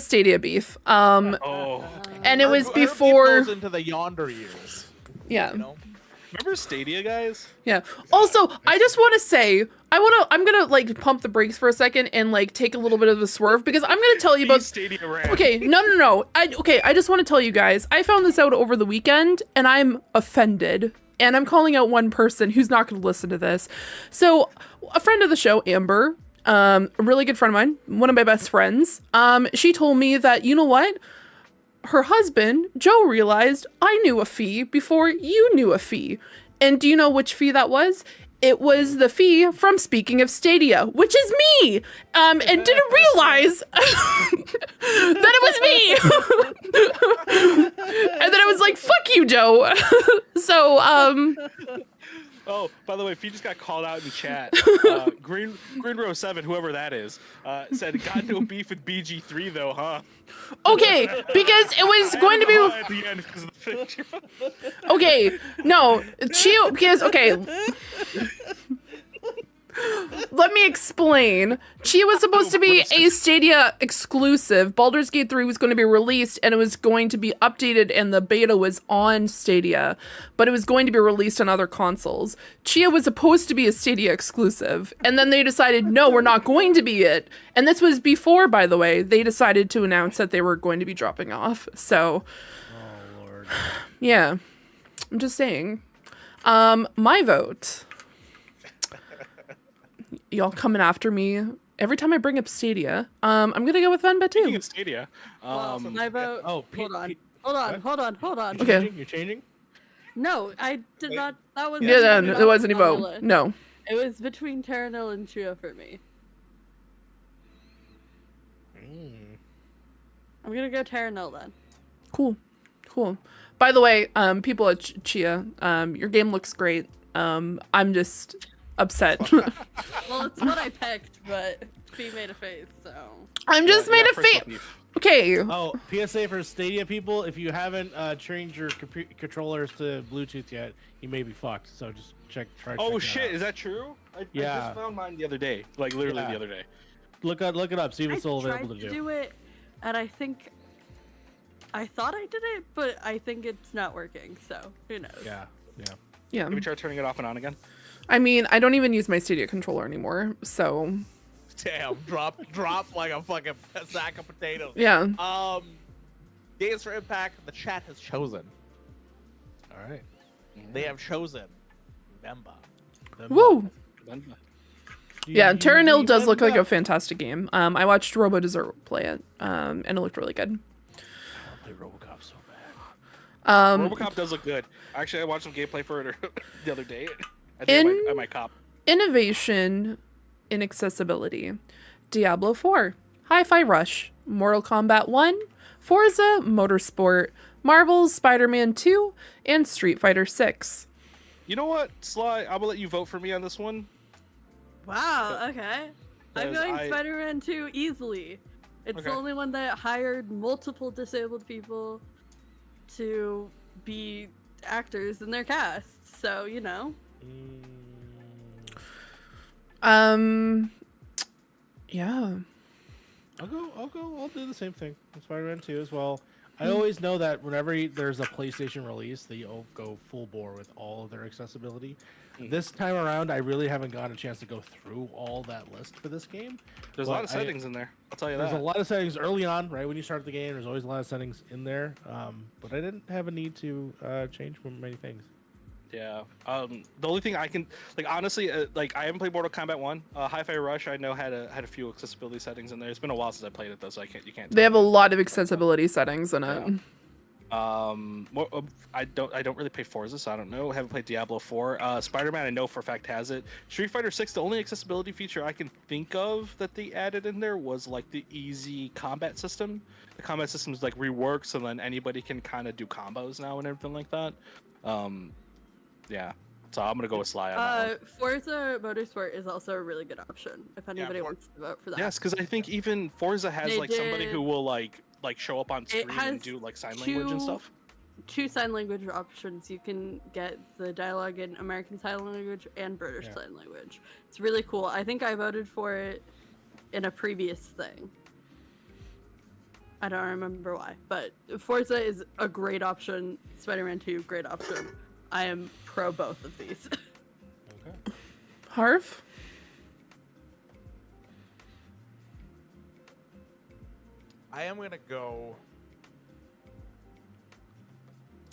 Stadia beef. Oh, And it was Our beef before goes into the yonder years. yeah. You know? remember Stadia, guys? Yeah. Also, I just want to say, I'm gonna like pump the brakes for a second and like take a little bit of a swerve because I'm gonna tell you about. Stadia ran. Okay, no. I just want to tell you guys. I found this out over the weekend and I'm offended. And I'm calling out one person who's not going to listen to this. So, a friend of the show, Amber, a really good friend of mine, one of my best friends, she told me that, you know what? Her husband, Joe, realized I knew a fee before you knew a fee. And do you know which fee that was? It was the fee from Speaking of Stadia, which is me, and didn't realize that it was me. And then I was like, "Fuck you, Joe." So, Oh, by the way, if you just got called out in chat, Green Row 7, whoever that is, said, "Got no beef with BG3 though, huh?" okay, because it was going to be At the end because of the picture. okay. No, because okay. Let me explain. Chia was supposed to be a Stadia exclusive. Baldur's Gate 3 was going to be released and it was going to be updated and the beta was on Stadia, but it was going to be released on other consoles. Chia was supposed to be a Stadia exclusive and then they decided, no, we're not going to be it. And this was before, by the way, they decided to announce that they were going to be dropping off. So, Oh lord. yeah, I'm just saying. My vote. Y'all coming after me every time I bring up Stadia. I'm gonna go with Venba Speaking too. of Stadia, Well, my vote. Oh, hold on. what? Hold on. Okay. You're changing? No, I did not. That was Yeah, no, it wasn't a on the vote. list. No. It was between Terra Nil and Chia for me. I'm gonna go Terra Nil then. Cool. By the way, people at Chia, your game looks great. I'm just upset. Well, it's what I picked, but he made a face, so. I'm just made a personal face. beef. Okay. Oh, PSA for Stadia people: if you haven't changed your controllers to Bluetooth yet, you may be fucked. So just try. Oh checking shit, it out. is that true? I Yeah. just found mine the other day, like literally Yeah. the other day. Look it up. See if I it's still tried available to to do. do it, and I think. I thought I did it, but I think it's not working, so who knows? Yeah. Yeah. Maybe try turning it off and on again. I mean, I don't even use my Stadia controller anymore, so Damn, drop like a fucking sack of potatoes. yeah. Games for Impact, the chat has chosen. All right. They have chosen Vemba. Woo! Then- Yeah, Terra Nil does look like a I'll fantastic game. I watched Robo Dessert play it, and it looked really good. play RoboCop so bad. RoboCop does look good. Actually, I watched some gameplay for it the other day. I might cop. Innovation in accessibility. Diablo 4, Hi-Fi Rush, Mortal Kombat 1, Forza Motorsport, Marvel's Spider-Man 2, and Street Fighter 6. You know what, Sly? I'm gonna let you vote for me on this one. Wow, okay. I'm Because going Spider-Man 2 easily. It's the Okay. only one that hired multiple disabled people to be actors in their cast. So, you know. Yeah. I'll do the same thing. Spider-Man 2 as well. I always know that whenever there's a PlayStation release, they go full bore with all of their accessibility. This time around, I really haven't gotten a chance to go through all that list for this game. There's a lot of settings in there. I'll tell you There's that. a lot of settings early on, right when you start the game. There's always a lot of settings in there, but I didn't have a need to change many things. Yeah. The only thing I can, like, honestly, like, I haven't played Mortal Kombat 1. Hi-Fi Rush, I know had a few accessibility settings in there. It's been a while since I played it though, so you can't. They have a lot of accessibility settings in it. I don't really play Forza, so I don't know. I haven't played Diablo 4. Spider-Man, I know for a fact has it. Street Fighter 6, the only accessibility feature I can think of that they added in there was like the easy combat system. The combat system is like reworks, and then anybody can kind of do combos now and everything like that. Yeah. So I'm gonna go with Sly on that one. Forza Motorsport is also a really good option if anybody wants to vote for that. Yes, because I think even Forza has They like somebody did- who will like show up on screen and has do like sign language and stuff. Two sign language options. You can get the dialogue in American Sign Language and British Sign Language. It's really cool. I think I voted for it in a previous thing. I don't remember why, but Forza is a great option. Spider-Man 2, great option. I am pro both of these. Okay. Harv? I am gonna go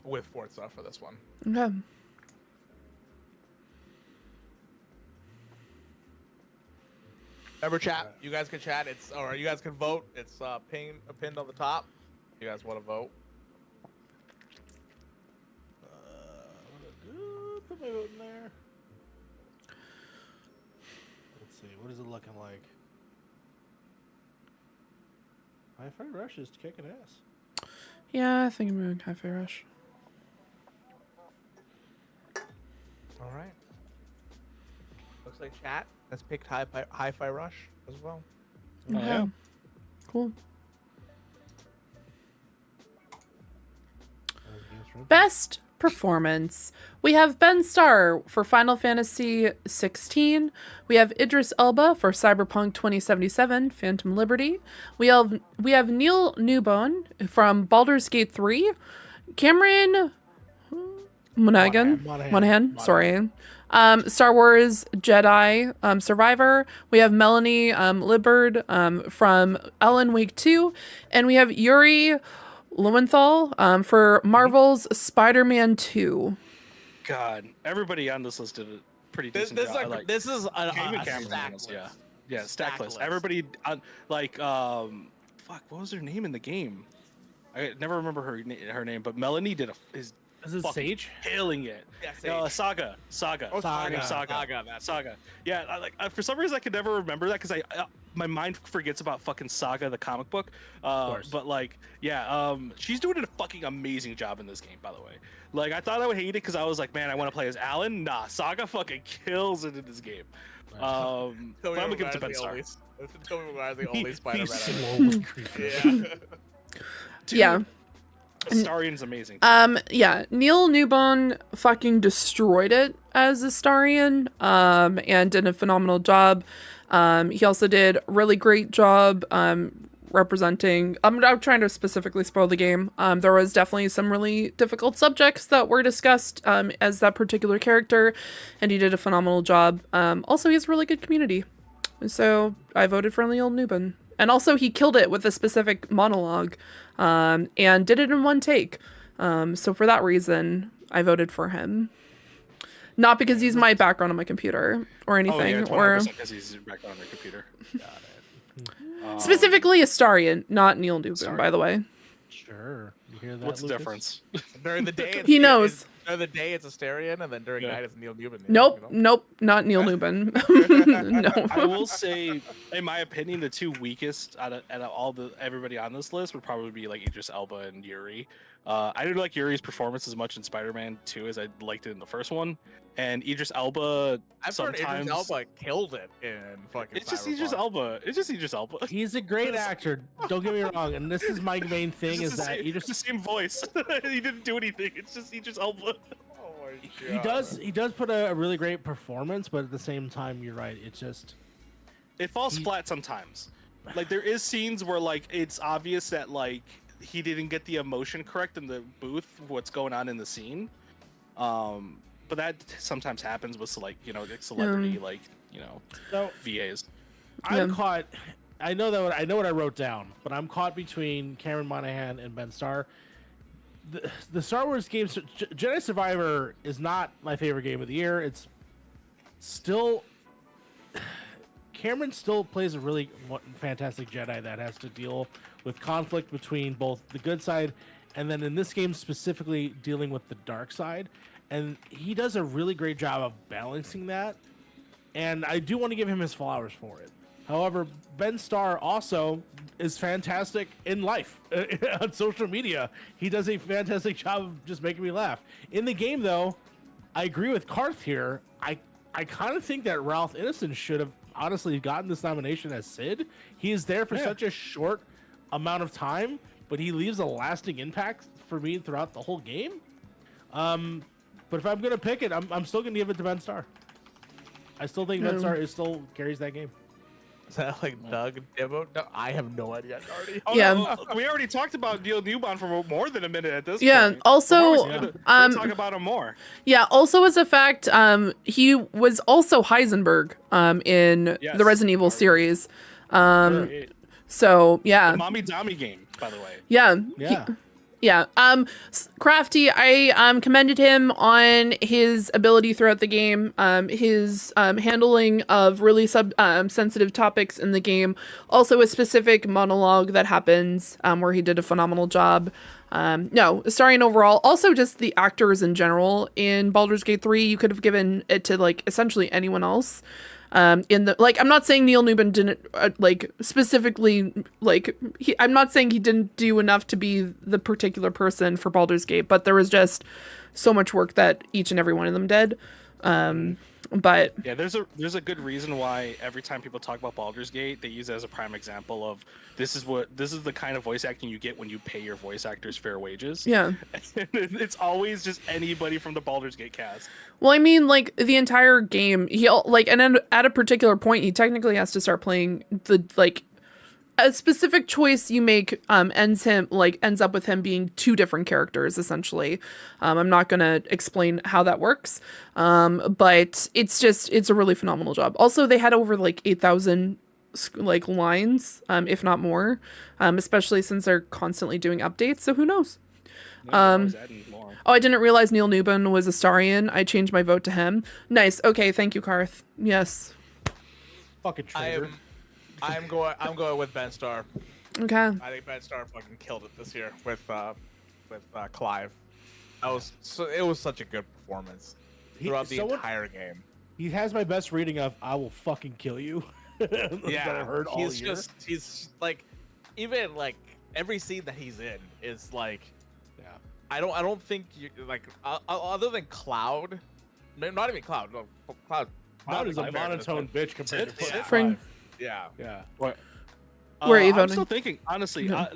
with Forza for this one. Okay. Remember, chat. You guys can chat. Or you guys can vote. It's pinned on the top. You guys want to vote? Put my vote in there. Let's see. What is it looking like? Hi-Fi Rush is kicking ass. Yeah, I think I'm going Hi-Fi Rush. All right. Looks like chat has picked Hi-Fi Rush as well. Okay. yeah. Cool. Best performance. We have Ben Starr for Final Fantasy 16. We have Idris Elba for Cyberpunk 2077, Phantom Liberty. We have Neil Newbone from Baldur's Gate 3. Cameron Monaghan, sorry. Star Wars Jedi Survivor. We have Melanie Libbard from Alan Wake 2. And we have Yuri Lowenthal for Marvel's Spider-Man 2. God, everybody on this list did a pretty decent job. This is a Jamie Cameron stack was, list. yeah, stack list. list. Everybody, fuck, what was her name in the game? I never remember her name, but Melanie is Is it fucking Sage? killing it. Yeah, No, Sage. Saga. Oh, Her name's Saga. Saga. Yeah, for some reason I could never remember that because my mind forgets about fucking Saga the comic book. course. But like, yeah, she's doing a fucking amazing job in this game, by the way. Like, I thought I would hate it because I was like, man, I want to play as Alan. Nah, Saga fucking kills it in this game. But I'm gonna give it to Ben Starr. Tobey Maguire's the only He's Spider-Man. slowly creeping. Yeah. Dude, Yeah. Astarian's amazing. Yeah, Neil Newbone fucking destroyed it as Astarion, and did a phenomenal job. He also did a really great job, representing. I'm not trying to specifically spoil the game. There was definitely some really difficult subjects that were discussed as that particular character, and he did a phenomenal job. Also, he has a really good community, so I voted for Neil Newbin. And also, he killed it with a specific monologue, and did it in one take. So for that reason, I voted for him. Not because he's my background on my computer or anything, Oh, yeah, or because he's back on the computer. Got it. specifically Astarion, not Neil Newbin, by the way. Sure. You hear that, What's the Lucas? difference? During the day, He knows. During the day, it's Asterion, and then during night, it's Neil Newbin. Nope, You know? nope, not Neil Newbin. No. I will say, in my opinion, the two weakest out of everybody on this list would probably be like Idris Elba and Yuri. I didn't like Yuri's performance as much in Spider-Man 2 as I liked it in the first one. And Idris Elba I've sometimes heard Idris Elba killed it in fucking. It's just Cyberpunk. Idris Elba. It's just Idris Elba. He's a great actor. Don't get me wrong. And this is my main thing It's is the that same, Idris it's the same voice. He didn't do anything. It's just Idris Elba. Oh my he God. he does put a really great performance, but at the same time, you're right. It's just It falls flat sometimes. Like there is scenes where like it's obvious that like he didn't get the emotion correct in the booth, what's going on in the scene. But that sometimes happens with like like celebrity so. VAs. I'm caught. I know what I wrote down, but I'm caught between Cameron Monaghan and Ben Starr. The Star Wars games, Jedi Survivor is not my favorite game of the year. It's still Cameron still plays a really fantastic Jedi that has to deal with conflict between both the good side and then in this game specifically dealing with the dark side. And he does a really great job of balancing that. And I do want to give him his flowers for it. However, Ben Starr also is fantastic in life on social media. He does a fantastic job of just making me laugh. In the game, though, I agree with Karth here. I kind of think that Ralph Ineson should have honestly gotten this nomination as Sid. He is there for such a short amount of time, but he leaves a lasting impact for me throughout the whole game. But if I'm going to pick it, I'm still going to give it to Ben Starr. I still think Ben Starr still carries that game. Is that like Doug demo? No, I have no idea. Already. Oh, Yeah. no, we already talked about Neil Newbon for more than a minute at this Yeah, point. also, We'll talk about him more. yeah, also as a fact, he was also Heisenberg in Yes. the Resident Evil series. Right. So, yeah. The Mommy Dami game, by the way. Yeah. Yeah. Yeah. Crafty, I commended him on his ability throughout the game, his handling of really sensitive topics in the game, also a specific monologue that happens where he did a phenomenal job. No, starring overall, also just the actors in general in Baldur's Gate 3, you could have given it to like essentially anyone else. In the I'm not saying Neil Newbin didn't specifically I'm not saying he didn't do enough to be the particular person for Baldur's Gate, but there was just so much work that each and every one of them did. But yeah, there's a good reason why every time people talk about Baldur's Gate, they use it as a prime example of this is the kind of voice acting you get when you pay your voice actors fair wages. yeah. It's always just anybody from the Baldur's Gate cast. Well, I mean, like the entire game, and then at a particular point, he technically has to start playing a specific choice you make ends up with him being two different characters essentially. I'm not gonna explain how that works, but it's a really phenomenal job. Also, they had over 8,000 lines, if not more, especially since they're constantly doing updates. So who knows? Always adding more. Oh, I didn't realize Neil Newbin was Astarion. I changed my vote to him. Nice. Okay, thank you, Karth. Yes. Fucking traitor. I'm going with Ben Starr. Okay. I think Ben Starr fucking killed it this year with Clive. It was such a good performance throughout the entire game. He has my best reading of "I will fucking kill you." Yeah, that I've heard all year. He's even every scene that he's in is Yeah. I don't think you other than Cloud, not even Cloud. No, Cloud is a Clive monotone bitch compared to Yeah. fucking Friend. Clive. Yeah. Yeah. What? Where are you I'm voting? still thinking, honestly. No.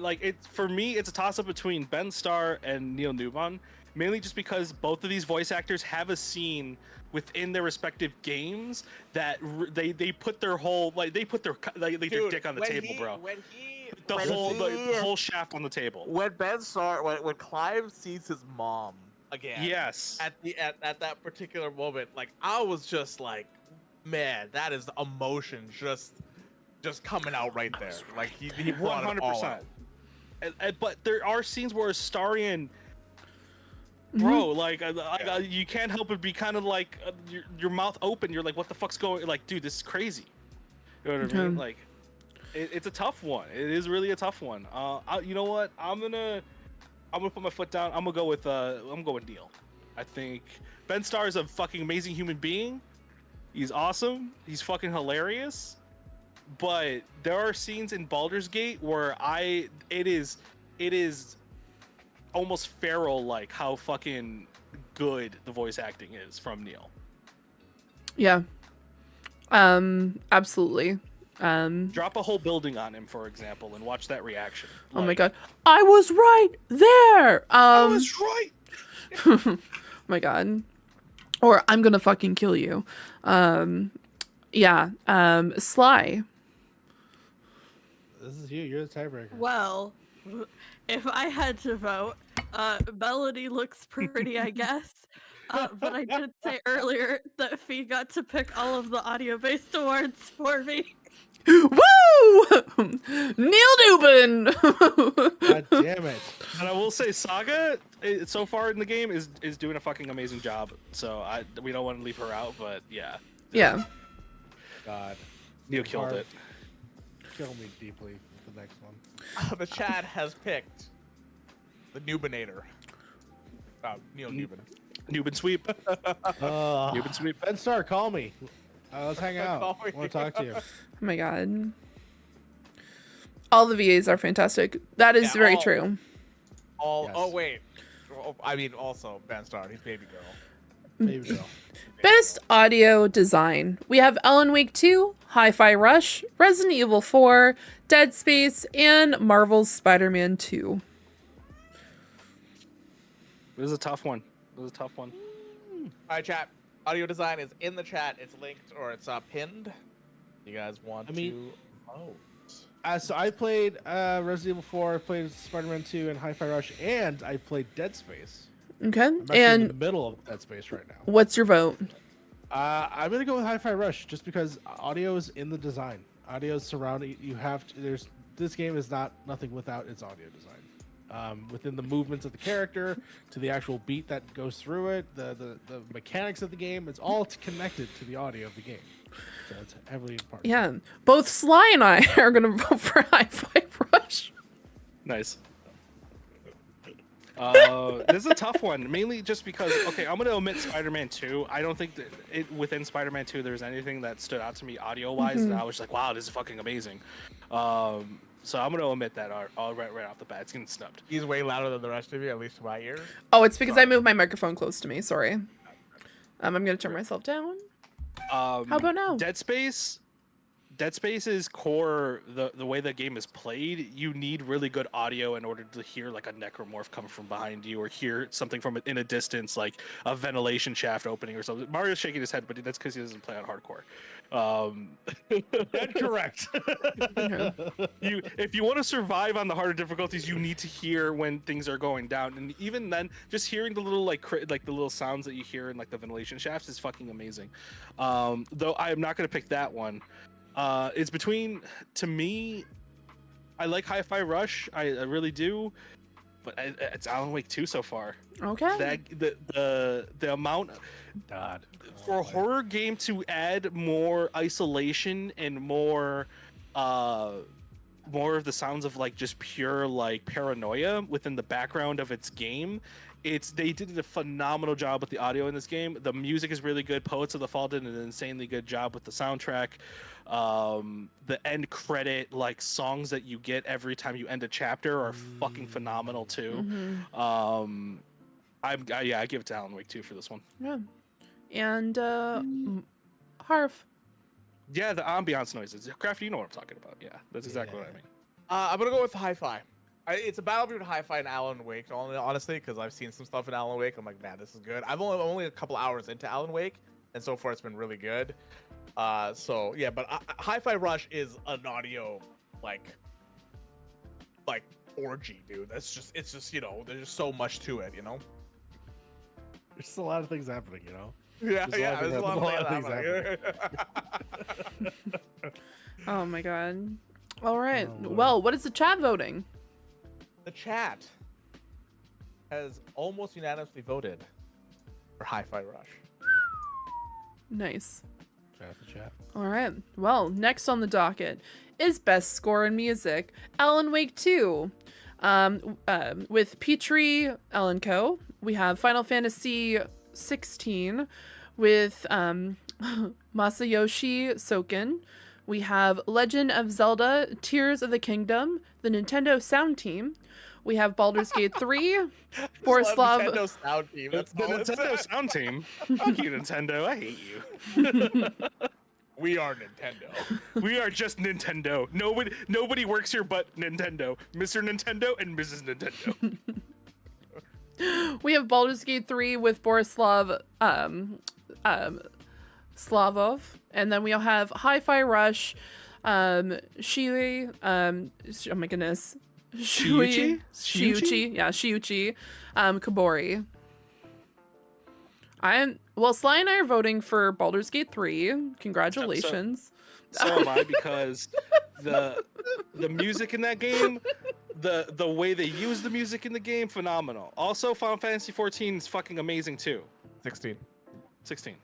For me, it's a toss-up between Ben Starr and Neil Newbon, mainly just because both of these voice actors have a scene within their respective games that they put their whole their dick on the table, bro. When he the When whole shaft on the table. When when Clive sees his mom again, Yes. at that particular moment, like I was just like, man, that is emotion just coming out right there. Like he brought it all out. But there are scenes where Astarion, bro, like you can't help but be kind of like your mouth open. You're like, what the fuck's going? Like, dude, this is crazy. You know what I mean? Like, it's a tough one. It is really a tough one. You know what? I'm gonna put my foot down. I'm gonna go with Neil. I think Ben Starr is a fucking amazing human being. He's awesome. He's fucking hilarious. But there are scenes in Baldur's Gate where it is almost feral, like how fucking good the voice acting is from Neil. Yeah. Absolutely. Drop a whole building on him, for example, and watch that reaction. Oh my god. I was right there. I was right. Oh my god. Or I'm gonna fucking kill you. Yeah. Sly. This is you. You're the tiebreaker. Well, if I had to vote, Melody looks pretty, I guess. But I did say earlier that Fee got to pick all of the audio-based awards for me. Woo! Neil Dubin. God damn it. And I will say, Saga, so far in the game, is doing a fucking amazing job. So we don't want to leave her out, but yeah. Yeah. God. Neil killed it. Kill me deeply with the next one. The chat has picked the Nubinator. Neil Nubin. Nubin sweep. Nubin sweep. Ben Starr, call me. Let's hang out. Call me. I want to talk to you. Oh my god. All the VAs are fantastic. That is very true. Yes. Oh wait. I mean, also Ben Starr. He's baby girl. Baby girl. Best audio design. We have Alan Wake 2, Hi-Fi Rush, Resident Evil 4, Dead Space, and Marvel's Spider-Man 2. This is a tough one. All right, chat. Audio design is in the chat. It's linked or it's pinned. You guys want to vote? So I played Resident Evil 4, I played Spider-Man 2 and Hi-Fi Rush, and I played Dead Space. Okay. I'm actually in the middle of Dead Space right now. What's your vote? I'm gonna go with Hi-Fi Rush just because audio is in the design. Audio is surrounding. You have to. This game is nothing without its audio design. Within the movements of the character, to the actual beat that goes through it, the mechanics of the game, it's all connected to the audio of the game. So it's heavily important. Yeah. Both Sly and I are going to vote for Hi-Fi Rush. Nice. This is a tough one, mainly just because, okay, I'm going to omit Spider-Man 2. I don't think that within Spider-Man 2 there's anything that stood out to me audio-wise, and I was like, wow, this is fucking amazing. So I'm going to omit that right off the bat. It's getting snubbed. He's way louder than the rest of you, at least to my ears. Oh, it's because I moved my microphone close to me. Sorry. I'm going to turn myself down. How about now? Dead Space is core, the way the game is played. You need really good audio in order to hear like a necromorph coming from behind you, or hear something from in a distance, like a ventilation shaft opening or something. Mario's shaking his head, but that's because he doesn't play on hardcore. That's correct. If you want to survive on the harder difficulties, you need to hear when things are going down, and even then, just hearing the little like the little sounds that you hear in like the ventilation shafts is fucking amazing. Though I am not going to pick that one. It's between, to me, I like Hi-Fi Rush, I really do, but it's Alan Wake 2 so far. Okay. The amount for a horror game to add more isolation and more of the sounds of like just pure like paranoia within the background of its game. They did a phenomenal job with the audio in this game. The music is really good. Poets of the Fall did an insanely good job with the soundtrack. The end credit like songs that you get every time you end a chapter are fucking phenomenal too. I give it to Alan Wake 2 for this one. Yeah. And Harv. Yeah, the ambiance noises. Crafty, you know what I'm talking about. Yeah, that's exactly what I mean. I'm gonna go with Hi-Fi. It's a battle between Hi-Fi and Alan Wake, honestly, because I've seen some stuff in Alan Wake. I'm like, man, this is good. I'm only a couple hours into Alan Wake, and so far it's been really good. So yeah, but Hi-Fi Rush is an audio like like orgy, dude. It's just you know, there's just so much to it, you know. There's just a lot of things happening, you know. Yeah, There's there's a lot of things happening. Oh my god. All right. Oh, Lord. Well, what is the chat voting? The chat has almost unanimously voted for Hi-Fi Rush. Nice. Chat to chat. All right. Well, next on the docket is Best Score in Music, Alan Wake 2. With Petrie Ellen Co. We have Final Fantasy 16 with Masayoshi Soken. We have Legend of Zelda Tears of the Kingdom, the Nintendo Sound Team. We have Baldur's Gate 3, Borislav. Nintendo Sound Team. That's The all it's- Nintendo Sound Team. Fuck you, Nintendo. I hate you. We are Nintendo. We are just Nintendo. Nobody works here but Nintendo. Mr. Nintendo and Mrs. Nintendo. We have Baldur's Gate 3 with Borislav Slavov, and then we'll have Hi-Fi Rush, Shiui, oh my goodness, Shiuchi? Shiuchi, Kabori. Sly and I are voting for Baldur's Gate 3. Congratulations. So am I, because the music in that game, the way they use the music in the game, phenomenal. Also, Final Fantasy 14 is fucking amazing too. 16. 16.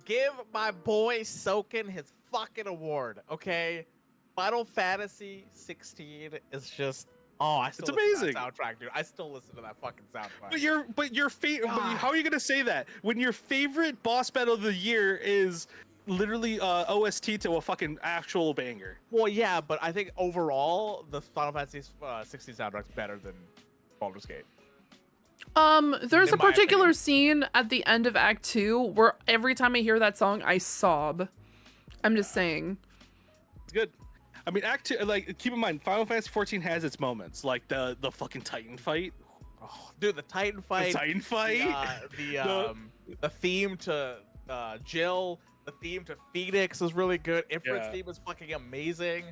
Give my boy Soken his fucking award, okay? Final Fantasy 16 is just I still It's listen to amazing. that soundtrack, dude. I still listen to that fucking soundtrack. But your favorite. God. How are you gonna say that when your favorite boss battle of the year is literally OST to a fucking actual banger? Well, yeah, but I think overall the Final Fantasy 16 soundtrack's better than Baldur's Gate. There's In a my particular opinion. scene at the end of Act 2 where every time I hear that song, I sob. I'm just saying. It's good. I mean, Act 2. Like, keep in mind, Final Fantasy 14 has its moments, like the fucking Titan fight. Oh, dude, the Titan fight. The Titan fight. The theme to Jill, the theme to Phoenix is really good. Ifrit's Yeah. theme is fucking amazing.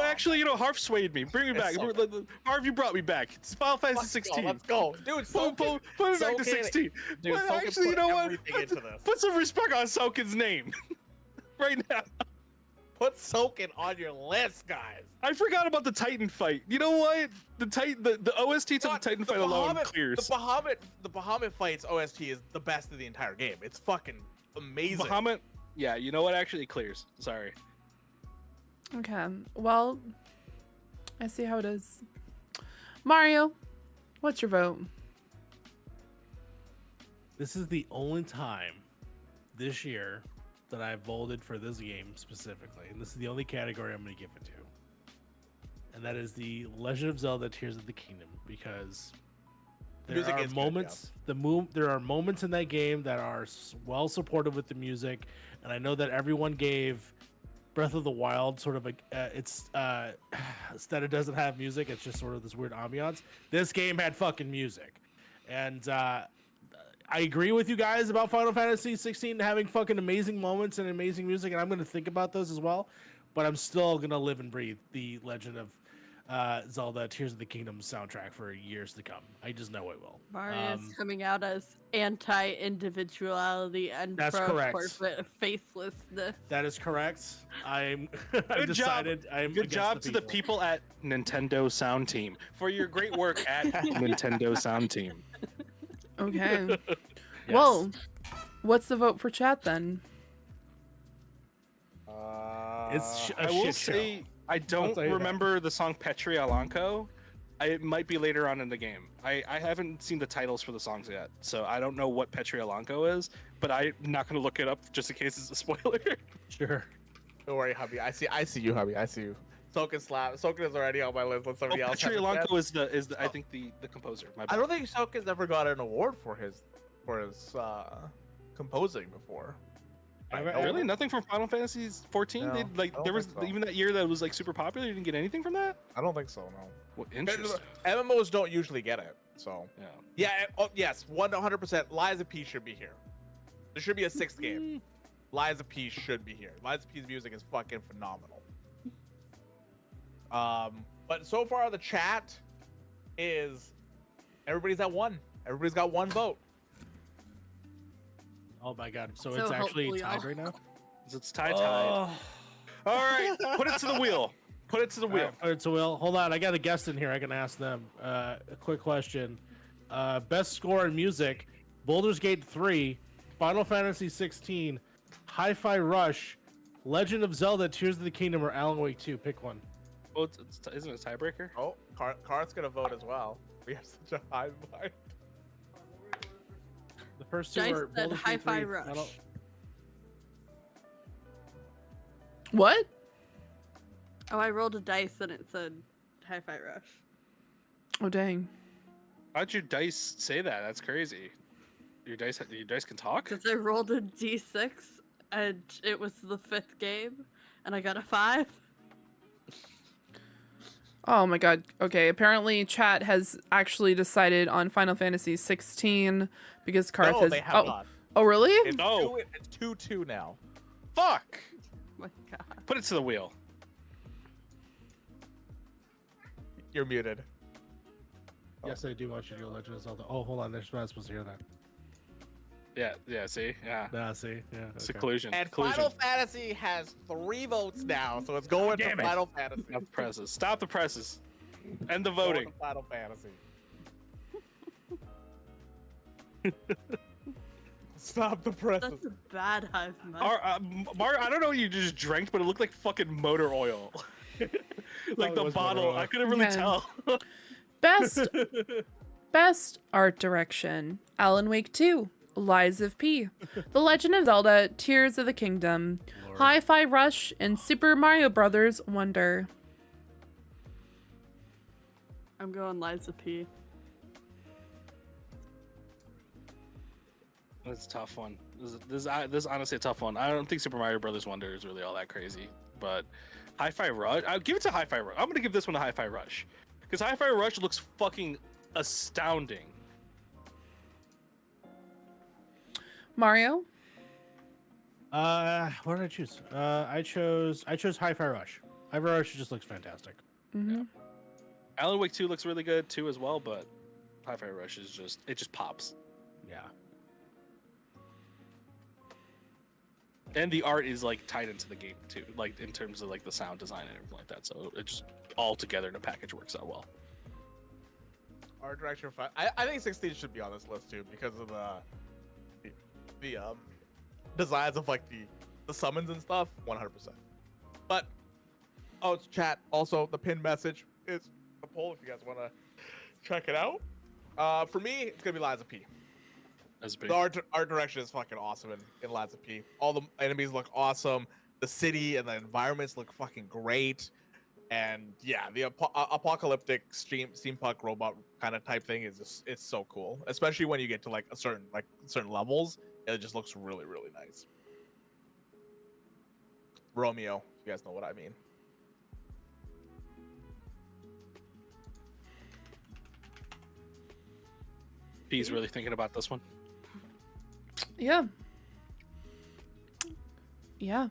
Actually, Harv swayed me. Bring me It's back. so Harv, you brought me back. It's Final Fantasy Let's 16. Let's go. Dude, Put me back to 16. Dude, Well, Soken actually, you put know what? everything into this. Put some respect on Soken's name. Right now. Put Soken on your list, guys. I forgot about the Titan fight. You know what? The OST to the God, Titan fight alone clears. The Bahamut fight's OST is the best of the entire game. It's fucking amazing. Bahamut. Yeah, you know what? Actually, it clears. Sorry. Okay. Well, I see how it is. Mario, what's your vote? This is the only time this year that I voted for this game specifically, and this is the only category I'm going to give it to, and that is the Legend of Zelda: Tears of the Kingdom, because there Music are is good, moments. There are moments in that game that are well supported with the music, and I know that everyone gave Breath of the Wild sort of that it doesn't have music. It's just sort of this weird ambiance. This game had fucking music, and I agree with you guys about Final Fantasy 16 having fucking amazing moments and amazing music, and I'm going to think about those as well. But I'm still going to live and breathe the Legend of Zelda: Tears of the Kingdom soundtrack for years to come. I just know it will. Mario's coming out as anti-individuality and That's correct. pro-corporate facelessness. That is correct. I've Good decided job. I'm Good against job to the people at Nintendo Sound Team for your great work at Nintendo Sound Team. Okay. Yes. Well, what's the vote for chat then? It's a I will shit show. say I don't tell you that. remember the song Petri Alanko. It might be later on in the game. I haven't seen the titles for the songs yet, so I don't know what Petri Alanko is, but I'm not going to look it up just in case it's a spoiler. Sure. Don't worry, hubby. I see you, hubby. I see you. Soken is already on my list. Let somebody else. Petri have a chance. Alanko is the I think the composer. My I bad. don't think Soken's ever got an award for his composing before. I know. Really? Nothing from Final Fantasy 14? No, They, I don't there was think so. even that year that was like super popular. You didn't get anything from that? I don't think so. No. Well, interesting. MMOs don't usually get it. So Yeah. yeah. Yes. 100%. Lies of P should be here. There should be a sixth game. Lies of P should be here. Lies of P's music is fucking phenomenal. But so far, the chat is everybody's at 1. Everybody's got 1 vote. Oh my god! So So it's actually hopefully tied I'll- right now. It's tied. Oh. All right, put it to the wheel. Put it to the wheel. All right, so Will, hold on. I got a guest in here. I can ask them. A quick question. Best score in music: Baldur's Gate 3, Final Fantasy 16, Hi-Fi Rush, Legend of Zelda: Tears of the Kingdom, or Alan Wake 2. Pick one. Oh, isn't it a tiebreaker? Oh, Karl's gonna vote as well. We have such a high vibe. The first two Dice are said Baldur's Gate Hi-Fi 3, Rush. Final- What? Oh, I rolled a dice and it said Hi-Fi Rush. Oh dang. How'd your dice say that? That's crazy. Your dice can talk. Because I rolled a d6 and it was the 5th game and I got a 5. Oh my god. Okay, apparently chat has actually decided on Final Fantasy 16 because Karth No, has they have not. Oh really? It's No. It's 2-2 now. Fuck. Oh my god. Put it to the wheel. You're muted. Yes, I do want you to do Legend of Zelda. Oh, hold on. They're not supposed to hear that. Yeah. See. Yeah. Nah, see? Yeah. It's a okay. collusion. And collusion. Final Fantasy has 3 votes now, so it's going to Damn it. Final Fantasy. Stop the presses. Stop the presses. End the Going voting. to Final Fantasy. Stop the presses. That's a bad hive mind. Mar, I don't know what you just drank, but it looked like fucking motor oil. Like it the was bottle. motor oil. I couldn't really Yeah. tell. Best art direction: Alan Wake 2, Lies of P, The Legend of Zelda: Tears of the Kingdom, Lord. Hi-Fi Rush, and Super Mario Brothers Wonder. I'm going Liza P. That's a tough one. This is honestly a tough one. I don't think Super Mario Brothers Wonder is really all that crazy, but Hi-Fi Rush. I'll give it to Hi-Fi Rush. I'm gonna give this one to Hi-Fi Rush because Hi-Fi Rush looks fucking astounding. Mario? What did I choose? I chose Hi-Fi Rush. Hi-Fi Rush just looks fantastic. Mm-hmm. Alan Wake 2 looks really good too as well, but Hi-Fi Rush is just pops. Yeah. And the art is like tied into the game too, like in terms of like the sound design and everything like that. So it just all together in a package works out well. Art direction. I think 16 should be on this list too because of the designs of like the summons and stuff. 100%. But it's chat. Also, the pinned message is a poll if you guys want to check it out. For me, it's gonna be Liza P. As a big, The art direction is fucking awesome in Liza P. All the enemies look awesome. The city and the environments look fucking great. And yeah, the apocalyptic steampunk robot kind of type thing is just, it's so cool. Especially when you get to like certain levels, it just looks really, really nice. Romeo, you guys know what I mean. P's really thinking about this one. Yeah. Yeah.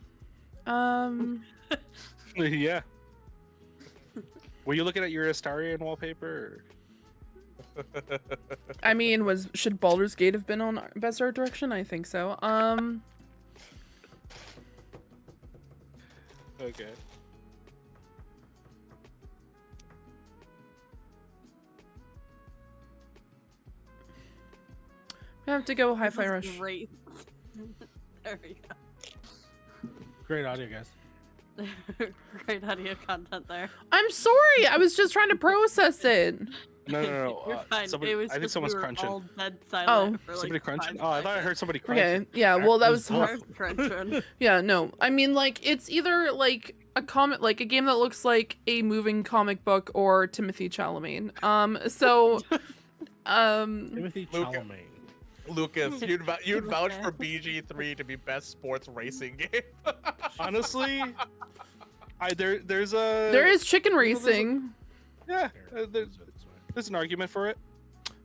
Yeah. Were you looking at your Astarian wallpaper? I mean, should Baldur's Gate have been on best art direction? I think so. Okay. I have to go This Hi-Fi is Rush. Great. There we go. Great audio, guys. Great audio content there. I'm sorry. I was just trying to process it. No. You're fine. Somebody, it was I think just someone's we were crunching. all dead silent for, like, Somebody crunching? 5 Oh, I thought I seconds. heard somebody crunching. Okay. Yeah. Well, that was. That Harv crunching. Yeah. No. I mean, like, it's either like a comic, like a game that looks like a moving comic book, or Timothy Chalamet. So. Timothy Luca. Chalamet. Lucas, you'd vouch for BG3 to be best sports racing game. Honestly, there There is chicken racing. yeah, Here, there's an argument for it.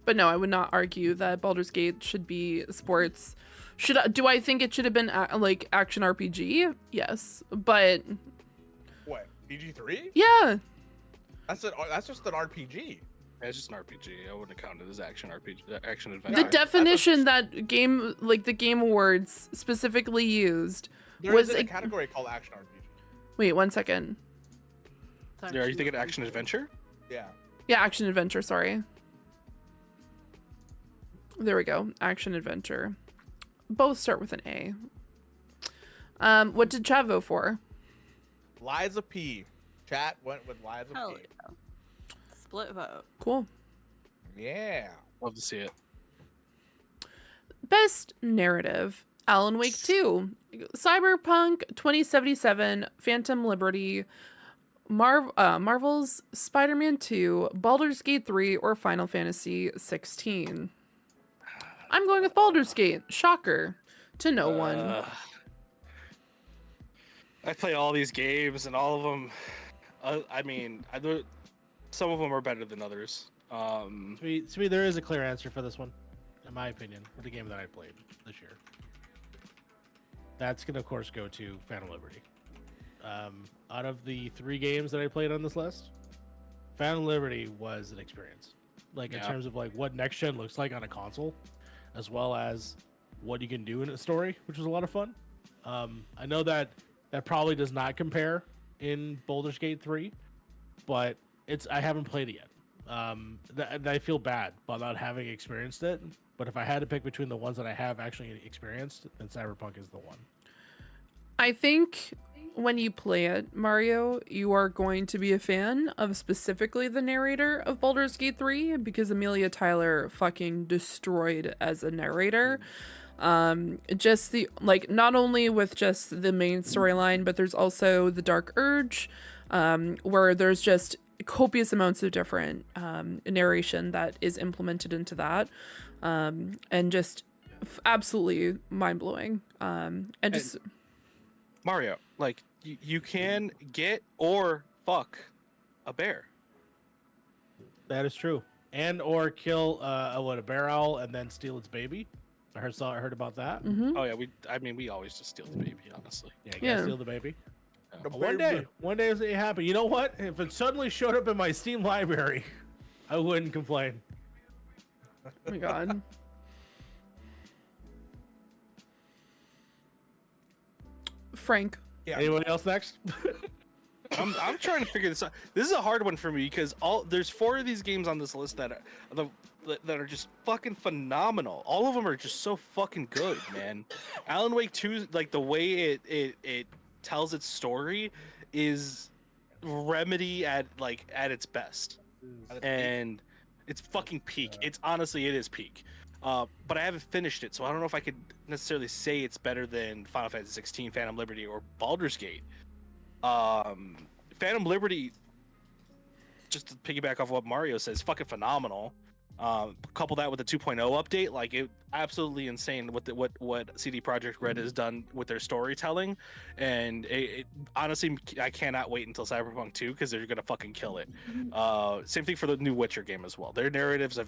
But no, I would not argue that Baldur's Gate should be sports. Do I think it should have been like action RPG? Yes, but What? BG3? yeah, That's just an RPG. Yeah, it's just an RPG. I wouldn't count it as action RPG, action The adventure. definition that the Game Awards specifically used There was is a category called action RPG. Wait, 1 second. It's Yeah, are you actually thinking really action good. adventure? Yeah. Yeah, action adventure, sorry. There we go. Action adventure. Both start with an A. What did chat vote for? Liza P. Chat went with Liza Hell P. yeah. Split vote. Cool. Yeah. Love to see it. Best narrative. Alan Wake 2, Cyberpunk 2077, Phantom Liberty, Marvel's Spider-Man 2, Baldur's Gate 3, or Final Fantasy 16. I'm going with Baldur's Gate. Shocker to no one. I play all these games and all of them. Some of them are better than others. To me, there is a clear answer for this one, in my opinion, for the game that I played this year. That's gonna, of course, go to Phantom Liberty. Out of the 3 games that I played on this list, Phantom Liberty was an experience. Like, in terms of like what next gen looks like on a console, as well as what you can do in a story, which was a lot of fun. I know that probably does not compare in Baldur's Gate 3, but I haven't played it yet. I feel bad about not having experienced it. But if I had to pick between the ones that I have actually experienced, then Cyberpunk is the one. I think when you play it, Mario, you are going to be a fan of specifically the narrator of Baldur's Gate 3 because Amelia Tyler fucking destroyed as a narrator. Just the, like, not only with just the main storyline, but there's also the Dark Urge, where there's just copious amounts of different narration that is implemented into that. And just absolutely mind-blowing. And just Mario, like, you can get or fuck a bear. That is true. And or kill a bear owl and then steal its baby. I heard about that. mhm. Oh yeah, we always just steal the baby, honestly. Yeah, you Yeah. gotta steal the baby. The One baby. day it happened. You know what? If it suddenly showed up in my Steam library, I wouldn't complain. Oh my god. Frank. Yeah. Anyone else next? I'm trying to figure this out. This is a hard one for me because there's 4 of these games on this list that are just fucking phenomenal. All of them are just so fucking good, man. Alan Wake 2, like the way it tells its story is Remedy at its best. And it's fucking peak. It is peak. But I haven't finished it, so I don't know if I could necessarily say it's better than Final Fantasy 16, Phantom Liberty, or Baldur's Gate. Phantom Liberty, just to piggyback off what Mario says, fucking phenomenal. Couple that with the 2.0 update, like, it absolutely insane what CD Projekt Red has done with their storytelling, and it honestly, I cannot wait until Cyberpunk 2 because they're gonna fucking kill it. Same thing for the new Witcher game as well. Their narratives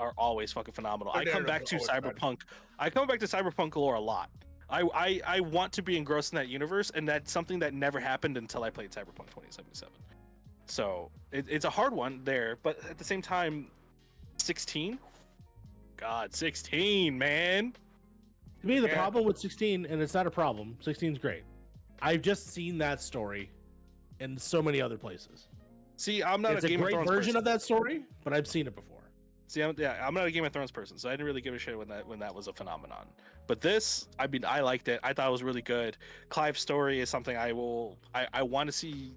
are always fucking phenomenal. I come back to Cyberpunk lore a lot. I want to be engrossed in that universe, and that's something that never happened until I played Cyberpunk 2077. So it's a hard one there, but at the same time, 16? God, 16, man. To me, the problem with 16, and it's not a problem, 16 is great. I've just seen that story in so many other places. See, I'm not It's a Game of great Thrones version person. of that story, but I've seen it before. See, I'm not a Game of Thrones person, so I didn't really give a shit when that was a phenomenon. But this, I mean, I liked it. I thought it was really good. Clive's story is something I want to see.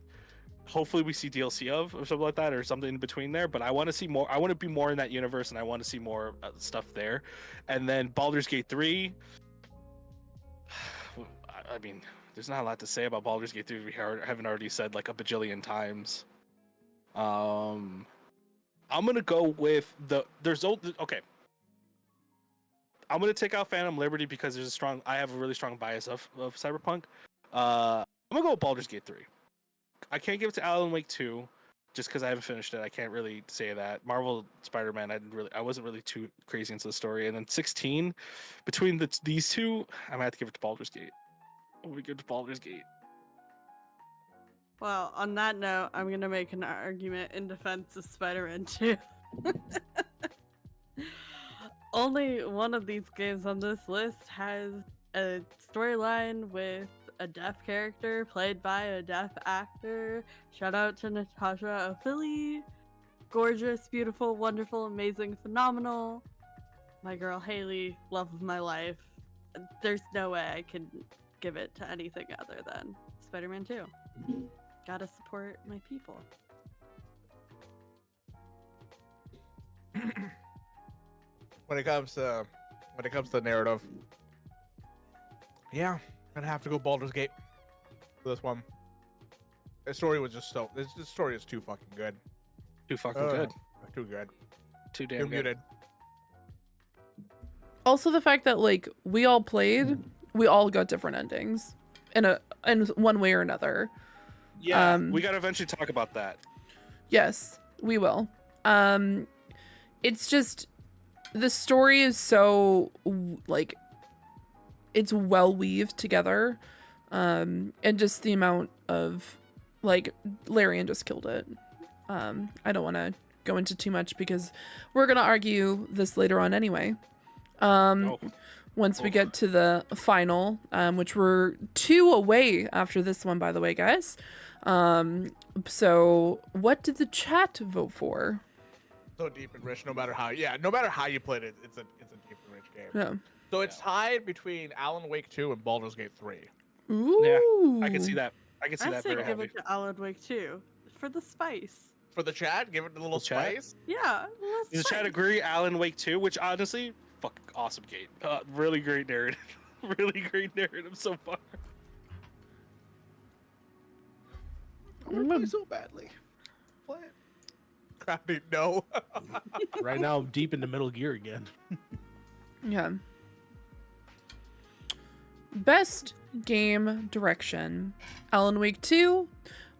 Hopefully we see DLC of or something like that, or something in between there. But I want to see more. I want to be more in that universe, and I want to see more stuff there. And then Baldur's Gate 3. I mean, there's not a lot to say about Baldur's Gate 3. We haven't already said like a bajillion times. I'm gonna go with okay. I'm gonna take out Phantom Liberty because I have a really strong bias of Cyberpunk. I'm gonna go with Baldur's Gate 3. I can't give it to Alan Wake 2 just because I haven't finished it. I can't really say that. Marvel Spider-Man, I wasn't really too crazy into the story. And then 16, between these two, I'm gonna have to give it to Baldur's Gate. I'm gonna give it to Baldur's Gate. Well, on that note, I'm gonna make an argument in defense of Spider-Man 2. Only one of these games on this list has a storyline with a deaf character played by a deaf actor. Shout out to Natasha O'Philly. Gorgeous, beautiful, wonderful, amazing, phenomenal. My girl Haley, love of my life. There's no way I can give it to anything other than Spider-Man 2. Gotta support my people. When it comes to narrative, yeah, gonna have to go Baldur's Gate for this one. The story was just so. This story is too fucking good. Too fucking good. Too good. Too damn Too good. muted. Also, the fact that like we all played, we all got different endings in one way or another. Yeah, we gotta eventually talk about that. Yes, we will. It's just the story is so like it's well weaved together, and just the amount of like Larian just killed it. I don't want to go into too much because we're gonna argue this later on anyway. Once we get to the final, which we're 2 away after this one, by the way, guys. So what did the chat vote for? So deep and rich, no matter how you played it, it's a deep and rich game. Yeah. So it's tied between Alan Wake 2 and Baldur's Gate 3. Ooh. Yeah, I can see that. I can see I that say very give heavy. it to Alan Wake 2 for the spice. For the chat, give it a little The chat? spice. Yeah, Does the chat agree? Alan Wake 2, which honestly, fucking awesome game. Really great narrative. Really great narrative so far. I want to play so badly. Play it. Crappy, no. Right now, I'm deep into Metal Gear again. Yeah. Best game direction: Alan Wake 2,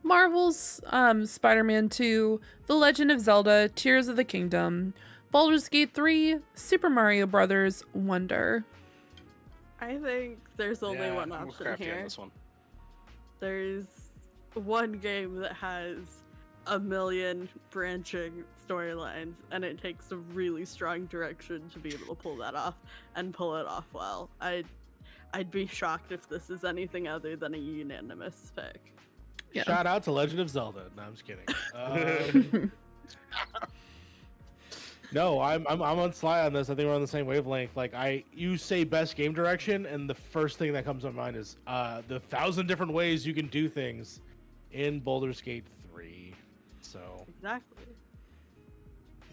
Marvel's Spider-Man 2, The Legend of Zelda: Tears of the Kingdom, Baldur's Gate 3, Super Mario Brothers Wonder. I think there's only Yeah, one I'm option crafty on here. this one. There's one game that has a million branching storylines, and it takes a really strong direction to be able to pull that off and pull it off well. I'd be shocked if this is anything other than a unanimous pick. Yeah. Shout out to Legend of Zelda. No, I'm just kidding. No, I'm on Sly on this. I think we're on the same wavelength. Like you say best game direction, and the first thing that comes to mind is the 1,000 different ways you can do things in Baldur's Gate 3. So Exactly.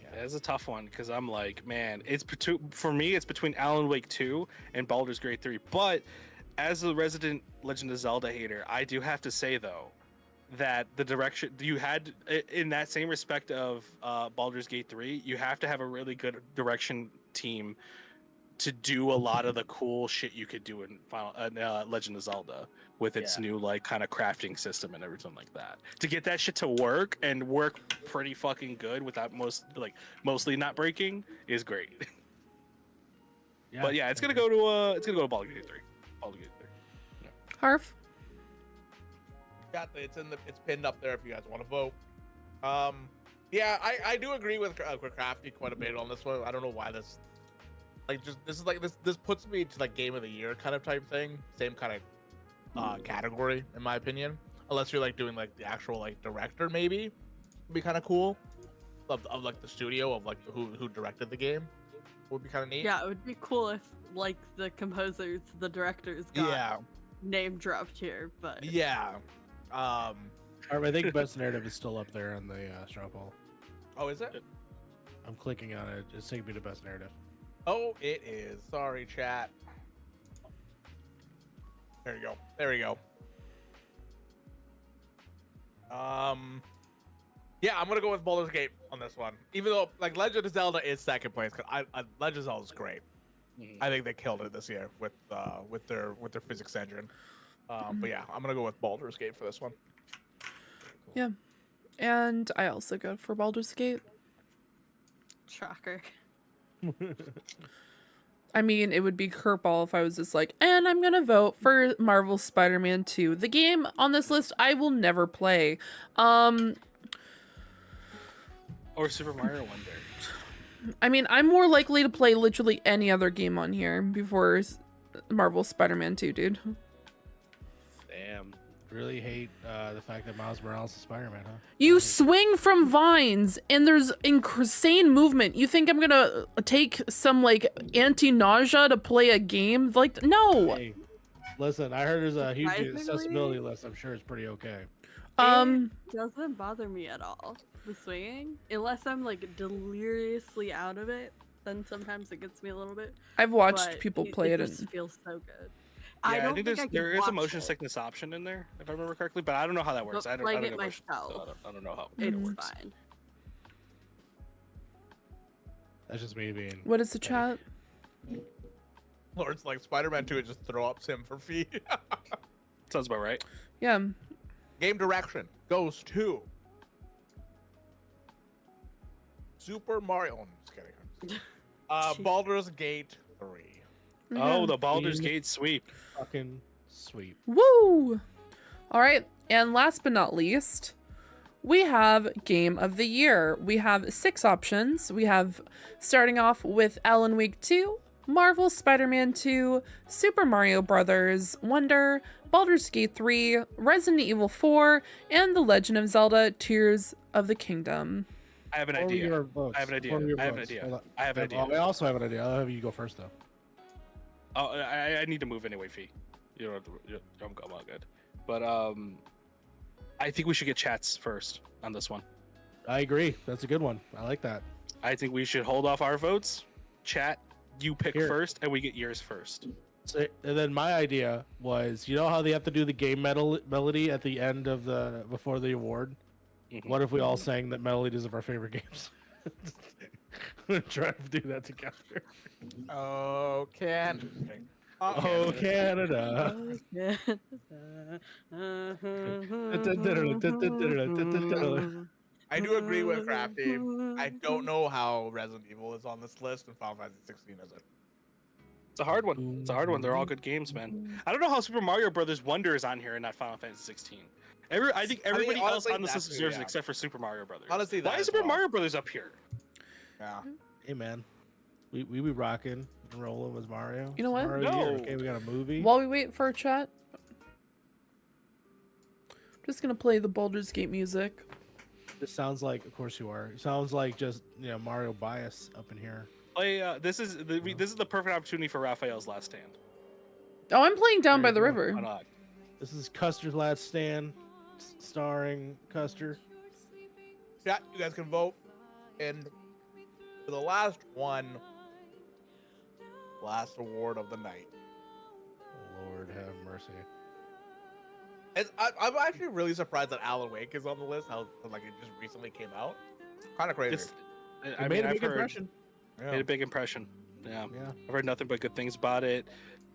Yeah, it's a tough one because I'm like, man, for me, it's between Alan Wake 2 and Baldur's Gate 3. But as a resident Legend of Zelda hater, I do have to say though that the direction you had in that same respect of Baldur's Gate 3, you have to have a really good direction team to do a lot of the cool shit you could do in Legend of Zelda with its new like kind of crafting system and everything like that. To get that shit to work and work pretty fucking good without mostly not breaking is great. yeah, But yeah, it's gonna go to Baldur's Gate 3. Baldur's Gate 3. Yeah. Harv? It's pinned up there if you guys want to vote. Yeah, I do agree with Crafty quite a bit on this one. I don't know why this puts me to like game of the year kind of type thing. Same kind of category in my opinion. Unless you're like doing like the actual like director, maybe would be kind of cool. Of like the studio of like who directed the game would be kind of neat. Yeah, it would be cool if like the composers, the directors got name dropped here, but Yeah. I think best narrative is still up there on the straw poll. Oh, is it? I'm clicking on it. It's taking me to best narrative. Oh, it is. Sorry, chat. There you go. There we go. Yeah, I'm gonna go with Baldur's Gate on this one. Even though like Legend of Zelda is second place, because Legend of Zelda is great. I think they killed it this year with their physics engine. But yeah, I'm gonna go with Baldur's Gate for this one. Yeah. And I also go for Baldur's Gate. shocker. I mean, it would be curveball if I was just like, and I'm gonna vote for Marvel Spider-Man 2. The game on this list I will never play. Or Super Mario Wonder. I mean, I'm more likely to play literally any other game on here before Marvel Spider-Man 2, dude. Damn. Really hate the fact that Miles Morales is Spider-Man, huh? You swing from vines and there's insane movement. You think I'm gonna take some like anti-nausea to play a game? Like, no. Hey, listen, I heard there's a huge Surprisingly- accessibility list. I'm sure it's pretty okay. Um, It doesn't bother me at all, the swinging, unless I'm like deliriously out of it. Then sometimes it gets me a little bit. I've watched but people play it just and feels so good. Yeah, I don't think think there is a watch motion it. sickness option in there, if I remember correctly, but I don't know how that works. But I don't playing get it motion, so myself, I don't know how It's it works. fine. That's just me being. what is the chat? Lord's like Spider-Man 2 just throw up sim for fee. Sounds about right. Yeah. Game direction goes to Super Mario. I'm just kidding. Jeez. Baldur's Gate 3. Oh, Yeah. the Baldur's Game- Gate sweep. Fucking sweet. Woo! All right, and last but not least, we have Game of the Year. We have 6 options. We have starting off with Alan Wake 2, Marvel Spider-Man 2, Super Mario Brothers Wonder, Baldur's Gate 3, Resident Evil 4, and The Legend of Zelda Tears of the Kingdom. I have an Before we give idea. our votes, I have an idea. before we give I have an votes, idea. hold on. I have an idea. I also have an idea. I'll have you go first, though. Oh, I need to move anyway, Fee. You don't have to. I'm all good. But I think we should get chats first on this one. I agree. That's a good one. I like that. I think we should hold off our votes. Chat, you pick Here. first, and we get yours first. So, and then my idea was, you know how they have to do the game melody at the end of the before the award? Mhm. What if we all sang that melodies of our favorite games? We're trying to do that together. Oh, can. Oh, Canada. I do agree with Crafty. I don't know how Resident Evil is on this list and Final Fantasy 16 isn't. It's a hard one. It's a hard one. They're all good games, man. I don't know how Super Mario Brothers Wonder is on here and not Final Fantasy 16. I think everybody else honestly, on this that's list deserves me, it yeah. except for Super Mario Brothers. Honestly, that why is as Super well. Mario Brothers up here? Yeah. Hey, man. We be rocking and rolling with Mario. You know what? Mario year. No. Okay, we got a movie. While we wait for a chat, I'm just gonna play the Baldur's Gate music. This sounds like, of course you are. It sounds like just, Mario bias up in here. Play. This is the perfect opportunity for Raphael's last stand. Oh, I'm playing Down by the There you go. River. Why not? This is Custer's Last Stand, starring Custer. Yeah, you guys can vote. And for the last one, last award of the night. Lord have mercy. I'm actually really surprised that Alan Wake is on the list. How like it just recently came out. Kind of crazy. It's, It I made mean, a I've big heard impression. made a big impression. Yeah. Yeah. I've heard nothing but good things about it.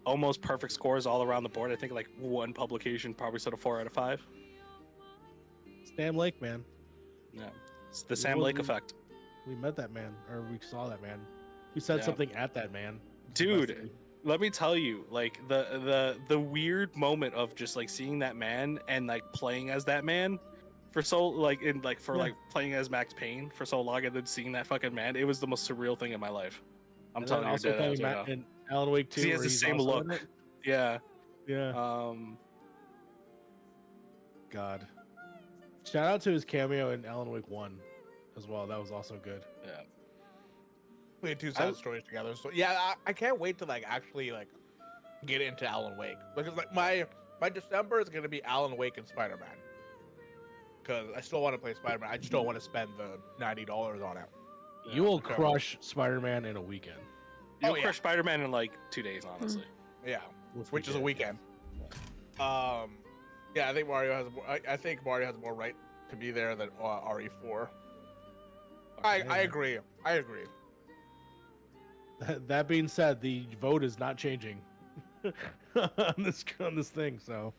Almost perfect scores all around the board. I think like one publication probably said a 4 out of 5. Sam Lake, man. Yeah, it's the Sam Lake effect, We met that man, or we saw that man. We said Yeah. something at that man. dude. Let me tell you, like the weird moment of just like seeing that man and like playing as that man for so like in like for Yeah. like playing as Max Payne for so long and then seeing that fucking man, it was the most surreal thing in my life. I'm And telling then you, also dead playing ass right Matt now. in Alan Wake 2. He has where the he's same also in look. it. Yeah. Yeah. God. Shout out to his cameo in Alan Wake 1 as well. That was also good. Yeah. We had two side stories together. So yeah, I can't wait to like actually like get into Alan Wake because like my December is gonna be Alan Wake and Spider-Man. Because I still want to play Spider-Man. I just don't want to spend the $90 on it. You will okay. crush Spider-Man in a weekend. You'll Oh, yeah. crush Spider-Man in like 2 days, honestly. Yeah, which is a weekend. Yeah, I think Mario has more. I think Mario has more right to be there than RE4. I agree. I agree. That being said, the vote is not changing on this thing. So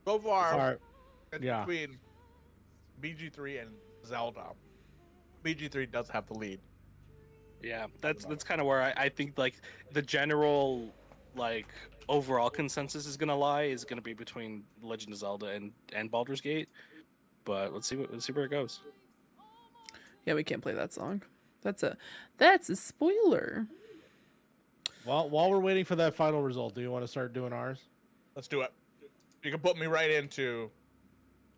So far, all right, it's yeah. between BG3 and Zelda. BG3 does have the lead. Yeah, that's kind of where I think like the general like overall consensus is gonna lie is gonna be between Legend of Zelda and Baldur's Gate. But let's see where it goes. Yeah, we can't play that song. That's a spoiler. Well, while we're waiting for that final result, do you want to start doing ours? Let's do it. You can put me right into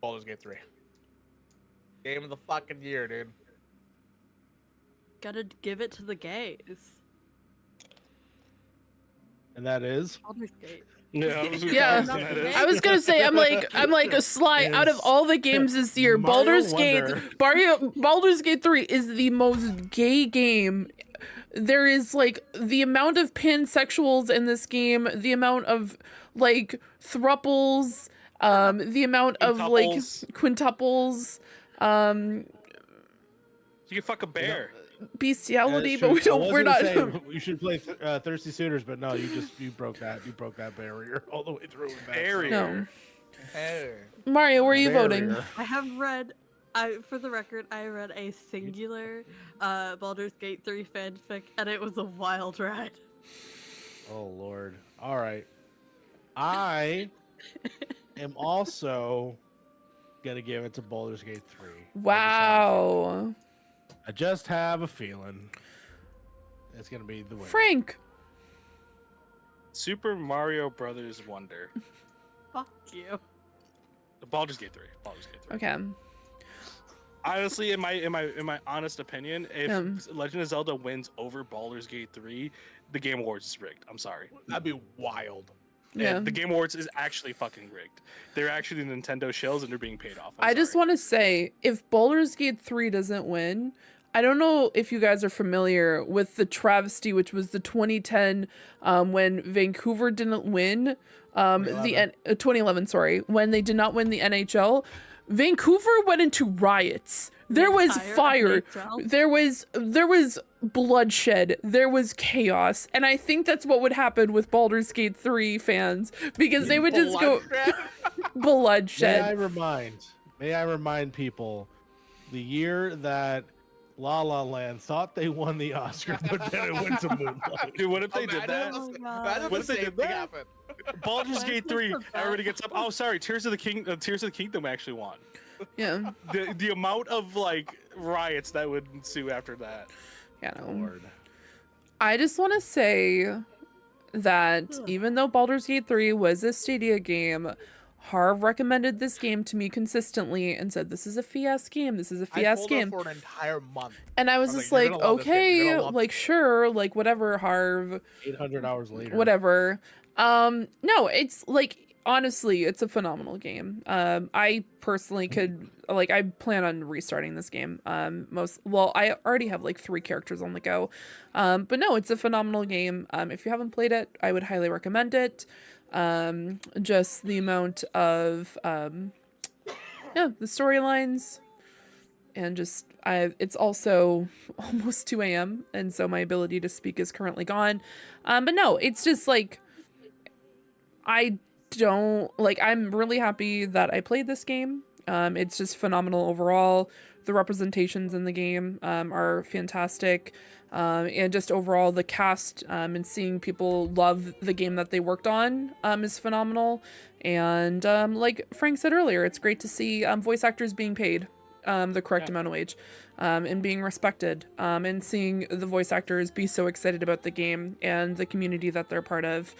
Baldur's Gate 3. Game of the fucking year, dude. Gotta give it to the gays. And that is Baldur's Gate. Yeah, Yeah. I was gonna say I'm like a sly out of all the games this year. Mario Baldur's Gate 3 is the most gay game. There is like the amount of pansexuals in this game, the amount of like thruples, the amount of like quintuples, you can fuck a bear. bestiality, Yeah, but we're not. We should play Thirsty Suitors, but no, you broke that barrier all the way through. With that, Barrier. No. Hey. Mario, where are you voting? Barrier. I have read. For the record, I read a singular Baldur's Gate 3 fanfic, and it was a wild ride. Oh Lord! All right, I am also gonna give it to Baldur's Gate 3. Wow. I just have a feeling it's gonna be the winner. Frank. Super Mario Brothers Wonder. Fuck you. Baldur's Gate 3. Baldur's Gate 3. Okay. Honestly, in my honest opinion, if Legend of Zelda wins over Baldur's Gate 3, the Game Awards is rigged. I'm sorry. That'd be wild. Yeah. The Game Awards is actually fucking rigged. They're actually the Nintendo shills and they're being paid off. I just want to say, if Baldur's Gate 3 doesn't win, I don't know if you guys are familiar with the travesty, which was the 2010 when Vancouver didn't win 2011, sorry, when they did not win the NHL. Vancouver went into riots. There was fire. There was bloodshed. There was chaos. And I think that's what would happen with Baldur's Gate 3 fans, because they would just go bloodshed. May I remind people, the year that La La Land thought they won the Oscar, but then it went to Moonlight. Dude, what if they did that? What if they did that? Baldur's Gate 3, everybody gets up. Oh, sorry, Tears of the Kingdom actually won. Yeah. The amount of like riots that would ensue after that. Yeah. Lord. I just want to say that even though Baldur's Gate 3 was a Stadia game, Harv recommended this game to me consistently and said, "This is a Fias game. This is a Fias game." For an entire month. And I was just like, okay, like sure, like whatever, Harv. 800 hours later. Whatever. No, it's like honestly, it's a phenomenal game. I personally could I plan on restarting this game. I already have like 3 characters on the go. But no, it's a phenomenal game. If you haven't played it, I would highly recommend it. Just the amount of the storylines, and just it's also almost 2 a.m. and so my ability to speak is currently gone. But no, it's just like I'm really happy that I played this game. It's just phenomenal overall. The representations in the game are fantastic. And just overall the cast and seeing people love the game that they worked on is phenomenal. And like Frank said earlier, it's great to see voice actors being paid the correct amount of wage and being respected, and seeing the voice actors be so excited about the game and the community that they're part of.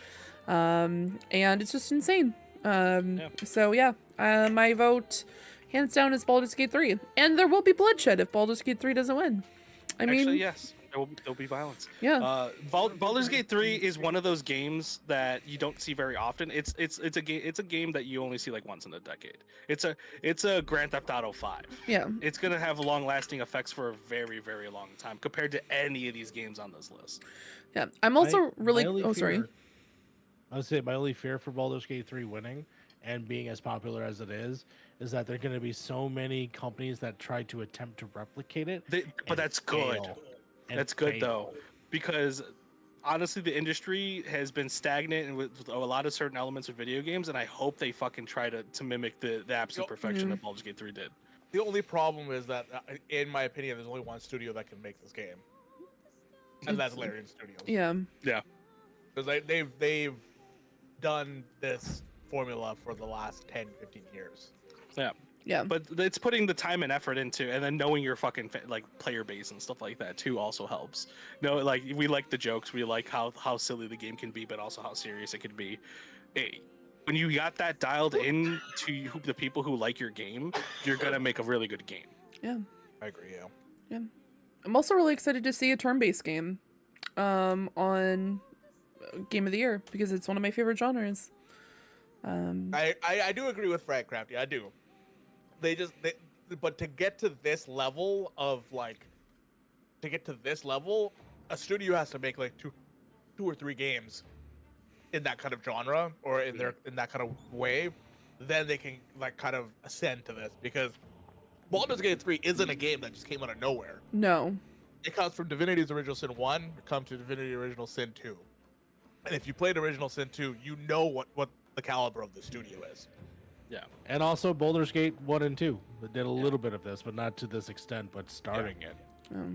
And it's just insane. So yeah, my vote hands down is Baldur's Gate 3, and there will be bloodshed if Baldur's Gate 3 doesn't win. Actually, yes, there'll be violence. Yeah. Baldur's Gate 3 is one of those games that you don't see very often. It's a game that you only see like once in a decade. It's a Grand Theft Auto 5. Yeah. It's gonna have long lasting effects for a very, very long time compared to any of these games on this list. Yeah. I'm also sorry. I would say my only fear for Baldur's Gate 3 winning and being as popular as it is that there are going to be so many companies that try to attempt to replicate it. But that's good. That's good though, because honestly, the industry has been stagnant and with a lot of certain elements of video games, and I hope they fucking try to mimic the absolute perfection that Baldur's Gate 3 did. The only problem is that, in my opinion, there's only one studio that can make this game. and that's Larian Studios. Yeah. Because they've done this formula for the last 10, 15 years. Yeah. But it's putting the time and effort into, and then knowing your fucking like player base and stuff like that too also helps. No, like we like the jokes, we like how silly the game can be, but also how serious it can be. When you got that dialed in to the people who like your game, you're gonna make a really good game. Yeah. I agree. Yeah. I'm also really excited to see a turn-based game on Game of the Year because it's one of my favorite genres. I do agree with Frank Crafty. I do. But to get to this level of a studio has to make like two or three games in that kind of genre or in that kind of way. Then they can like kind of ascend to this, because Baldur's Gate 3 isn't a game that just came out of nowhere. No. It comes from Divinity's Original Sin 1, it comes to Divinity Original Sin 2. And if you played Original Sin 2, you know what the caliber of the studio is. Yeah. And also Baldur's Gate 1 and 2 that did a little bit of this, but not to this extent, but starting it.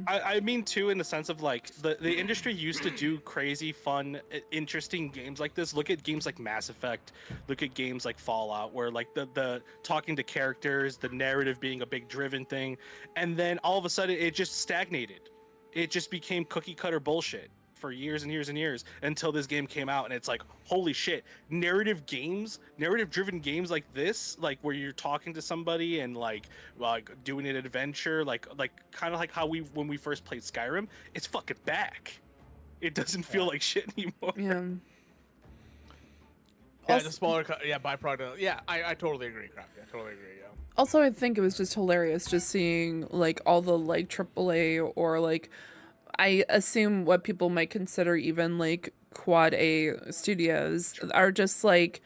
I mean too, in the sense of like the industry used to do crazy, fun, interesting games like this. Look at games like Mass Effect. Look at games like Fallout, where like the talking to characters, the narrative being a big driven thing, and then all of a sudden it just stagnated. It just became cookie cutter bullshit for years and years and years until this game came out, and it's like, holy shit, narrative driven games like this, like where you're talking to somebody and like doing an adventure, like kind of like how when we first played Skyrim, it's fucking back. It doesn't feel like shit anymore. Yeah. Yeah, the smaller byproduct. Yeah, I totally agree, Crafty. I totally agree. Yeah. Also, I think it was just hilarious just seeing like all the like AAA or like I assume what people might consider even like quad A studios are just like,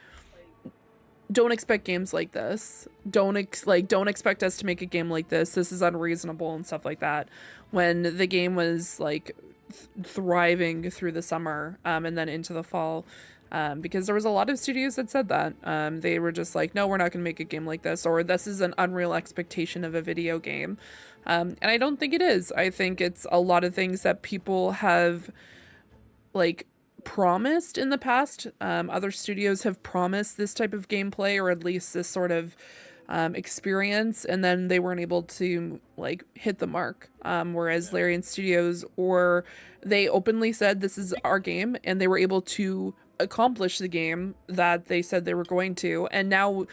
don't expect games like this. Don't expect us to make a game like this. This is unreasonable and stuff like that. When the game was like thriving through the summer and then into the fall, because there was a lot of studios that said that they were just like, no, we're not going to make a game like this, or this is an unreal expectation of a video game. And I don't think it is. I think it's a lot of things that people have like promised in the past. Other studios have promised this type of gameplay, or at least this sort of experience, and then they weren't able to like hit the mark. Whereas Larian Studios, or they openly said this is our game, and they were able to accomplish the game that they said they were going to. And now,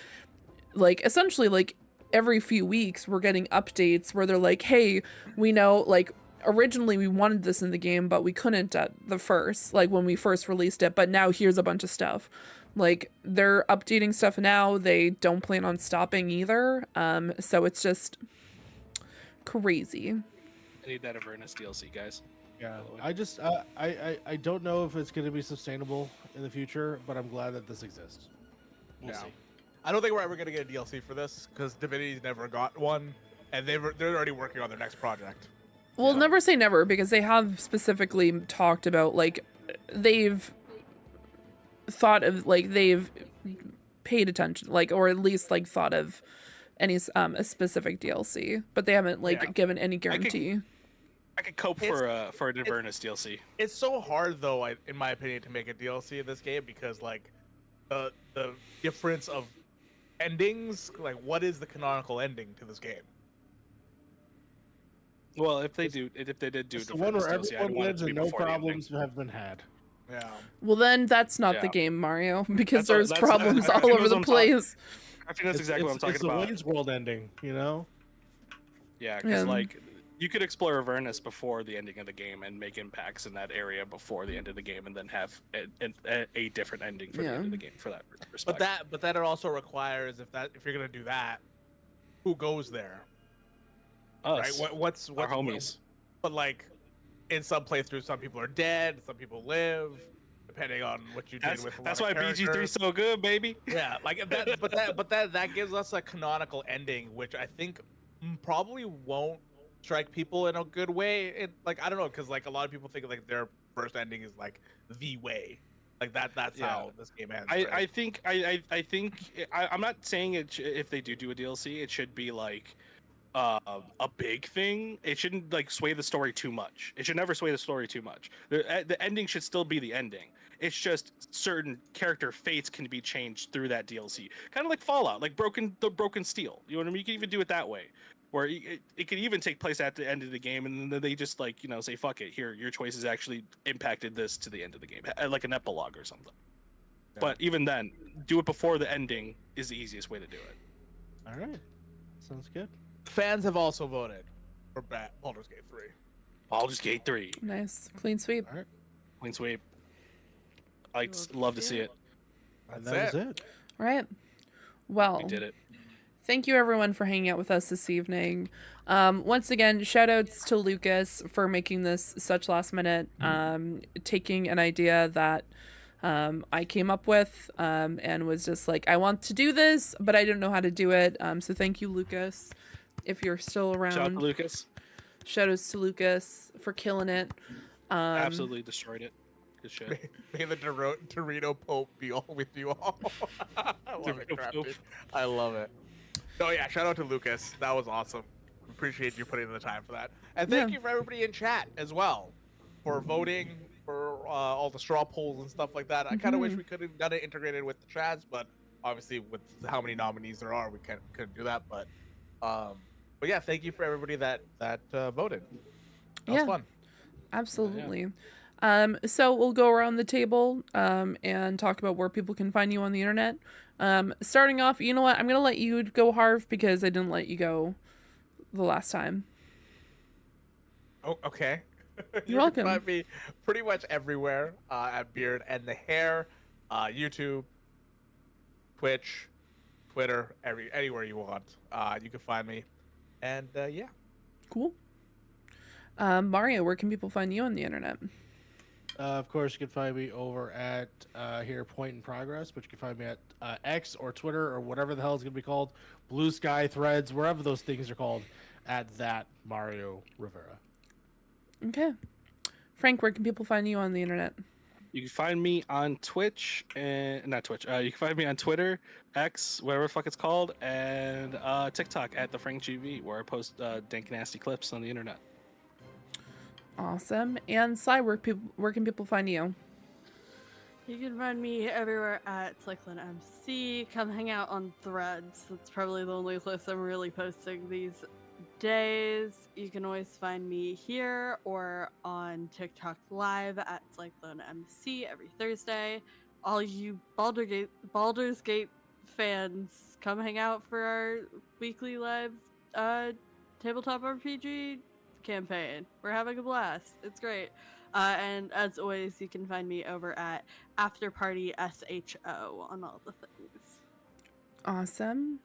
like, essentially, like every few weeks we're getting updates where they're like, hey, we know, like, originally we wanted this in the game but we couldn't at the first, like when we first released it, but now here's a bunch of stuff. Like, they're updating stuff now. They don't plan on stopping either. So it's just crazy. I need that Avernus DLC, guys. Yeah, I just I don't know if it's going to be sustainable in the future, but I'm glad that this exists. We'll see. I don't think we're ever going to get a DLC for this, because Divinity's never got one, and they're already working on their next project. Well, never say never, because they have specifically talked about, like, they've thought of, like, they've paid attention, like, or at least, like, thought of any a specific DLC, but they haven't, like, given any guarantee. I could cope for an Avernus DLC. It's so hard, though, in my opinion, to make a DLC in this game, because, like, the difference of endings, like, what is the canonical ending to this game? Well, if they did do it's the one where everyone lives and no problems have been had. Yeah. Well, then that's not the game, Mario, because there's problems all over the place. I think that's exactly what I'm talking about. It's the Wayne's World ending, you know? Yeah, because like you could explore Avernus before the ending of the game and make impacts in that area before the end of the game, and then have a different ending for the end of the game for that respect. But that it also requires, if you're gonna do that, who goes there? Us. Right? What's our homies? But like, in some playthroughs, some people are dead, some people live, depending on what you did with. That's why BG3 is so good, baby. Yeah, like that. but that gives us a canonical ending, which I think probably won't strike people in a good way. It, like, I don't know, because like a lot of people think like their first ending is like the way. Like that's how this game ends. I think I'm not saying it if they do a DLC, it should be like a big thing, it shouldn't like sway the story too much. It should never sway the story too much. The ending should still be the ending. It's just certain character fates can be changed through that DLC, kind of like Fallout, like the broken steel. You know what I mean? You can even do it that way, where it could even take place at the end of the game, and then they just like say fuck it, here your choices actually impacted this to the end of the game, like an epilogue or something. Yeah. But even then, do it before the ending is the easiest way to do it. All right, sounds good. Fans have also voted for Baldur's Gate 3. Baldur's Gate 3. Nice. Clean sweep. All right. Clean sweep. I'd love to see it. And that was it. All right. Well, We did it. thank you everyone for hanging out with us this evening. Once again, shout outs to Lucas for making this such last minute, taking an idea that I came up with and was just like, I want to do this, but I don't know how to do it. So thank you, Lucas, if you're still around. Shout out to Lucas. Shout outs to Lucas for killing it. Absolutely destroyed it. Good shit. May the Dorito Pope be all with you all. I love it, Dorito Crafty. Pope. I love it. So yeah, shout out to Lucas. That was awesome. Appreciate you putting in the time for that. And thank you for everybody in chat as well for voting for all the straw polls and stuff like that. I kind of wish we could have done it integrated with the chats, but obviously with how many nominees there are, we couldn't do that. But yeah, thank you for everybody that voted. That was fun. Absolutely. So we'll go around the table and talk about where people can find you on the internet. Starting off, you know what? I'm going to let you go, Harv, because I didn't let you go the last time. Oh, okay. You're welcome. Can find me pretty much everywhere at Beard and the Hair, YouTube, Twitch, Twitter, anywhere you want. You can find me. And yeah. Cool. Mario, where can people find you on the internet? Of course, you can find me over at here Point in Progress, but you can find me at X or Twitter or whatever the hell it's going to be called, Blue Sky, Threads, wherever those things are called, at that Mario Rivera. Okay. Frank, where can people find you on the internet? You can find me on Twitch and not Twitch. You can find me on Twitter, X, whatever the fuck it's called, and TikTok at the Frank GV, where I post dank nasty clips on the internet. Awesome. And Sai, where can people find you? You can find me everywhere at Cyclone MC. Come hang out on Threads. That's probably the only place I'm really posting these days. You can always find me here or on TikTok Live at Cyclone MC every Thursday. All you Baldur's Gate fans, come hang out for our weekly live tabletop RPG campaign. We're having a blast. It's great. And as always, you can find me over at Afterparty SHO on all the things. Awesome.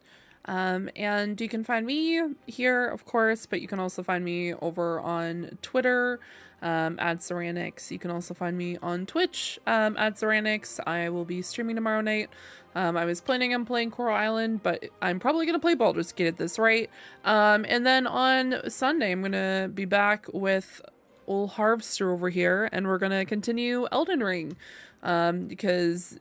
And you can find me here, of course, but you can also find me over on Twitter at Ceranix. You can also find me on Twitch at Ceranix. I will be streaming tomorrow night. I was planning on playing Coral Island, but I'm probably going to play Baldur's Gate at this rate. And then on Sunday, I'm going to be back with old Harvester over here, and we're going to continue Elden Ring because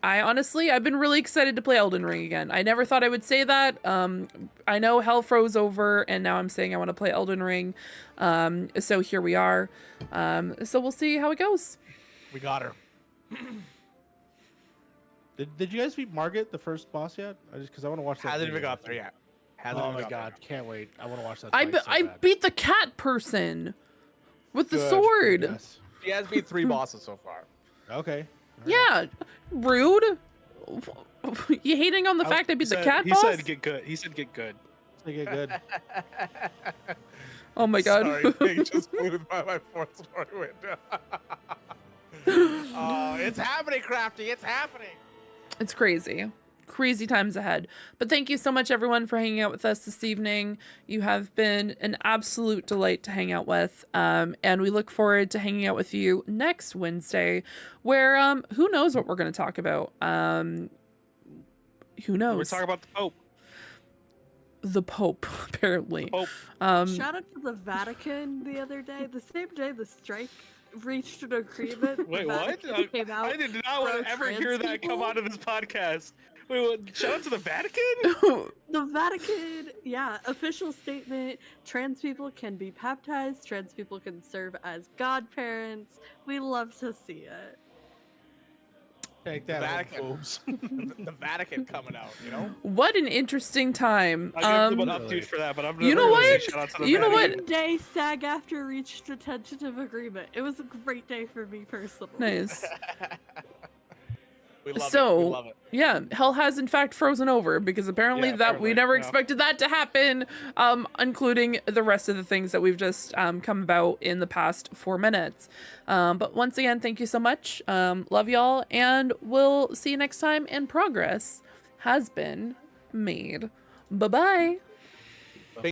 I've been really excited to play Elden Ring again. I never thought I would say that. I know hell froze over, and now I'm saying I want to play Elden Ring. So here we are. So we'll see how it goes. We got her. Did you guys beat Margit, the first boss, yet? Because I want to watch that. Hasn't video. even got there yet. Oh my god, can't wait. I want to watch that. I fight so bad. beat the cat person with the Good. sword. Yes. He has beat 3 bosses so far. Okay. Yeah, rude. You hating on the fact I beat the cat boss? He said get good. He said get good. Make it good. Oh my god. Sorry, they just blew by my 4th story window. Oh, it's happening, Crafty. It's happening. It's crazy. Crazy times ahead. But thank you so much, everyone, for hanging out with us this evening. You have been an absolute delight to hang out with. And we look forward to hanging out with you next Wednesday, where who knows what we're going to talk about. Who knows? We're talking about the Pope. The Pope, apparently. Pope. Shout out to the Vatican the other day. The same day the strike reached an agreement. Wait, the what? Vatican came out I did not want to ever hear that come pro-trans out of this podcast. Wait, what? Shout out to the Vatican? The Vatican, yeah, official statement. Trans people can be baptized. Trans people can serve as godparents. We love to see it. Take The that, Vatican. homophobes. The Vatican coming out, you know? What an interesting time. I give them an update for that, but I'm you know never gonna say what? shout out to the You know what? Vatican. One day SAG-AFTRA reached a tentative agreement. It was a great day for me personally. Nice. We love it. So, We love it. yeah, hell has in fact frozen over because apparently Yeah, that we apparently, never yeah. expected that to happen, including the rest of the things that we've just come about in the past 4 minutes. But once again, thank you so much. Love y'all, and we'll see you next time. And progress has been made. Bye-bye.